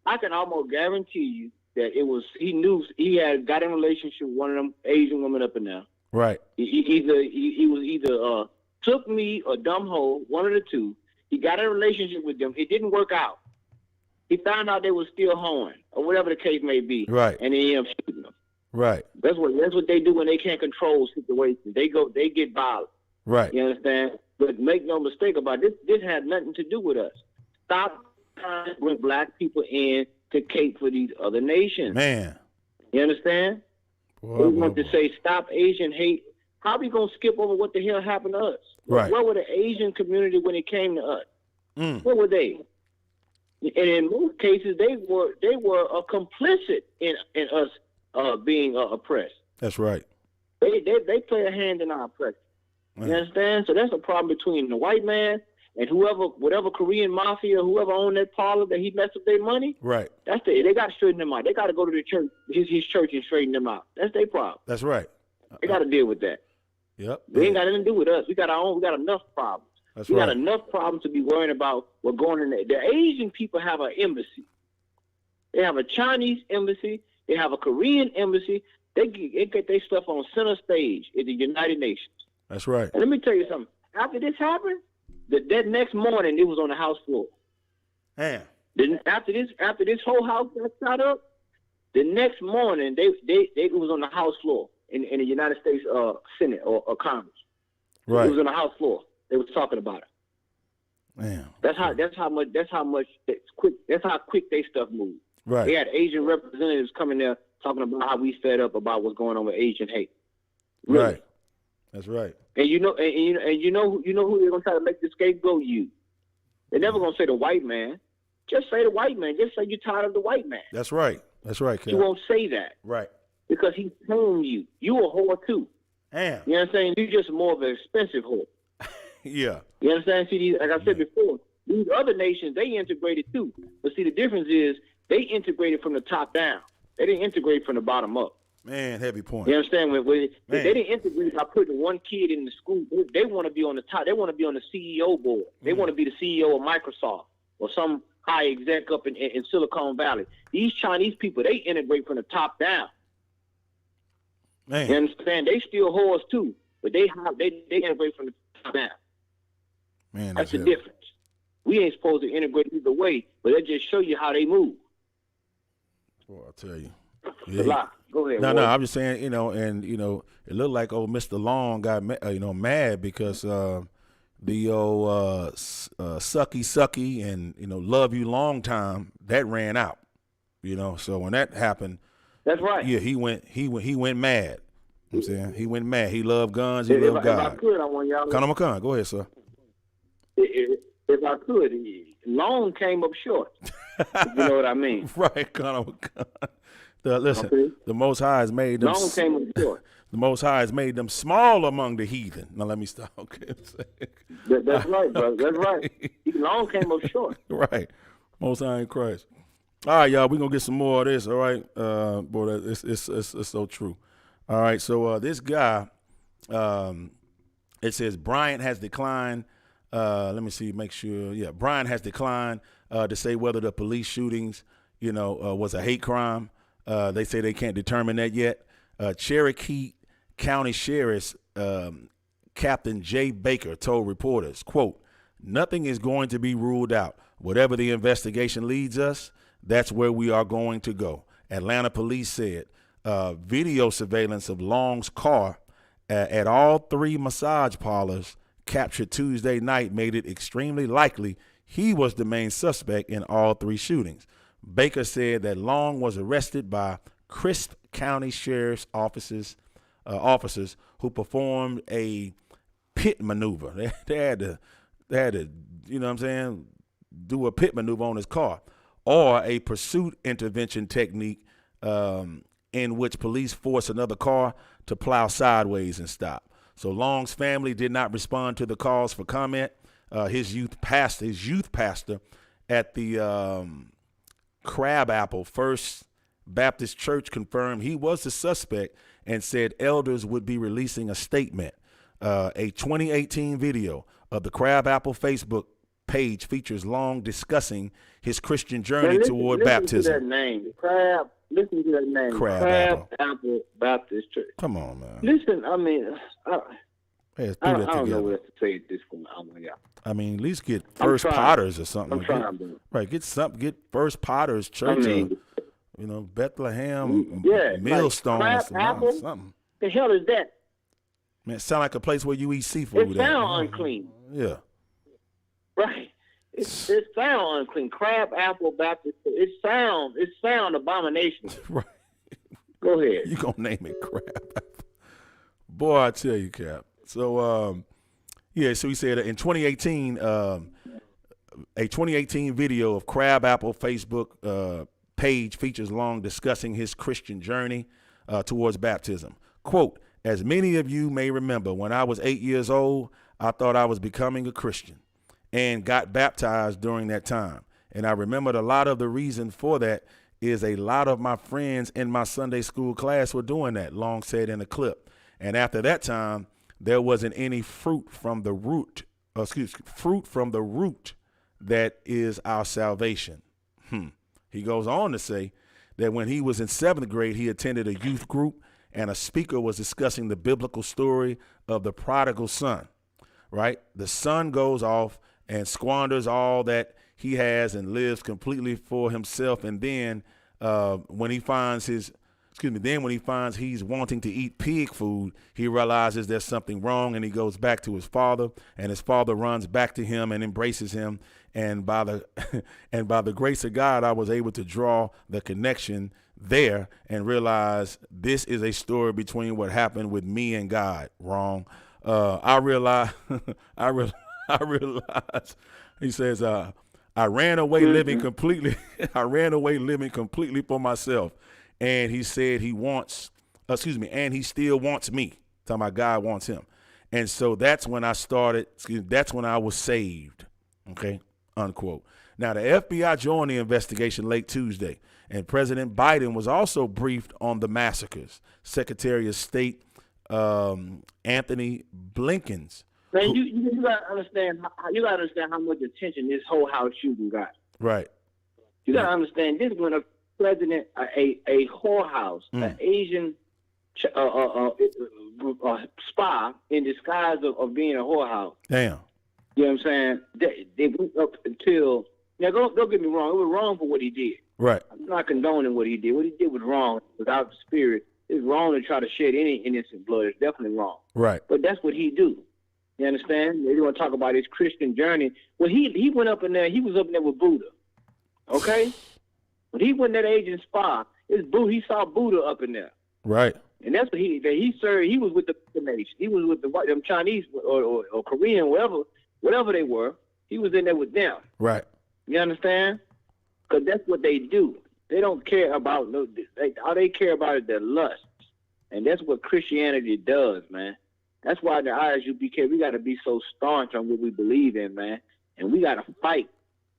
I can almost guarantee you that it was. He knew he had got in a relationship with one of them Asian women up in there. Right. He was either took me or dumb hoe, one of the two. He got in a relationship with them. It didn't work out. He found out they were still hoeing, or whatever the case may be. Right. And he ended up shooting them. Right. That's what they do when they can't control situations. They get violent. Right. You understand? But make no mistake about it, this had nothing to do with us. Stop trying to bring black people in to cape for these other nations. Man. You understand? We want to say stop Asian hate. How are we going to skip over what the hell happened to us? Right. Where were the Asian community when it came to us? Where were they? And in most cases, they were complicit in us being oppressed. That's right. They play a hand in our oppression. You understand? So that's a problem between the white man and whatever Korean mafia, whoever owned that parlor that he messed up their money. Right. They got to straighten them out. They got to go to the church, his church, and straighten them out. That's their problem. That's right. They got to deal with that. Yep. They ain't got anything to do with us. We got enough problems. That's we right. got enough problems to be worrying about what's going on there. The Asian people have an embassy. They have a Chinese embassy. They have a Korean embassy. They get their stuff on center stage at the United Nations. That's right. And let me tell you something. After this happened, that next morning it was on the House floor. Man. Then after this whole house got shot up, the next morning they was on the House floor in the United States Senate or Congress. Right. It was on the House floor. They was talking about it. Man. That's how quick they stuff moves. Right. They had Asian representatives coming there talking about how we fed up about what's going on with Asian hate. Really. Right. That's right. And you know who they're gonna try to make the scapegoat? You. They're never gonna say the white man. Just say the white man. Just say you're tired of the white man. That's right. That's right, Kel. You won't say that. Right. Because he's paying you. You a whore too. Damn. You know what I'm saying? You're just more of an expensive whore. Yeah. You understand? See, like I said before, these other nations, they integrated too. But see, the difference is they integrated from the top down. They didn't integrate from the bottom up. Man, heavy point. You understand? They didn't integrate by putting one kid in the school. They want to be on the top. They want to be on the CEO board. They want to be the CEO of Microsoft or some high exec up in Silicon Valley. These Chinese people, they integrate from the top down. Man. You understand? They still whores too, but they integrate from the top down. Man, that's the difference. We ain't supposed to integrate either way, but they just show you how they move. Boy, I'll tell you. Yeah. A lot. Go ahead. No, I'm just saying, it looked like Mr. Long got, mad because, the old sucky and love you long time, that ran out. So when that happened, that's right. Yeah, he went mad. You know what I'm saying? He went mad. He loved guns. He loved God. If I could, I want y'all. Come. Go ahead, sir. If I could, long came up short. If you know what I mean? Right, Listen, the Most High has made them. Long came up short. The Most High has made them small among the heathen. Now let me stop. Okay, that's right, brother. That's right. Long came up short. Right, Most High in Christ. All right, y'all. We're gonna get some more of this. All right, boy, it's so true. All right, so this guy, it says Bryant has declined. Let me see, make sure. Yeah, Bryant has declined to say whether the police shootings, was a hate crime. They say they can't determine that yet. Cherokee County Sheriff's Captain Jay Baker told reporters, quote, "Nothing is going to be ruled out. Whatever the investigation leads us, that's where we are going to go." Atlanta police said video surveillance of Long's car at all 3 massage parlors captured Tuesday night made it extremely likely he was the main suspect in all 3 shootings. Baker said that Long was arrested by Crisp County Sheriff's officers who performed a pit maneuver. They had to, you know what I'm saying, do a pit maneuver on his car, or a pursuit intervention technique in which police force another car to plow sideways and stop. So Long's family did not respond to the calls for comment. His youth pastor at the Crabapple First Baptist Church confirmed he was the suspect and said elders would be releasing a statement. A 2018 video of the Crabapple Facebook page features Long discussing his Christian journey toward baptism. Listen to that name, Listen to that name, Crabapple Baptist Church. Come on, man. Listen, I mean, I don't know what to say at this point. I mean, at least get First Potters or something. I'm trying. Right, get First Potters Church. Bethlehem, Millstone, something. The hell is that? Man, it sound like a place where you eat seafood. It sound unclean. Yeah. Right. It sound unclean. Crabapple Baptist. It sound abomination. Right. Go ahead. You gonna name it Crabapple? Boy, I tell you, Cap. So, so he said in 2018, a 2018 video of Crabapple Facebook page features Long discussing his Christian journey towards baptism. Quote, "As many of you may remember, when I was 8 years old, I thought I was becoming a Christian and got baptized during that time. And I remembered a lot of the reason for that is a lot of my friends in my Sunday school class were doing that," Long said in a clip. "And after that time, there wasn't any fruit from the root that is our salvation." He goes on to say that when he was in 7th grade, he attended a youth group and a speaker was discussing the biblical story of the prodigal son, right? The son goes off and squanders all that he has and lives completely for himself. And then when he finds he's wanting to eat pig food, he realizes there's something wrong and he goes back to his father, and his father runs back to him and embraces him. And by the grace of God, I was able to draw the connection there and realize this is a story between what happened with me and God. Wrong. I realized, he says, I ran away living completely. I ran away living completely for myself. And he said and he still wants me. Talking about God wants him. And so that's when I that's when I was saved. Okay, unquote. Now, the FBI joined the investigation late Tuesday, and President Biden was also briefed on the massacres. Secretary of State Anthony Blinken. Man, you gotta understand. You gotta understand how much attention this whole house shooting got. Right. You gotta understand this when a president, a whorehouse, an Asian spy in disguise of being a whorehouse. Damn. You know what I'm saying? They went up until. Now, don't get me wrong. It was wrong for what he did. Right. I'm not condoning what he did. What he did was wrong. Without the spirit, it's wrong to try to shed any innocent blood. It's definitely wrong. Right. But that's what he do. You understand? They want to talk about his Christian journey. Well, he went up in there. He was up in there with Buddha. Okay? When he went that agent spy, he saw Buddha up in there. Right. And that's what he served. He was with the nation. He was with them Chinese or Korean, whatever they were. He was in there with them. Right. You understand? Because that's what they do. They don't care about all they care about is their lust. And that's what Christianity does, man. That's why the ISUPK, we got to be so staunch on what we believe in, man. And we got to fight.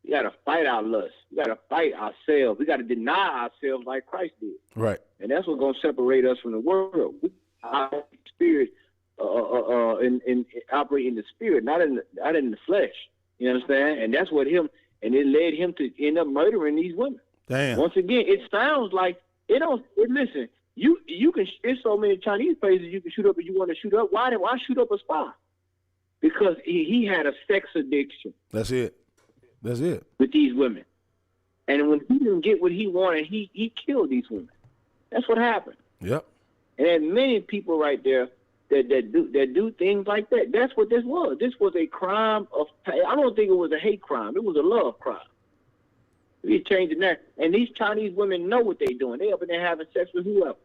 We got to fight our lust. We got to fight ourselves. We got to deny ourselves like Christ did. Right. And that's what's going to separate us from the world. Our spirit and operate in the spirit, not in the flesh. You understand? And that's what and it led him to end up murdering these women. Damn. Once again, it sounds like listen. You can. There's so many Chinese places you can shoot up if you want to shoot up. Why shoot up a spy? Because he had a sex addiction. That's it. With these women, and when he didn't get what he wanted, he killed these women. That's what happened. Yep. And there's many people right there that do things like that. That's what this was. This was a crime I don't think it was a hate crime. It was a love crime. We changed it now. And these Chinese women know what they're doing. They up in there having sex with whoever.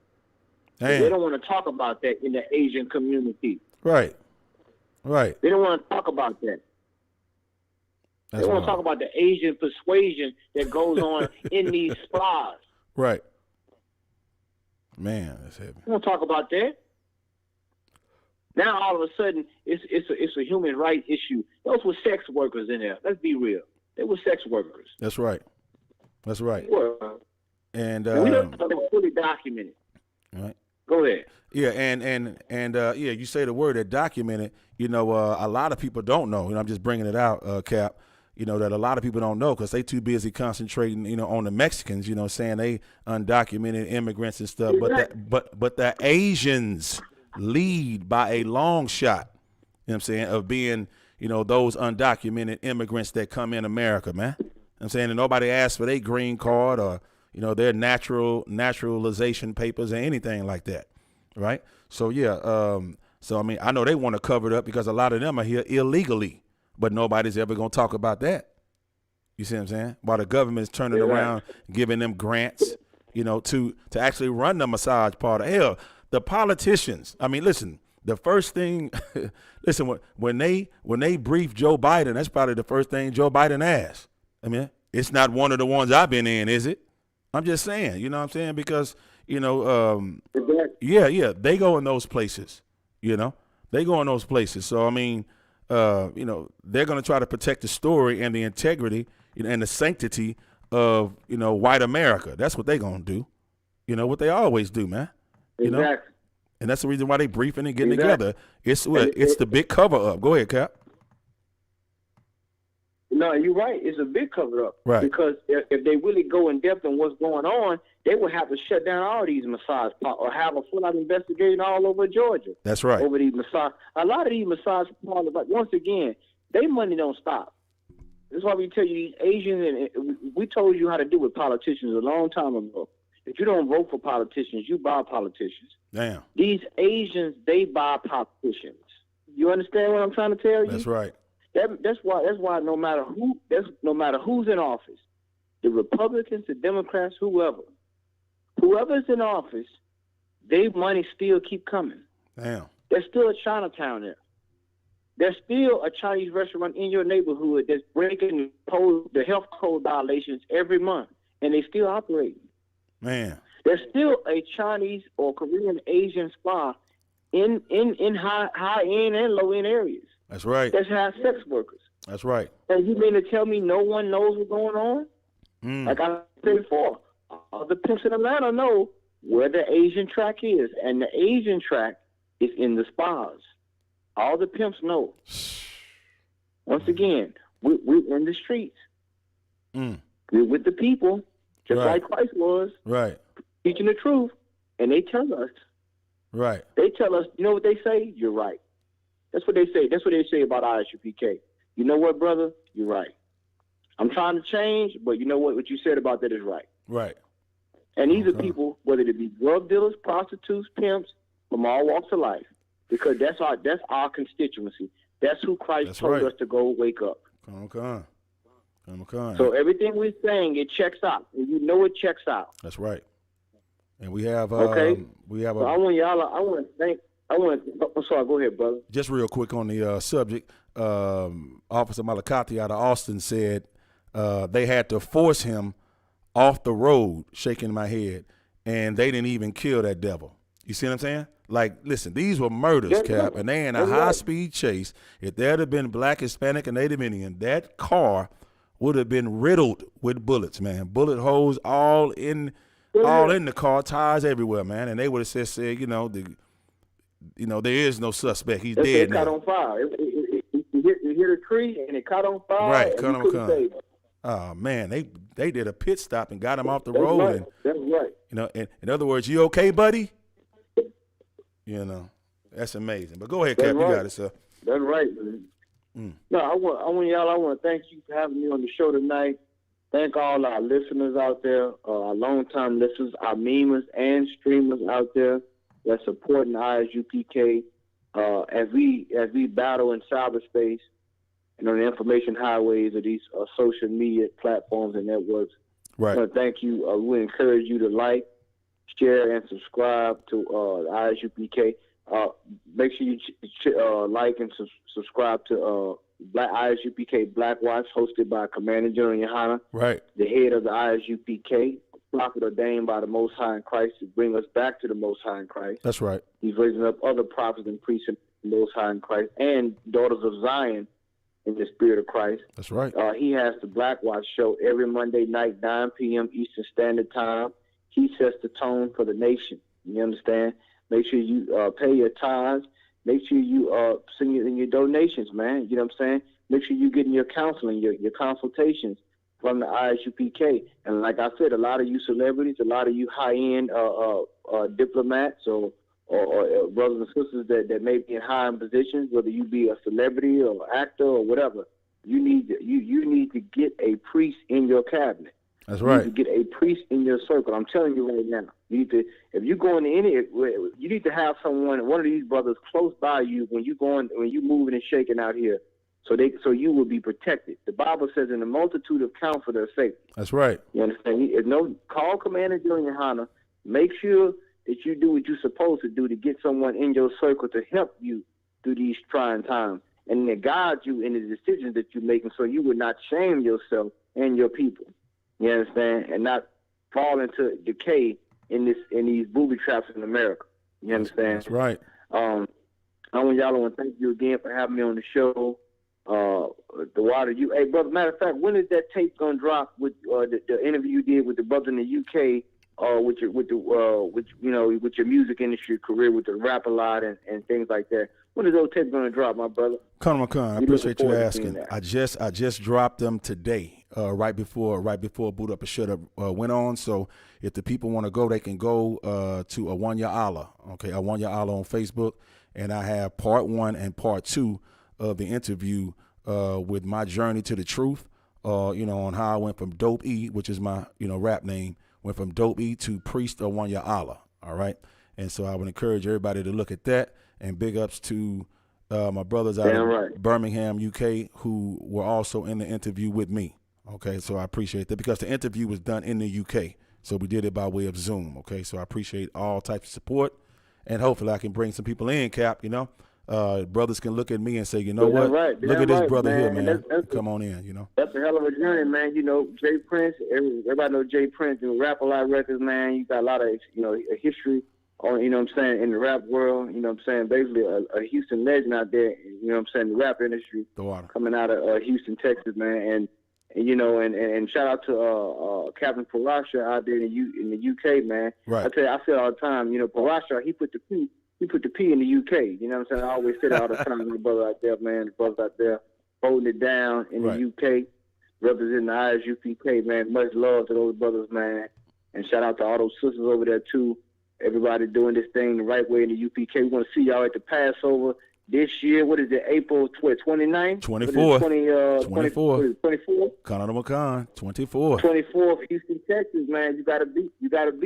They don't want to talk about that in the Asian community. Right. They don't want to talk about that. They want to talk about the Asian persuasion that goes on in these spas. Right. Man, that's heavy. They don't talk about that. Now all of a sudden, it's a human rights issue. Those were sex workers in there. Let's be real. They were sex workers. That's right. And we don't fully documented. Right. Go ahead. Yeah, and you say the word that documented. A lot of people don't know. I'm just bringing it out, Cap. That a lot of people don't know because they too busy concentrating, on the Mexicans. Saying they undocumented immigrants and stuff. Exactly. But the Asians lead by a long shot. You know what I'm saying, of being those undocumented immigrants that come in America, man. I'm saying, and nobody asks for their green card or their naturalization papers or anything like that, right? So yeah, I know they want to cover it up because a lot of them are here illegally, but nobody's ever gonna talk about that. You see what I'm saying? While the government's turning around, giving them grants, to actually run the massage parlor. Hell, the politicians. I mean, listen. The first thing, when they brief Joe Biden, that's probably the first thing Joe Biden asked. I mean, it's not one of the ones I've been in, is it? I'm just saying, you know what I'm saying? Because, they go in those places, they go in those places. So, I mean, they're going to try to protect the story and the integrity and the sanctity of, white America. That's what they're going to do. What they always do, man. Exactly. And that's the reason why they briefing and getting together. It's the big cover up. Go ahead, Cap. No, you're right. It's a big cover up. Right. Because if they really go in depth on what's going on, they would have to shut down all these massage parlors or have a full-out investigation all over Georgia. That's right. Over these a lot of these massage parlors, but once again, their money don't stop. That's why we tell you these Asians, and we told you how to do with politicians a long time ago. If you don't vote for politicians, you buy politicians. Damn. These Asians, they buy politicians. You understand what I'm trying to tell you? That's right. That's why no matter who's in office, the Republicans, the Democrats, whoever's in office, their money still keep coming. Damn. There's still a Chinatown there. There's still a Chinese restaurant in your neighborhood that's breaking the health code violations every month, and they still operating. Man. There's still a Chinese or Korean Asian spa in high end and low end areas. That's right. That have sex workers. That's right. And you mean to tell me no one knows what's going on? Like I said before, all the pimps in Atlanta know where the Asian track is, and the Asian track is in the spas. All the pimps know. Once again, we're in the streets. We're with the people, just like Christ was. Right. Teaching the truth, and they tell us. Right. They tell us, you know what they say? You're right. That's what they say. That's what they say about ISUPK. You know what, brother? You're right. I'm trying to change, but you know what? What you said about that is right. Right. And these are people, whether they be drug dealers, prostitutes, pimps, from all walks of life, because that's our constituency. That's who Christ told us to go wake up. Come on. So everything we're saying, it checks out. And you know it checks out. That's right. And we have so I want to I'm sorry, go ahead, brother. Just real quick on the subject, Officer Malakati out of Austin said they had to force him off the road, shaking my head, and they didn't even kill that devil. You see what I'm saying? Like, listen, these were murders, Cap, and they in a high-speed chase. If there had been Black, Hispanic, and Native Indian, that car would have been riddled with bullets, man. Bullet holes all in the car, tires everywhere, man. And they would have said, there is no suspect. He's dead it now. Caught on fire. It hit a tree and it caught on fire. Right, caught on fire. Oh man, they did a pit stop and got him off the road. Right. And, that's right. You know, in other words, you okay, buddy? You know, that's amazing. But go ahead, Cap. Right. You got it, sir. That's right, man. No, I want to thank you for having me on the show tonight. Thank all our listeners out there, our long-time listeners, our memers and streamers out there that's supporting ISUPK as we battle in cyberspace and on the information highways of these social media platforms and networks. Right. I want to thank you. We encourage you to like, share, and subscribe to ISUPK. Make sure you like and subscribe to ISUPK Black Watch, hosted by Commander General Yohana, right, the head of the ISUPK, prophet ordained by the Most High in Christ to bring us back to the Most High in Christ. That's right. He's raising up other prophets and priests in the Most High in Christ and daughters of Zion in the Spirit of Christ. That's right. He has the Black Watch show every Monday night, 9 p.m. Eastern Standard Time. He sets the tone for the nation. You understand? Make sure you pay your tithes. Make sure you send in your donations, man. You know what I'm saying? Make sure you're getting your counseling, your consultations from the ISUPK. And like I said, a lot of you celebrities, a lot of you high-end diplomats or brothers and sisters that may be in high-end positions, whether you be a celebrity or actor or whatever, you need to get a priest in your cabinet. That's right. You need to get a priest in your circle. I'm telling you right now. You need to, if you go into you need to have one of these brothers close by you when you moving and shaking out here, so you will be protected. The Bible says, "In the multitude of counselors are safe." That's right. You understand? Call Commander General Yohana. Make sure that you do what you're supposed to do to get someone in your circle to help you through these trying times and to guide you in the decisions that you're making, so you would not shame yourself and your people. You understand? And not fall into decay in these booby traps in America. You understand? That's right. I want to thank you again for having me on the show. The water, hey brother. Matter of fact, when is that tape gonna drop with the interview you did with the brother in the UK? With your music industry career, with the rap a lot and things like that. When is those tapes gonna drop, my brother? Khan, I appreciate you asking. I just dropped them today, right before Boot Up and Shut Up went on. So if the people want to go, they can go to Awanya Allah. Okay, Awanya Allah on Facebook, and I have part 1 and part 2 of the interview with my journey to the truth. On how I went from Dope E, which is my rap name, went from Dope E to Priest Awanya Allah. All right, and so I would encourage everybody to look at that. And big ups to my brothers out of Birmingham, UK, who were also in the interview with me. Okay, so I appreciate that because the interview was done in the UK. So we did it by way of Zoom. Okay, so I appreciate all types of support. And hopefully I can bring some people in, Cap, brothers can look at me and say, look at this brother here, man. Come on in, That's a hell of a journey, man. Jay Prince, everybody knows Jay Prince. Rap a lot records, man. You got a lot of, a history on, in the rap world, basically a Houston legend out there, the rap industry. Coming out of Houston, Texas, man. And shout out to Captain Parasha out there in the UK, man. Right. I tell you, I say it all the time, Parasha, he put the P in the UK. You know what I'm saying? I always say that all the time. The brother out there, man, the brothers out there holding it down in the UK, representing the ISUPK, man. Much love to those brothers, man. And shout out to all those sisters over there, too. Everybody doing this thing the right way in the UPK. We want to see y'all at the Passover this year. What is it, April 29th? 24th. 24th? Khan Makan, 24th. 24th, Houston, Texas, man. You gotta be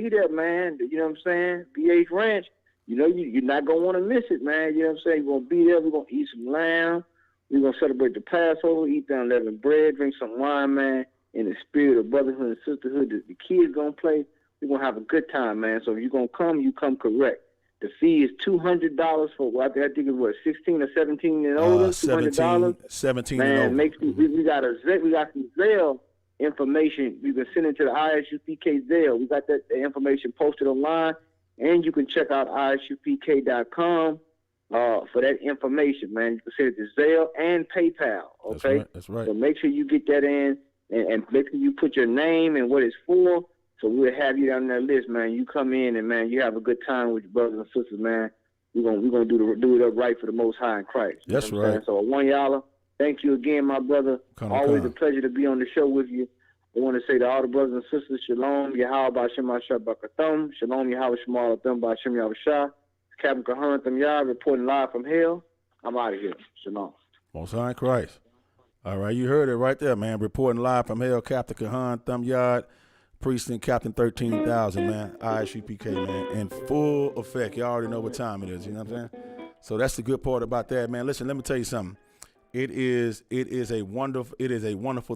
there, man. You know what I'm saying? BH Ranch. You're not gonna want to miss it, man. You know what I'm saying? You're gonna be there. We're gonna eat some lamb. We're going to celebrate the Passover, eat the unleavened bread, drink some wine, man, in the spirit of brotherhood and sisterhood. The kids going to play. We're going to have a good time, man. So if you're going to come, you come correct. The fee is $200 for, I think it's what, 16 or 17 and older? $200? 17 man, and over. Make sure, we got some Zelle information. You can send it to the ISUPK Zelle. We got that information posted online, and you can check out ISUPK.com for that information, man. You can send it to Zelle and PayPal, okay? That's right. So make sure you get that in, and make sure you put your name and what it's for, so we'll have you down that list, man. You come in and, man, you have a good time with your brothers and sisters, man. We're gonna do it up right for the Most High in Christ. That's right. So one y'all, thank you again, my brother. Always a pleasure to be on the show with you. I want to say to all the brothers and sisters, Shalom, Yahweh B'Shem Ashar B'Katham, Shalom, Yahweh Shemal Atham B'Shem Yahweh Shah, Captain Kahan Tham Yah, reporting live from hell. I'm out of here. Shalom. Most High in Christ. All right, you heard it right there, man. Reporting live from hell, Captain Kahan Tham Yah, Priest and Captain 13,000, man. ISUPK, man, in full effect. You already know what time it is, you know what I'm saying? So that's the good part about that, man. Listen, let me tell you something. It is a wonderful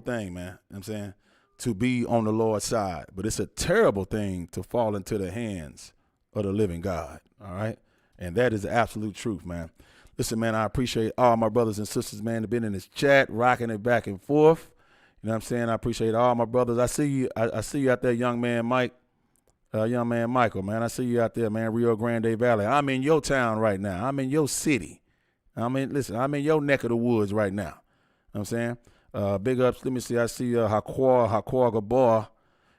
thing, man. You know what I'm saying? To be on the Lord's side. But it's a terrible thing to fall into the hands of the living God. All right? And that is the absolute truth, man. Listen, man, I appreciate all my brothers and sisters, man, that been in this chat, rocking it back and forth. You know what I'm saying? I appreciate all my brothers. I see you out there, young man Mike. Young man Michael, man. I see you out there, man, Rio Grande Valley. I'm in your town right now. I'm in your city. I'm in your neck of the woods right now. You know what I'm saying? Big ups. Let me see. I see Hakwa Gabor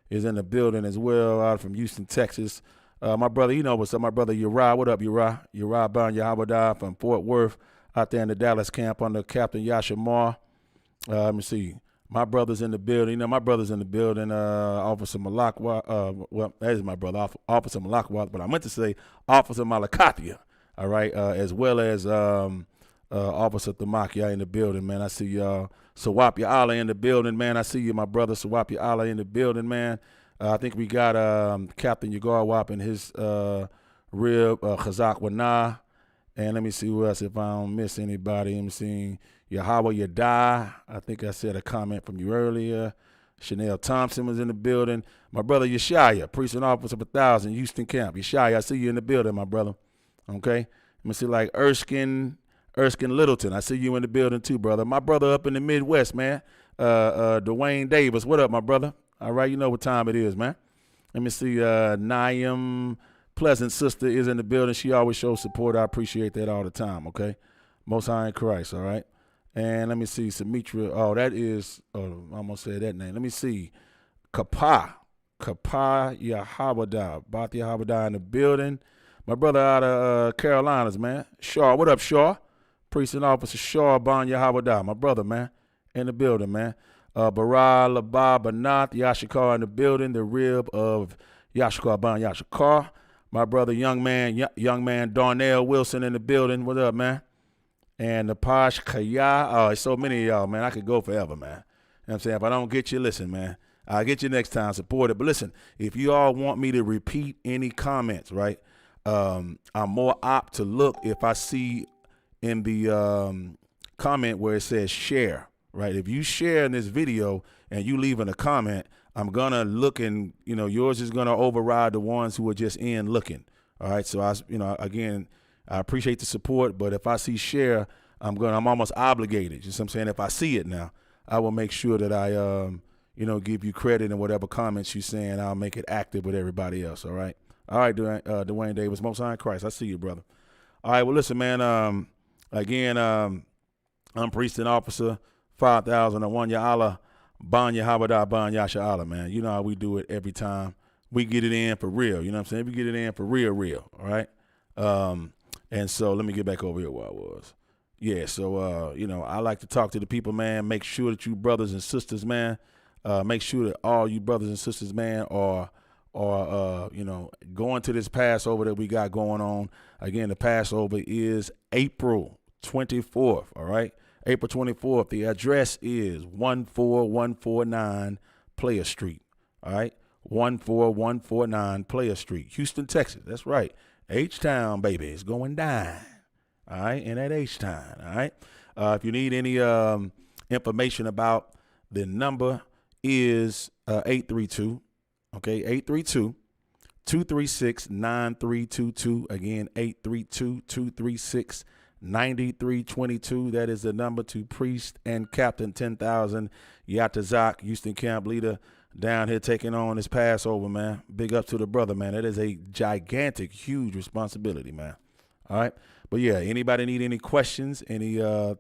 is in the building as well, out from Houston, Texas. My brother, you know what's up, my brother Uriah. What up, Uriah? Uriah Ban Yahweh from Fort Worth, out there in the Dallas camp under Captain Yasha Moore. Let me see. My brother's in the building. You know, my brother's in the building. Officer Malakwa. Well, that is my brother, Officer Malakwa. But I meant to say Officer Malakathia. All right, as well as Officer Thamakia in the building, man. I see y'all. Sawapia Allah in the building, man. I see you, my brother. Sawapia Allah in the building, man. I think we got Captain Yagar Wap and his rib, Khazak Wana. And let me see who else, if I don't miss anybody. I'm seeing Yahweh Yadai. I think I said a comment from you earlier. Chanel Thompson was in the building. My brother Yeshaya, Priest and Officer of 1,000, Houston Camp. Yeshaya, I see you in the building, my brother. Okay? Let me see, like Erskine Littleton. I see you in the building too, brother. My brother up in the Midwest, man. Dwayne Davis. What up, my brother? All right, you know what time it is, man. Let me see. Naim Pleasant sister is in the building. She always shows support. I appreciate that all the time, okay? Most High in Christ, all right? And let me see. Sumitra. Oh, that is, I almost said that name. Let me see. Kapa Yahabada. Bati Yahabada in the building. My brother out of Carolinas, man. Shaw. What up, Shaw? Priest and Officer Shaw Ban Yahabada. My brother, man. In the building, man. Bara Labab Banath Yashikar in the building. The rib of Yashikar Ban Yashikar. My brother, young man Darnell Wilson in the building. What up, man? And the Posh Kaya. Oh, it's so many of y'all, man. I could go forever, man. You know what I'm saying? If I don't get you, listen, man. I'll get you next time. Support it. But listen, if you all want me to repeat any comments, right, I'm more apt to look if I see in the comment where it says share, right? If you share in this video and you leaving a comment, I'm going to look and, yours is going to override the ones who are just in looking. All right. So again, I appreciate the support, but if I see share, I'm almost obligated. You know what I'm saying? If I see it now, I will make sure that I, give you credit in whatever comments you're saying. I'll make it active with everybody else. All right. All right, Dwayne Davis, Most High in Christ. I see you, brother. All right. Well, listen, man, again, I'm Priest and Officer 5001 Ya Allah. Ban Yahabada, Ban Yasha Allah, man. You know how we do it every time. We get it in for real. You know what I'm saying? We get it in for real. All right. And so let me get back over here where I was. Yeah. So, I like to talk to the people, man. Make sure that you brothers and sisters, man, make sure that all you brothers and sisters, man, are going to this Passover that we got going on. Again, the Passover is April 24th. All right. April 24th. The address is 14149 Player Street. All right. 14149 Player Street, Houston, Texas. That's right. H-Town, baby. It's going down. All right. And at H-Town. All right. If you need any information about the number is 832, okay, 832-236-9322. Again, 832-236-9322. That is the number to Priest and Captain 10,000 Yatazak, Houston camp leader, down here taking on this Passover, man. Big up to the brother, man. That is a gigantic, huge responsibility, man. All right. But yeah, anybody need any questions, any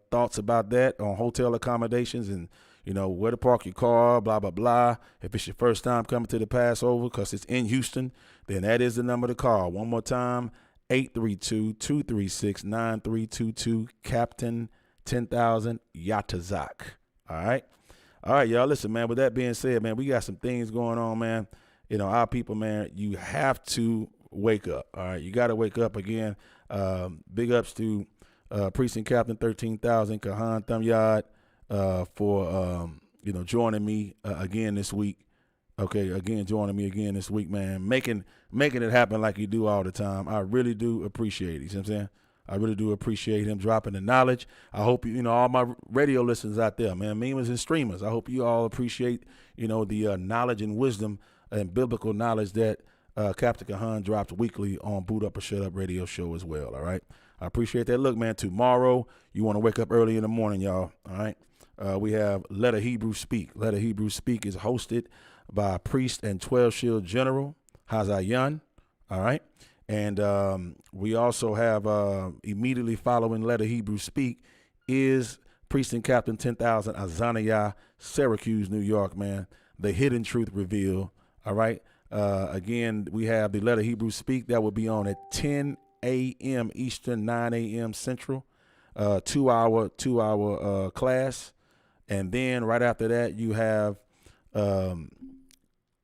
thoughts about that on hotel accommodations and, you know, where to park your car, blah, blah, blah. If it's your first time coming to the Passover because it's in Houston, then that is the number to call. One more time, 832-236-9322, Captain 10,000 Yatazak. All right. All right, y'all. Listen, man, with that being said, man, we got some things going on, man. You know, our people, man, you have to wake up. All right. You got to wake up again. Big ups to Priest and Captain 13,000, Kahan Thumyard, for, you know, joining me again this week. Okay, again, joining me again this week, man. Making it happen like you do all the time. I really do appreciate it. You see what I'm saying? I really do appreciate him dropping the knowledge. I hope, you know, all my radio listeners out there, man, memers and streamers, I hope you all appreciate, you know, the knowledge and wisdom and biblical knowledge that Captain Kahan drops weekly on Boot Up or Shut Up radio show as well, all right? I appreciate that. Look, man, tomorrow you want to wake up early in the morning, y'all, all right? We have Let a Hebrew Speak. Let a Hebrew Speak is hosted by Priest and 12 Shield General Hazayan, all right? And we also have immediately following Let a Hebrew Speak is Priest and Captain 10,000 Azaniah, Syracuse, New York, man. The Hidden Truth Reveal, all right? Again, we have the Let a Hebrew Speak that will be on at 10 a.m. Eastern, 9 a.m. Central, 2-hour class. And then right after that, you have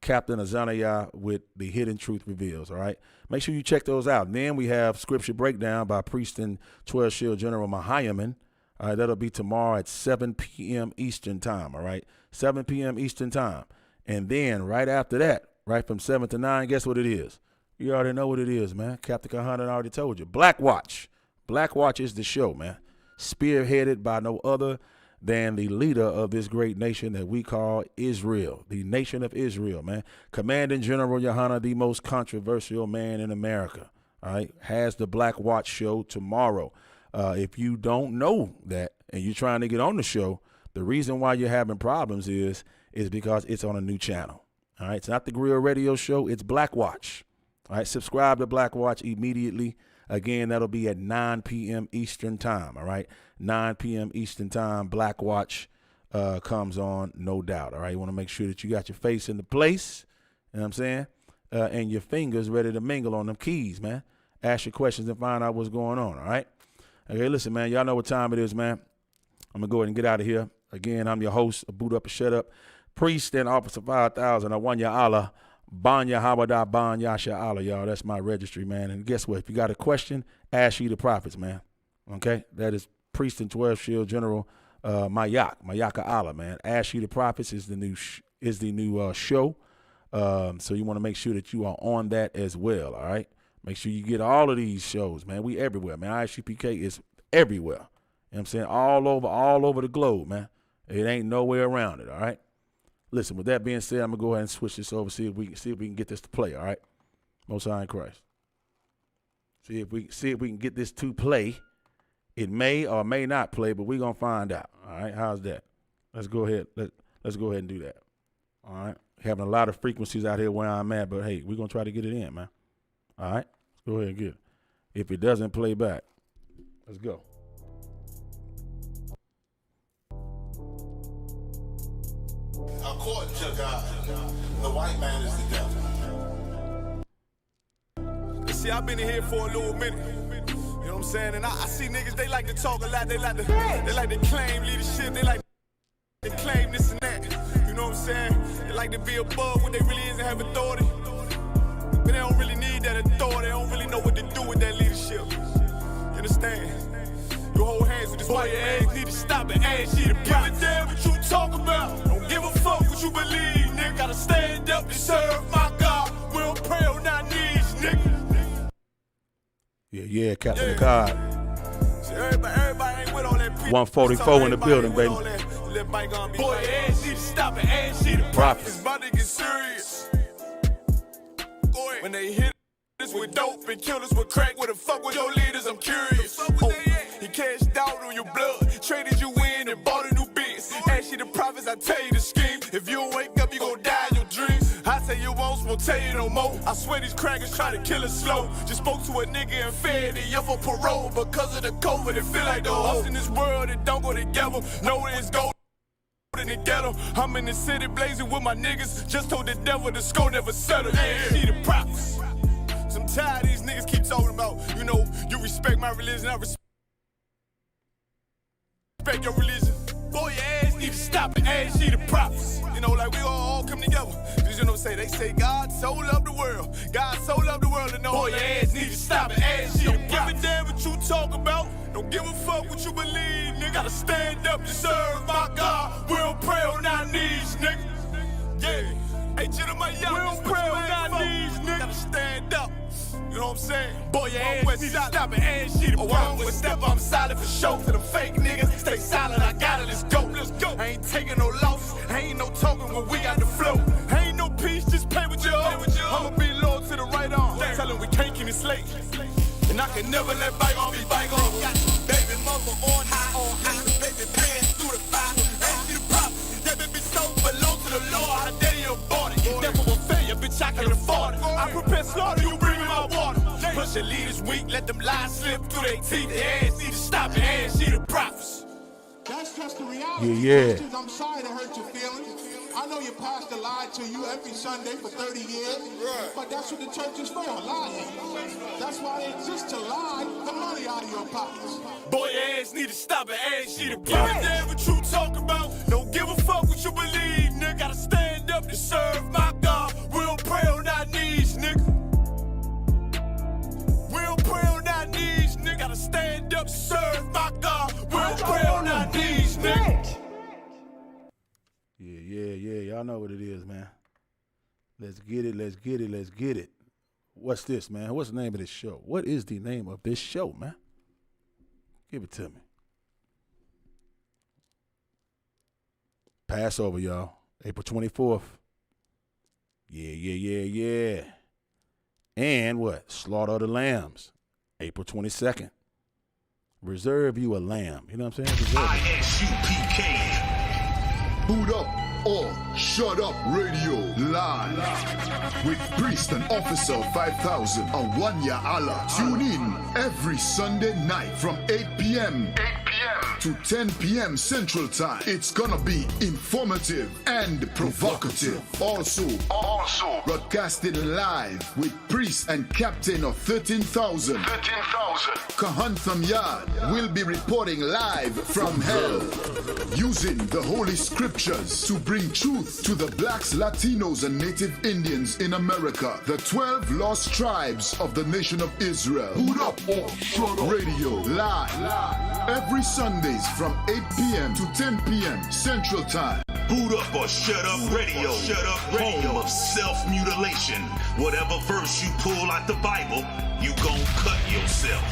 Captain Azaniah with the Hidden Truth Reveals, all right? Make sure you check those out. And then we have Scripture Breakdown by Priest and 12 Shield General Mahayaman. All right, that'll be tomorrow at 7 p.m. Eastern time, all right? 7 p.m. Eastern time. And then right after that, right from 7 to 9, guess what it is? You already know what it is, man. Captain Kahan already told you. Black Watch. Black Watch is the show, man. Spearheaded by no other than the leader of this great nation that we call Israel, the nation of Israel, man. Commanding General Yohana, the most controversial man in America, all right, has the Black Watch show tomorrow. If you don't know that and you're trying to get on the show, the reason why you're having problems is because it's on a new channel, all right? It's not the Grill Radio Show. It's Black Watch, all right? Subscribe to Black Watch immediately. Again, that'll be at 9 p.m. Eastern time, all right? 9 p.m. Eastern time, Black Watch comes on, no doubt, all right? You want to make sure that you got your face in the place, you know what I'm saying, and your fingers ready to mingle on them keys, man. Ask your questions and find out what's going on, all right? Okay, listen, man, y'all know what time it is, man. I'm going to go ahead and get out of here. Again, I'm your host of Boot Up and Shut Up, Priest and Officer 5000, Awanya Allah. Banya Habada Banya Sha'ala, y'all. That's my registry, man. And guess what? If you got a question, ask you the prophets, man. Okay? That is Priest and 12 Shield General Mayaka Allah, man. Ask you the prophets is the new show. So you want to make sure that you are on that as well, all right? Make sure you get all of these shows, man. We everywhere, man. ISUPK is everywhere. You know what I'm saying? All over the globe, man. It ain't nowhere around it, all right? Listen, with that being said, I'm going to go ahead and switch this over, see if we can get this to play, all right? Most High in Christ. See if we can get this to play. It may or may not play, but we're going to find out, all right? How's that? Let's go ahead. Let's go ahead and do that, all right? Having a lot of frequencies out here where I'm at, but, hey, we're going to try to get it in, man. All right? Let's go ahead and get it. If it doesn't play back, let's go. According to God, the white man is the devil. You see, I've been in here for a little minute. You know what I'm saying? And I see niggas, they like to talk a lot. They like to claim leadership. They like to claim this and that. You know what I'm saying? They like to be above what they really is and have authority. But they don't really need that authority. They don't really know what to do with that leadership. You understand? You hold hands with this white man. Need to stop and ask you to give a damn what you talk about. Don't give a fuck what you believe, nigga. Gotta stand up and serve my God. We don't pray on our knees, nigga. Yeah, Captain God. See, everybody ain't with all that 144 in the building, baby. Boy, ass need to stop it, ass need to profit. It's about to get serious. When they hit us with dope and kill us with crack, where the fuck with your leaders? I'm curious. He cashed out on your blood, traded you in and bought a new biz. Ask you the profits, I tell you the scheme. If you don't wake up, you gon' die in your dreams. I say you won't tell you no more. I swear these crackers try to kill us slow. Just spoke to a nigga and fed it up for parole because of the COVID. It feel like the host in this world that don't go together. Know where it's going. In the ghetto, I'm in the city blazing with my niggas. Just told the devil the score never settled. Yeah, see the props. So I'm tired of these niggas keep talking about, you know, you respect my religion, I respect your religion. Boy, your ass need to stop it, ass need the props. You know, like we all come together. Cause you know what they say God so loved the world. God so loved the world to know. Boy, your ass need to stop it, ass need the props. Don't give a damn what you talk about. Don't give a fuck what you believe, nigga. Gotta stand up and serve my God. We don't pray on our knees, nigga. Yeah. Hey, gentlemen, y'all, we don't pray on our knees, nigga. Gotta stand up. You know what I'm saying? Boy, your ass need to stop it, ass shit. One with step, I'm solid for show. To them fake niggas, stay silent, I got it, let's go, let's go. I ain't taking no losses, I ain't no token when we got the flow. I ain't no peace, just pay with your own. I'ma be loyal to the right arm. Tell him we can't keep it slate. And I can never let bygone be bygone. Got baby mother on high, baby pants through the fire. Ask you the props, that baby so belong to the Lord. How dare you abort it? Never will fail, bitch, I can afford it. I prepare slaughter, you bring me my water. Push your leaders weak, let them lies slip through their teeth. Their ass need to stop it, ass need the props. That's just the reality. Yeah. Christians, I'm sorry to hurt your feelings. I know your pastor lied to you every Sunday for 30 years, but that's what the church is for, lying. That's why it exists, to lie the money out of your pockets. Boy, your ass need to stop it, ass need to props. Give a damn what you talk about. Don't give a fuck what you believe, nigga. Gotta stand up to serve my God. We don't pray on our knees, nigga. We don't pray on our knees, nigga. Gotta stand up to serve my God. We don't pray on our knees, nigga. Yeah. Y'all know what it is, man. Let's get it. What's this, man? What's the name of this show? What is the name of this show, man? Give it to me. Passover, y'all. April 24th. Yeah. And what? Slaughter of the Lambs. April 22nd. Reserve you a lamb. You know what I'm saying? ISUPK. Boot up or shut up radio live with Priest and Officer 5000 on Wanya Allah. Tune in every Sunday night from 8 p.m. to 10 p.m. Central Time. It's gonna be informative and provocative. Also broadcasted live with Priest and Captain of 13,000. Kahantham Yard will be reporting live from hell, using the Holy Scriptures to bring truth to the blacks, Latinos, and Native Indians in America, the 12 lost tribes of the nation of Israel. Boot up or shut up radio live every Sundays from 8 p.m. to 10 p.m. Central Time. Boot up or shut up radio. Home of self-mutilation. Whatever verse you pull out the Bible, you gon' cut yourself.